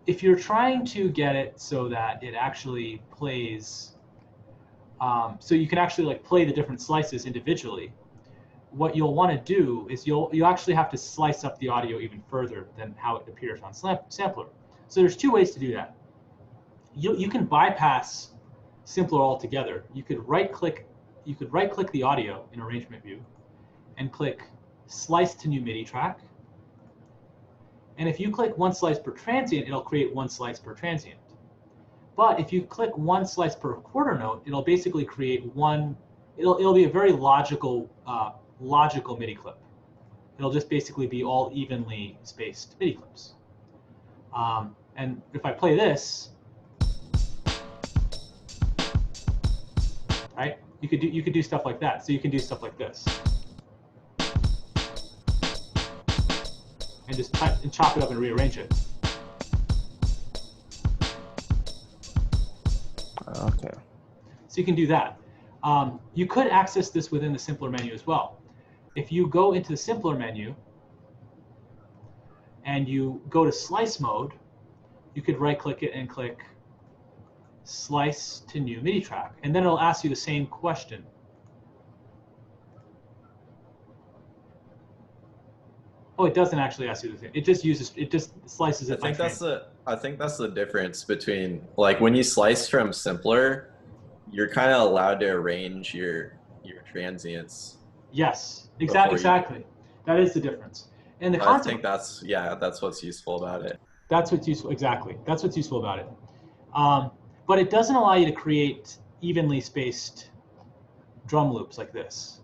if you're trying to get it so that it actually plays, so you can actually like play the different slices individually, what you'll want to do is you actually have to slice up the audio even further than how it appears on sampler. So there's two ways to do that. You can bypass simpler altogether. You could right click the audio in arrangement view and click slice to new MIDI track. And if you click one slice per transient, it'll create one slice per transient. But if you click one slice per quarter note, it'll basically create one. It'll be a very logical MIDI clip. It'll just basically be all evenly spaced MIDI clips. And if I play this, right? You could do stuff like that. So you can do stuff like this. And just chop it up and rearrange it. Okay. So you can do that. You could access this within the simpler menu as well. If you go into the simpler menu and you go to slice mode, you could right click it and click slice to new MIDI track. And then it'll ask you the same question. Oh, it doesn't actually ask you the same. It just slices it. I think that's the difference between, like, when you slice from simpler, you're kind of allowed to arrange your transients. Yes, exactly. That is the difference. And the concept, I think that's what's useful about it. That's what's useful. Exactly. That's what's useful about it. But it doesn't allow you to create evenly spaced drum loops like this.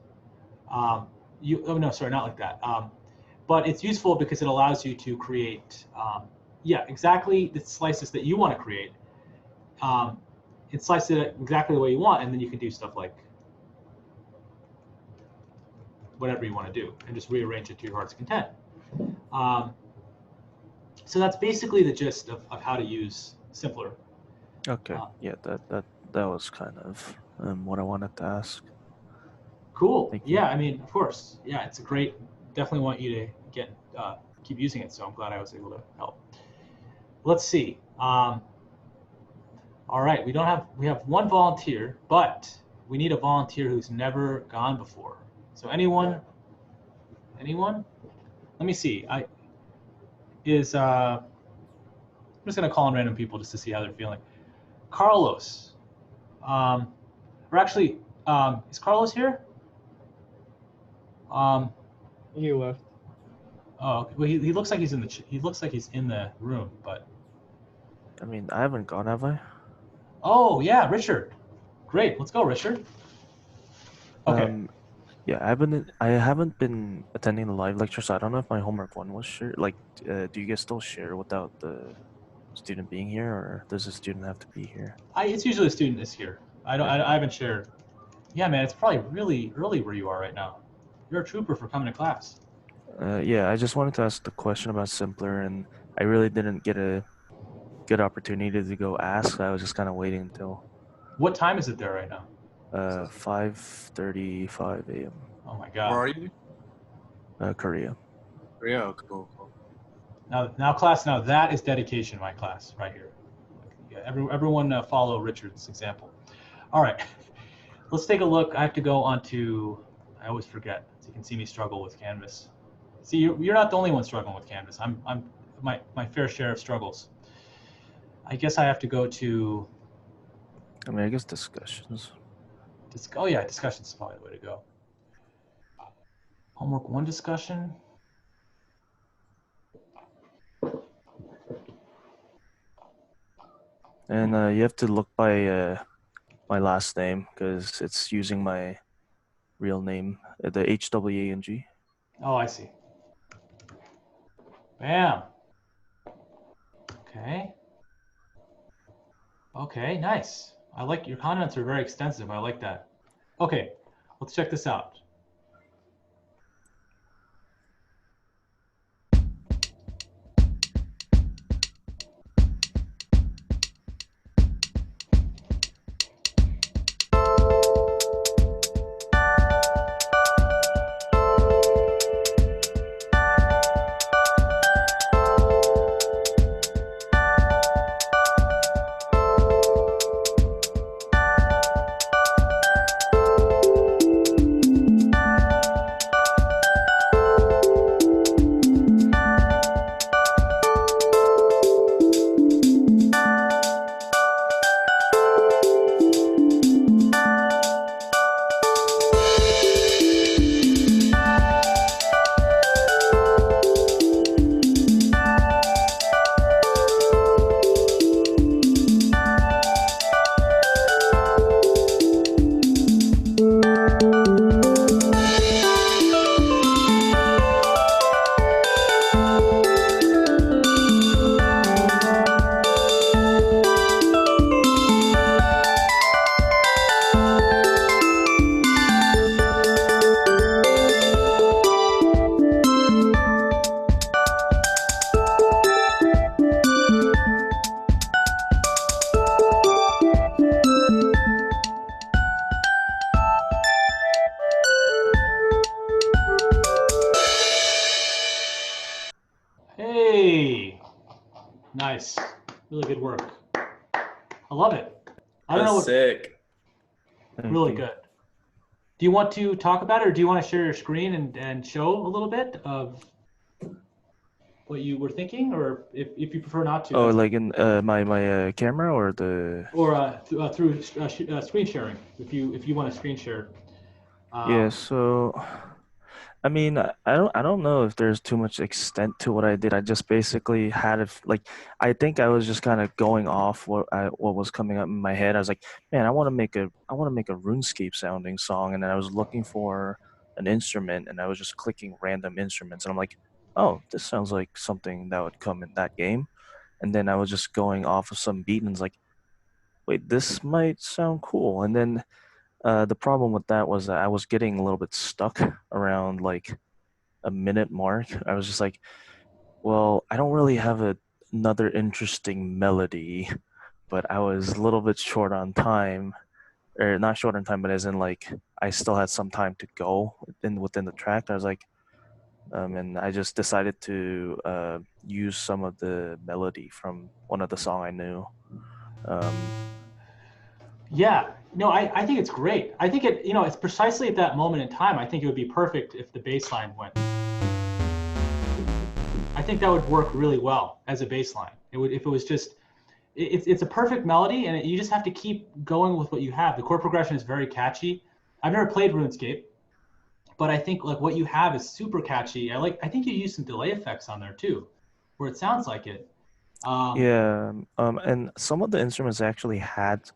Oh no, sorry, not like that. But it's useful because it allows you to create, exactly the slices that you want to create. It slices it exactly the way you want, and then you can do stuff like whatever you want to do, and just rearrange it to your heart's content. So that's basically the gist of how to use simpler. Okay. Yeah, that was kind of what I wanted to ask. Cool. Thank you. Yeah, I mean, of course. Yeah, it's a great. Definitely want you to keep using it. So I'm glad I was able to help. Let's see. All right, we have one volunteer, but we need a volunteer who's never gone before. So anyone? Let me see. I'm just gonna call in random people just to see how they're feeling. Carlos. Or actually, is Carlos here? He left. Oh, okay. Well, he looks like he's in the room, but. I mean, I haven't gone, have I? Oh yeah, Richard. Great, let's go, Richard. Okay. Yeah, I haven't been attending the live lecture, so I don't know if my homework one was shared. Like, do you guys still share without the student being here, or does the student have to be here? It's usually the student is here. I haven't shared. Yeah, man, it's probably really early where you are right now. You're a trooper for coming to class. Yeah, I just wanted to ask the question about simpler, and I really didn't get a good opportunity to go ask. I was just kind of waiting until. What time is it there right now? 5:35 a.m. Oh my Where God. are you? Korea. Korea. Cool. Now, class. Now that is dedication, my class, right here. Yeah, everyone follow Richard's example. All right, let's take a look. I have to go onto. I always forget. So you can see me struggle with Canvas. See, you're not the only one struggling with Canvas. I'm my fair share of struggles. I guess I have to go to. I mean, I guess discussions. Oh yeah, discussions is probably the way to go. Homework 1 discussion. And you have to look by my last name because it's using my real name, the HWANG. Oh, I see. Bam. Okay. Okay, nice. I like your comments are very extensive. I like that. Okay, let's check this out. Hey, nice. Really good work. I love it. I don't know what. Sick. Really good. Do you want to talk about it, or do you want to share your screen and show a little bit of what you were thinking, or if you prefer not to? Oh, like in my camera or the. Or through screen sharing, if you want to screen share. Yeah. So, I mean, I don't know if there's too much extent to what I did. I just basically had it like I think I was just kind of going off what was coming up in my head. I was like, man, I want to make a RuneScape sounding song, and then I was looking for an instrument, and I was just clicking random instruments, and I'm like, oh, this sounds like something that would come in that game, and then I was just going off of some beat, and it's like, wait, this might sound cool, and then. The problem with that was that I was getting a little bit stuck around like a minute mark. I was just like, well, I don't really have another interesting melody, but I was a little bit short on time, or not short on time, but as in like I still had some time to go within the track. I was like, and I just decided to use some of the melody from one of the song I knew. Yeah, no, I think it's great. I think it's precisely at that moment in time. I think it would be perfect if the bass line went. I think that would work really well as a bass line. It would, if it was just, it's a perfect melody, and you just have to keep going with what you have. The chord progression is very catchy. I've never played RuneScape, but I think like what you have is super catchy. I think you use some delay effects on there too, where it sounds like it. And some of the instruments actually had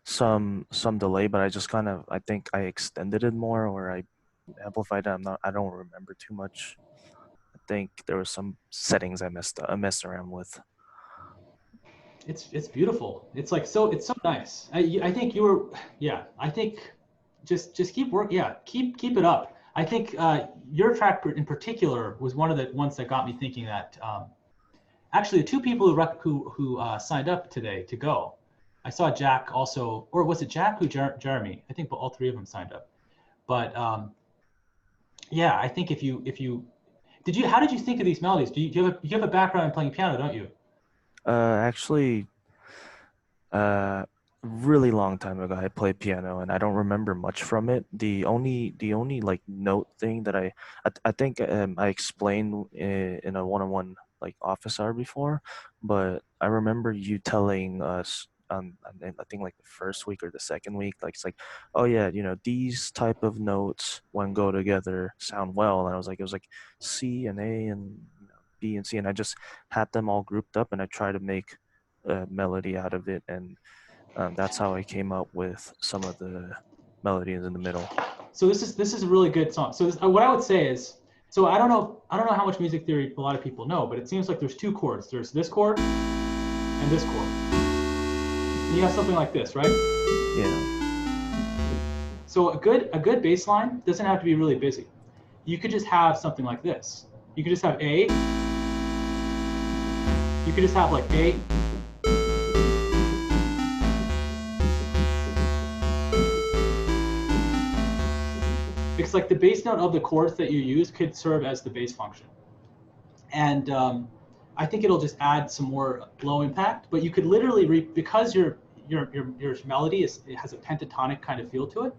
some delay, but I just I think I extended it more or I amplified it. I don't remember too much. I think there were some settings I messed around with. It's beautiful. It's so nice. I think I think just keep work. Yeah, keep it up. I think your track in particular was one of the ones that got me thinking that actually the two people who signed up today to go, I saw Jack also, or was it Jack who Jeremy? I think all three of them signed up. But yeah, I think if you how did you think of these melodies? You have a background in playing piano, don't you? Actually, really long time ago, I played piano, and I don't remember much from it. The only like note thing that I think I explained in a one-on-one like office hour before, but I remember you telling us I think like the first week or the second week, like it's like, oh yeah, these type of notes when go together sound well, and I was like, it was like C and A and B and C, and I just had them all grouped up, and I tried to make a melody out of it, and that's how I came up with some of the melodies in the middle. So this is a really good song. So what I would say is, so I don't know how much music theory a lot of people know, but it seems like there's two chords. There's this chord and this chord. And you have something like this, right? Yeah. So a good bass line doesn't have to be really busy. You could just have something like this. You could just have A. You could just have like A. Because like the bass note of the chords that you use could serve as the bass function. And I think it'll just add some more low impact, but you could literally, because your melody has a pentatonic kind of feel to it,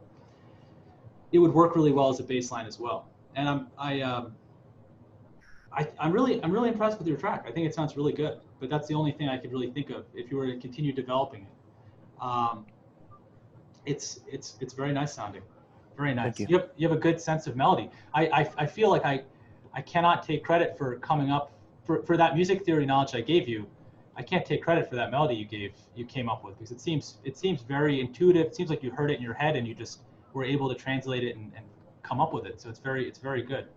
it would work really well as a bass line as well. And I'm really impressed with your track. I think it sounds really good, but that's the only thing I could really think of if you were to continue developing it. It's very nice sounding. Very nice. Thank you. You have a good sense of melody. I feel like I cannot take credit for coming up for that music theory knowledge I gave you. I can't take credit for that melody you came up with, because it seems very intuitive. It seems like you heard it in your head and you just were able to translate it and come up with it. So it's very good.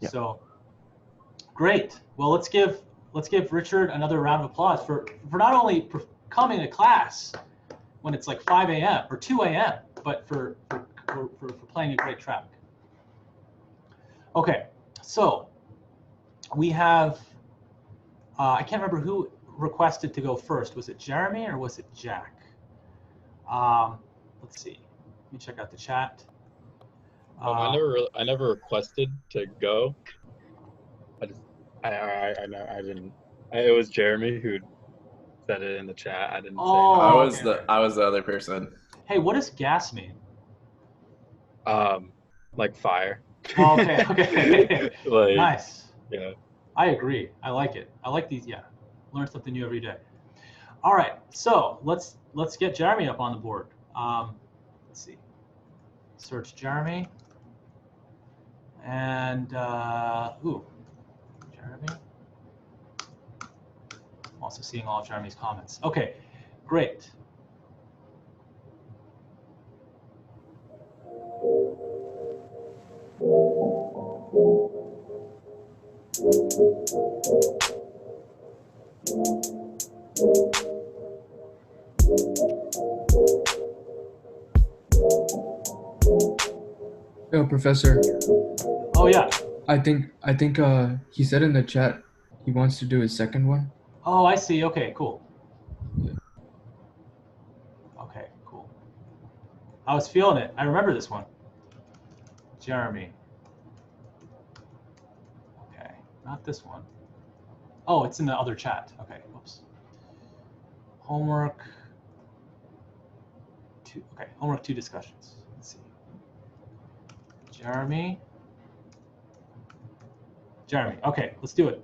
Yeah. So great. Well, let's give Richard another round of applause for not only coming to class when it's like 5 a.m. or 2 a.m., but for playing a great track. Okay, so we have, I can't remember who requested to go first. Was it Jeremy or was it Jack? Let's see. Let me check out the chat. I never requested to go. I didn't. It was Jeremy who said it in the chat. I didn't say. I was the other person. Hey, what does gas mean? Like fire. Oh, okay. Like, nice. Yeah. I agree. I like it. I like these. Yeah, learn something new every day. All right, so let's get Jeremy up on the board. Let's see. Search Jeremy. And Jeremy. I'm also seeing all of Jeremy's comments. Okay, great. Yo, Professor. Oh yeah. I think he said in the chat he wants to do his second one. Oh, I see. Okay, cool. Yeah. Okay, cool. I was feeling it. I remember this one. Jeremy. Okay, not this one. Oh, it's in the other chat. Okay, whoops. Homework 2. Okay, homework 2 discussions. Let's see. Jeremy. Okay, let's do it.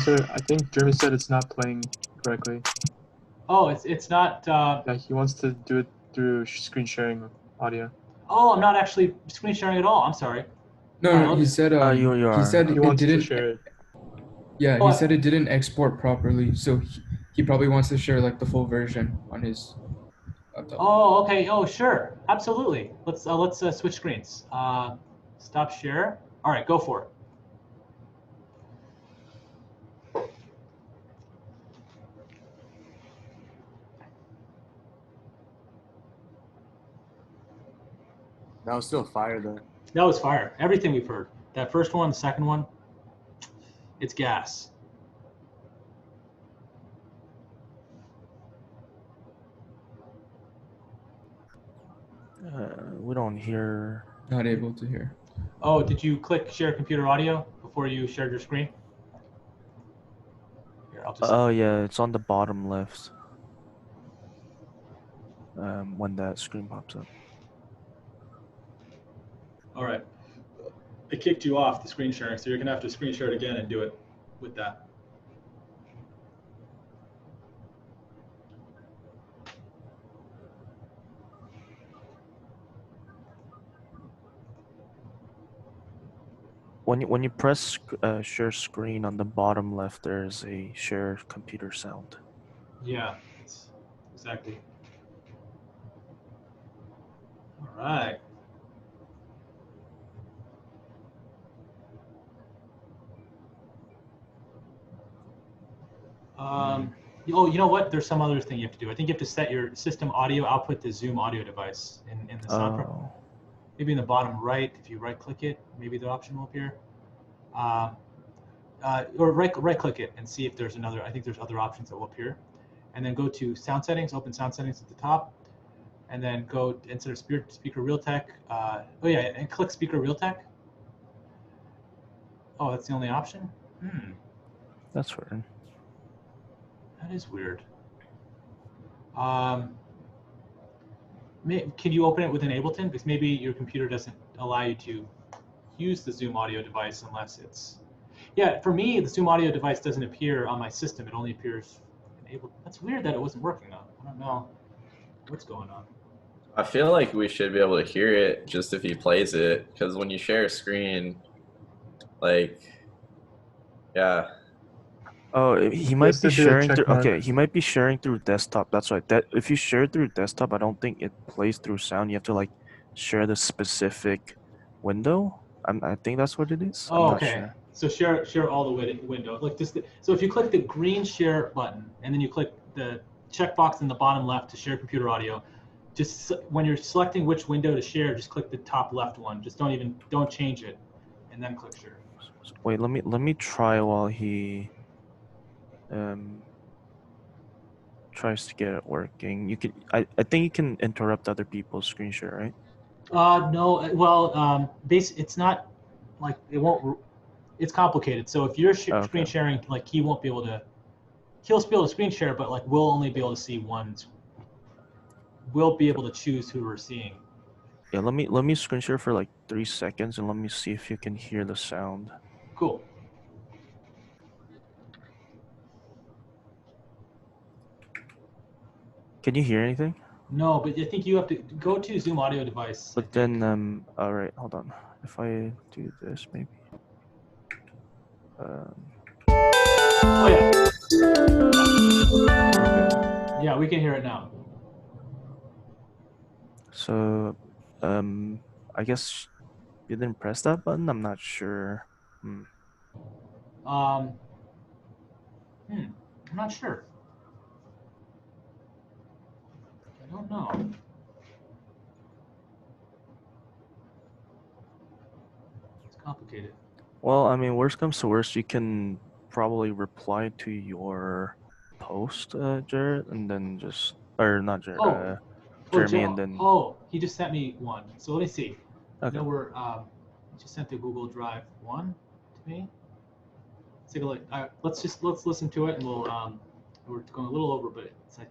So I think Jeremy said it's not playing correctly. Oh, it's not. Yeah, he wants to do it through screen sharing audio. Oh, I'm not actually screen sharing at all. I'm sorry. No, All right, no, he said you he are. said He it wants to didn't. share it. Yeah, Oh, he said it didn't export properly, so he probably wants to share like the full version on his laptop. Oh, okay. Oh, sure. Absolutely. Let's switch screens. Stop share. All right, go for it. That was still fire though. That was fire. Everything we've heard. That first one, the second one, it's gas. We don't hear. Not able to hear. Oh, did you click share computer audio before you shared your screen? Here, I'll just. Oh yeah, it's on the bottom left. When that screen pops up. All right. It kicked you off the screen sharing, so you're gonna have to screen share it again and do it with that. When you press share screen on the bottom left, there's a share computer sound. Yeah, exactly. All right. Oh, you know what? There's some other thing you have to do. I think you have to set your system audio output to Zoom audio device in the sound. Oh. Maybe in the bottom right, if you right click it, maybe the option will appear. Or right click it and see if there's another. I think there's other options that will appear. And then go to sound settings, open sound settings at the top. And then go instead of speaker Realtek. Oh yeah, and click speaker Realtek. Oh, that's the only option? That's weird. That is weird. Can you open it within Ableton? Because maybe your computer doesn't allow you to use the Zoom audio device unless it's. Yeah, for me, the Zoom audio device doesn't appear on my system. It only appears in Ableton. That's weird that it wasn't working though. I don't know what's going on. I feel like we should be able to hear it just if he plays it, because when you share a screen, like, yeah. Oh, he might has be to do a sharing check through. mark. Okay, he might be sharing through desktop. That's right. That if you share through desktop, I don't think it plays through sound. You have to like share the specific window. I think that's what it is. I'm Oh, not okay. sure. So share all the window. Like just so if you click the green share button and then you click the checkbox in the bottom left to share computer audio, just when you're selecting which window to share, just click the top left one. Just don't change it, and then click share. Wait, let me try while he tries to get it working. You can I think you can interrupt other people's screen share, right? No. Well, it's not like it won't. It's complicated. So if you're screen sharing, like he won't be able to. He'll be able to screen share, but like we'll only be able to see one. We'll be able to choose who we're seeing. Yeah, let me screen share for like 3 seconds and let me see if you can hear the sound. Cool. Can you hear anything? No, but I think you have to go to Zoom audio device. But then all right, hold on. If I do this maybe. Oh yeah. Yeah, we can hear it now. So I guess you didn't press that button? I'm not sure. I'm not sure. I don't know. It's complicated. Well, I mean, worst comes to worst, you can probably reply to your post, Jared, and then just or not Jared, Jeremy, and then. Oh, he just sent me one. So let me see. Okay. No, he just sent the Google Drive one to me. Let's take a look. Let's listen to it, and we're going a little over, but I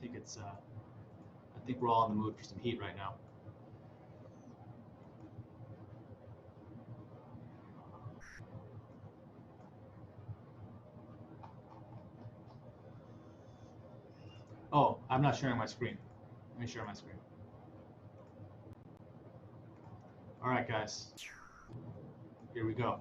think we're all in the mood for some heat right now. Oh, I'm not sharing my screen. Let me share my screen. All right, guys. Here we go.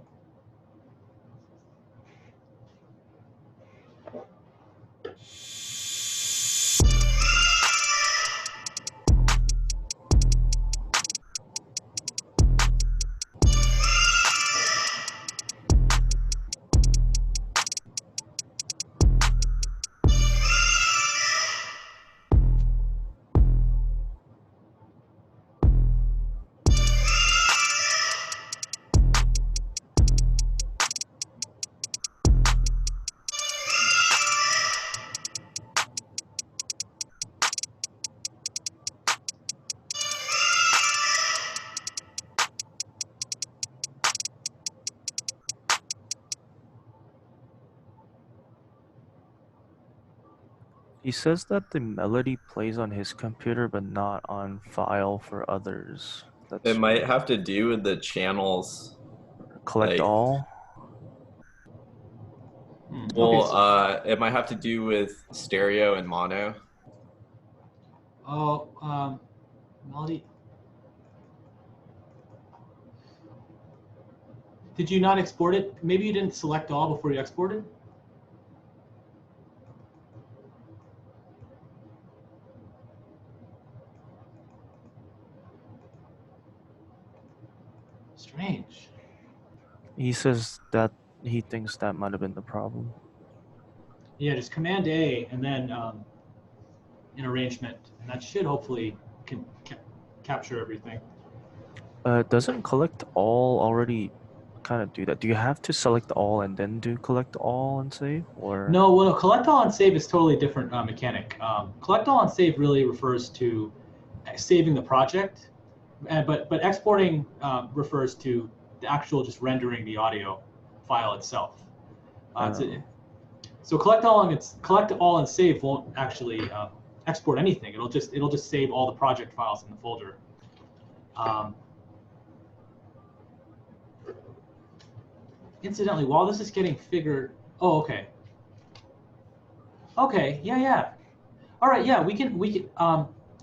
He says that the melody plays on his computer, but not on file for others. That's It might have to do with the channels. collect like- all. Well, Okay, so- it might have to do with stereo and mono. Oh, melody. Did you not export it? Maybe you didn't select all before you exported? Strange. He says that he thinks that might have been the problem. Yeah, just Command A and then an arrangement, and that should hopefully capture everything. Doesn't collect all already kind of do that? Do you have to select all and then do collect all and save, or? No, well, no, collect all and save is totally different mechanic. Collect all and save really refers to saving the project, but exporting refers to the actual just rendering the audio file itself. So collect all and save won't actually export anything. It'll just save all the project files in the folder. Incidentally, while this is getting figured, okay, yeah. All right, yeah, we can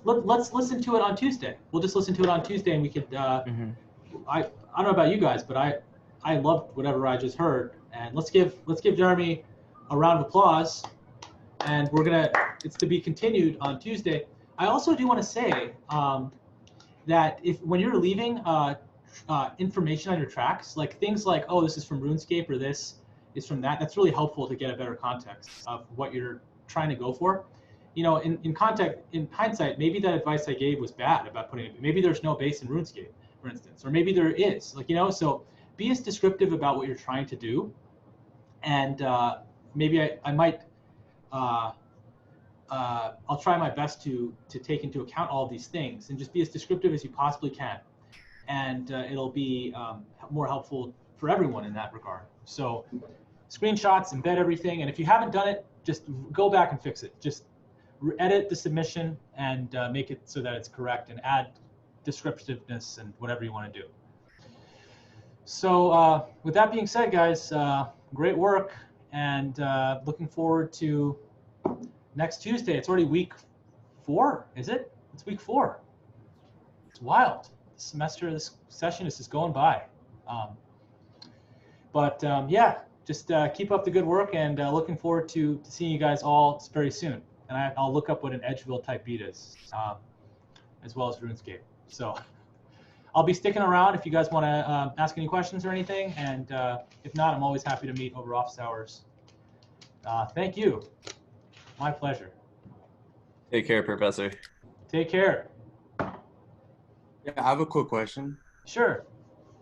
let's listen to it on Tuesday. We'll just listen to it on Tuesday, and we could. I don't know about you guys, but I loved whatever I just heard, and let's give Jeremy a round of applause, and it's to be continued on Tuesday. I also do want to say that when you're leaving information on your tracks, like things like, oh, this is from RuneScape or this is from that, that's really helpful to get a better context of what you're trying to go for. You know, in hindsight, maybe that advice I gave was bad about putting it. Maybe there's no bass in RuneScape, for instance, or maybe there is. Like, you know, so be as descriptive about what you're trying to do, and maybe I might. I'll try my best to take into account all of these things and just be as descriptive as you possibly can, and it'll be more helpful for everyone in that regard. So, screenshots, embed everything, and if you haven't done it, just go back and fix it. Just edit the submission and make it so that it's correct, and add descriptiveness and whatever you want to do. So with that being said, guys, great work, and looking forward to next Tuesday. It's already week 4, is it? It's week 4. It's wild. This semester, this session is just going by. Yeah, just keep up the good work, and looking forward to seeing you guys all very soon. And I'll look up what an Edgeville type beat is, as well as RuneScape. So I'll be sticking around if you guys want to ask any questions or anything. And if not, I'm always happy to meet over office hours. Thank you. My pleasure. Take care, Professor. Take care. Yeah, I have a quick question. Sure.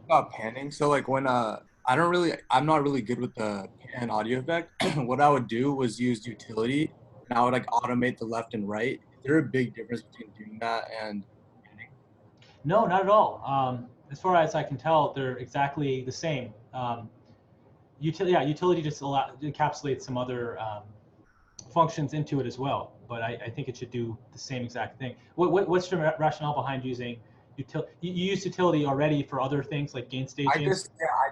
About panning. So like when I'm not really good with the pan audio effect. What I would do was use utility, and I would like automate the left and right. Is there a big difference between doing that and panning? No, not at all. As far as I can tell, they're exactly the same. Utility just encapsulates some other functions into it as well, but I think it should do the same exact thing. What's your rationale behind using utility? You use utility already for other things like gain staging? I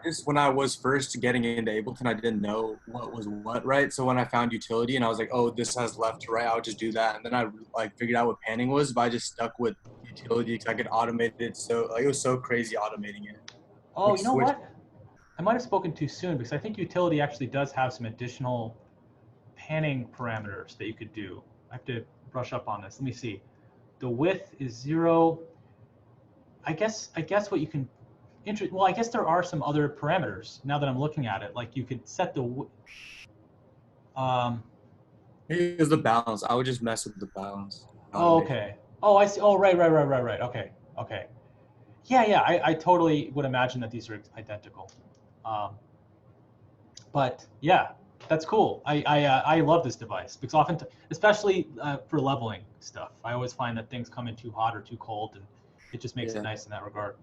just when I was first getting into Ableton, I didn't know what was what, right? So when I found utility and I was like, oh, this has left to right, I would just do that. And then I like figured out what panning was, but I just stuck with utility because I could automate it. So like, it was so crazy automating it. Oh, you know what? I might have spoken too soon because I think utility actually does have some additional panning parameters that you could do. I have to brush up on this. Let me see. The width is 0. I guess what you can well, I guess there are some other parameters now that I'm looking at it. Like you could set the Here's the balance. I would just mess with the balance. Oh, okay. Oh, I see. Oh, right. Okay. Yeah. I totally would imagine that these are identical. But yeah, that's cool. I love this device because often, especially for leveling stuff, I always find that things come in too hot or too cold, and it just makes it nice in that regard.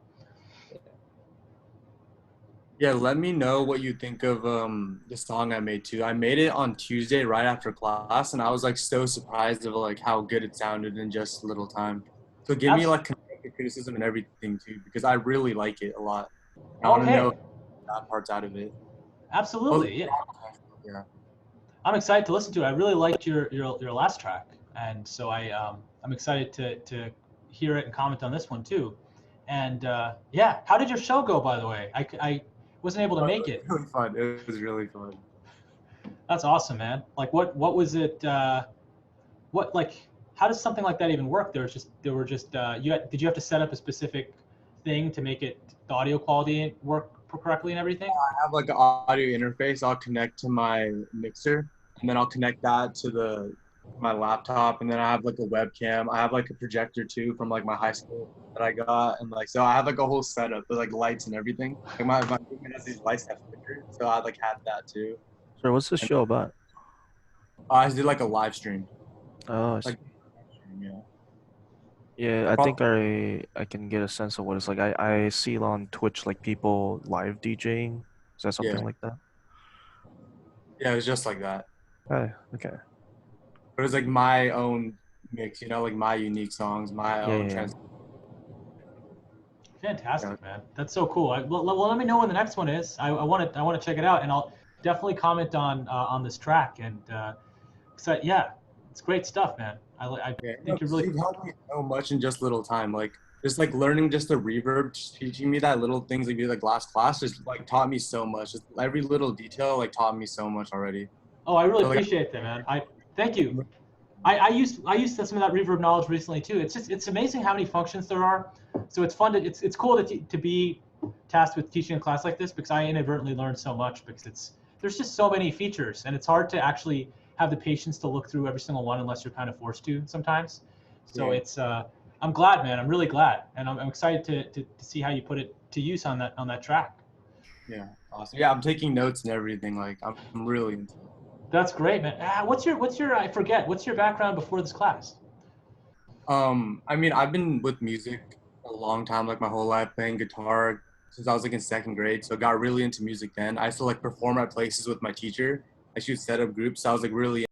Yeah, let me know what you think of the song I made too. I made it on Tuesday right after class, and I was like so surprised of like how good it sounded in just a little time. So give me like constructive criticism and everything too, because I really like it a lot. I want to know that part's out of it. Absolutely, yeah. I'm excited to listen to it. I really liked your last track, and so I'm excited to hear it and comment on this one too. And yeah, how did your show go, by the way? I wasn't able to make it. Really fun. It was really fun. That's awesome, man. Like, what was it? What like? How does something like that even work? Did you have to set up a specific thing to make it the audio quality work correctly and everything? I have like an audio interface. I'll connect to my mixer, and then I'll connect that to my laptop, and then I have like a webcam. I have like a projector too from like my high school that I got, and like so I have like a whole setup with like lights and everything. Like my equipment has these lights that flicker, so I like had that too. So what's this show about? I did like a live stream. Oh, like, yeah, I think I can get a sense of what it's like. I see it on Twitch, like people live DJing. Is that something like that? Yeah, it was just like that. Oh, okay. But it was like my own mix, like my unique songs, my own trans. Fantastic, man. That's so cool. Well, let me know when the next one is. I want to check it out, and I'll definitely comment on this track. And so yeah, it's great stuff, man. I think you're really. You've helped me so much in just little time. Like just like learning just the reverb, just teaching me that little things like like last class just like taught me so much. Just every little detail like taught me so much already. Oh, I really appreciate that, man. Thank you. I used some of that reverb knowledge recently too. It's amazing how many functions there are. So it's fun it's cool to be tasked with teaching a class like this because I inadvertently learned so much because there's just so many features and it's hard to actually have the patience to look through every single one unless you're kind of forced to sometimes. So it's I'm glad, man. I'm really glad, and I'm excited to see how you put it to use on that track. Yeah, awesome. Yeah, I'm taking notes and everything. Like I'm really into it. That's great, man. What's your I forget. What's your background before this class? I mean, I've been with music a long time, like my whole life, playing guitar since I was like in second grade. So I got really into music then. I used to like perform at places with my teacher. She would set up groups. So I was like really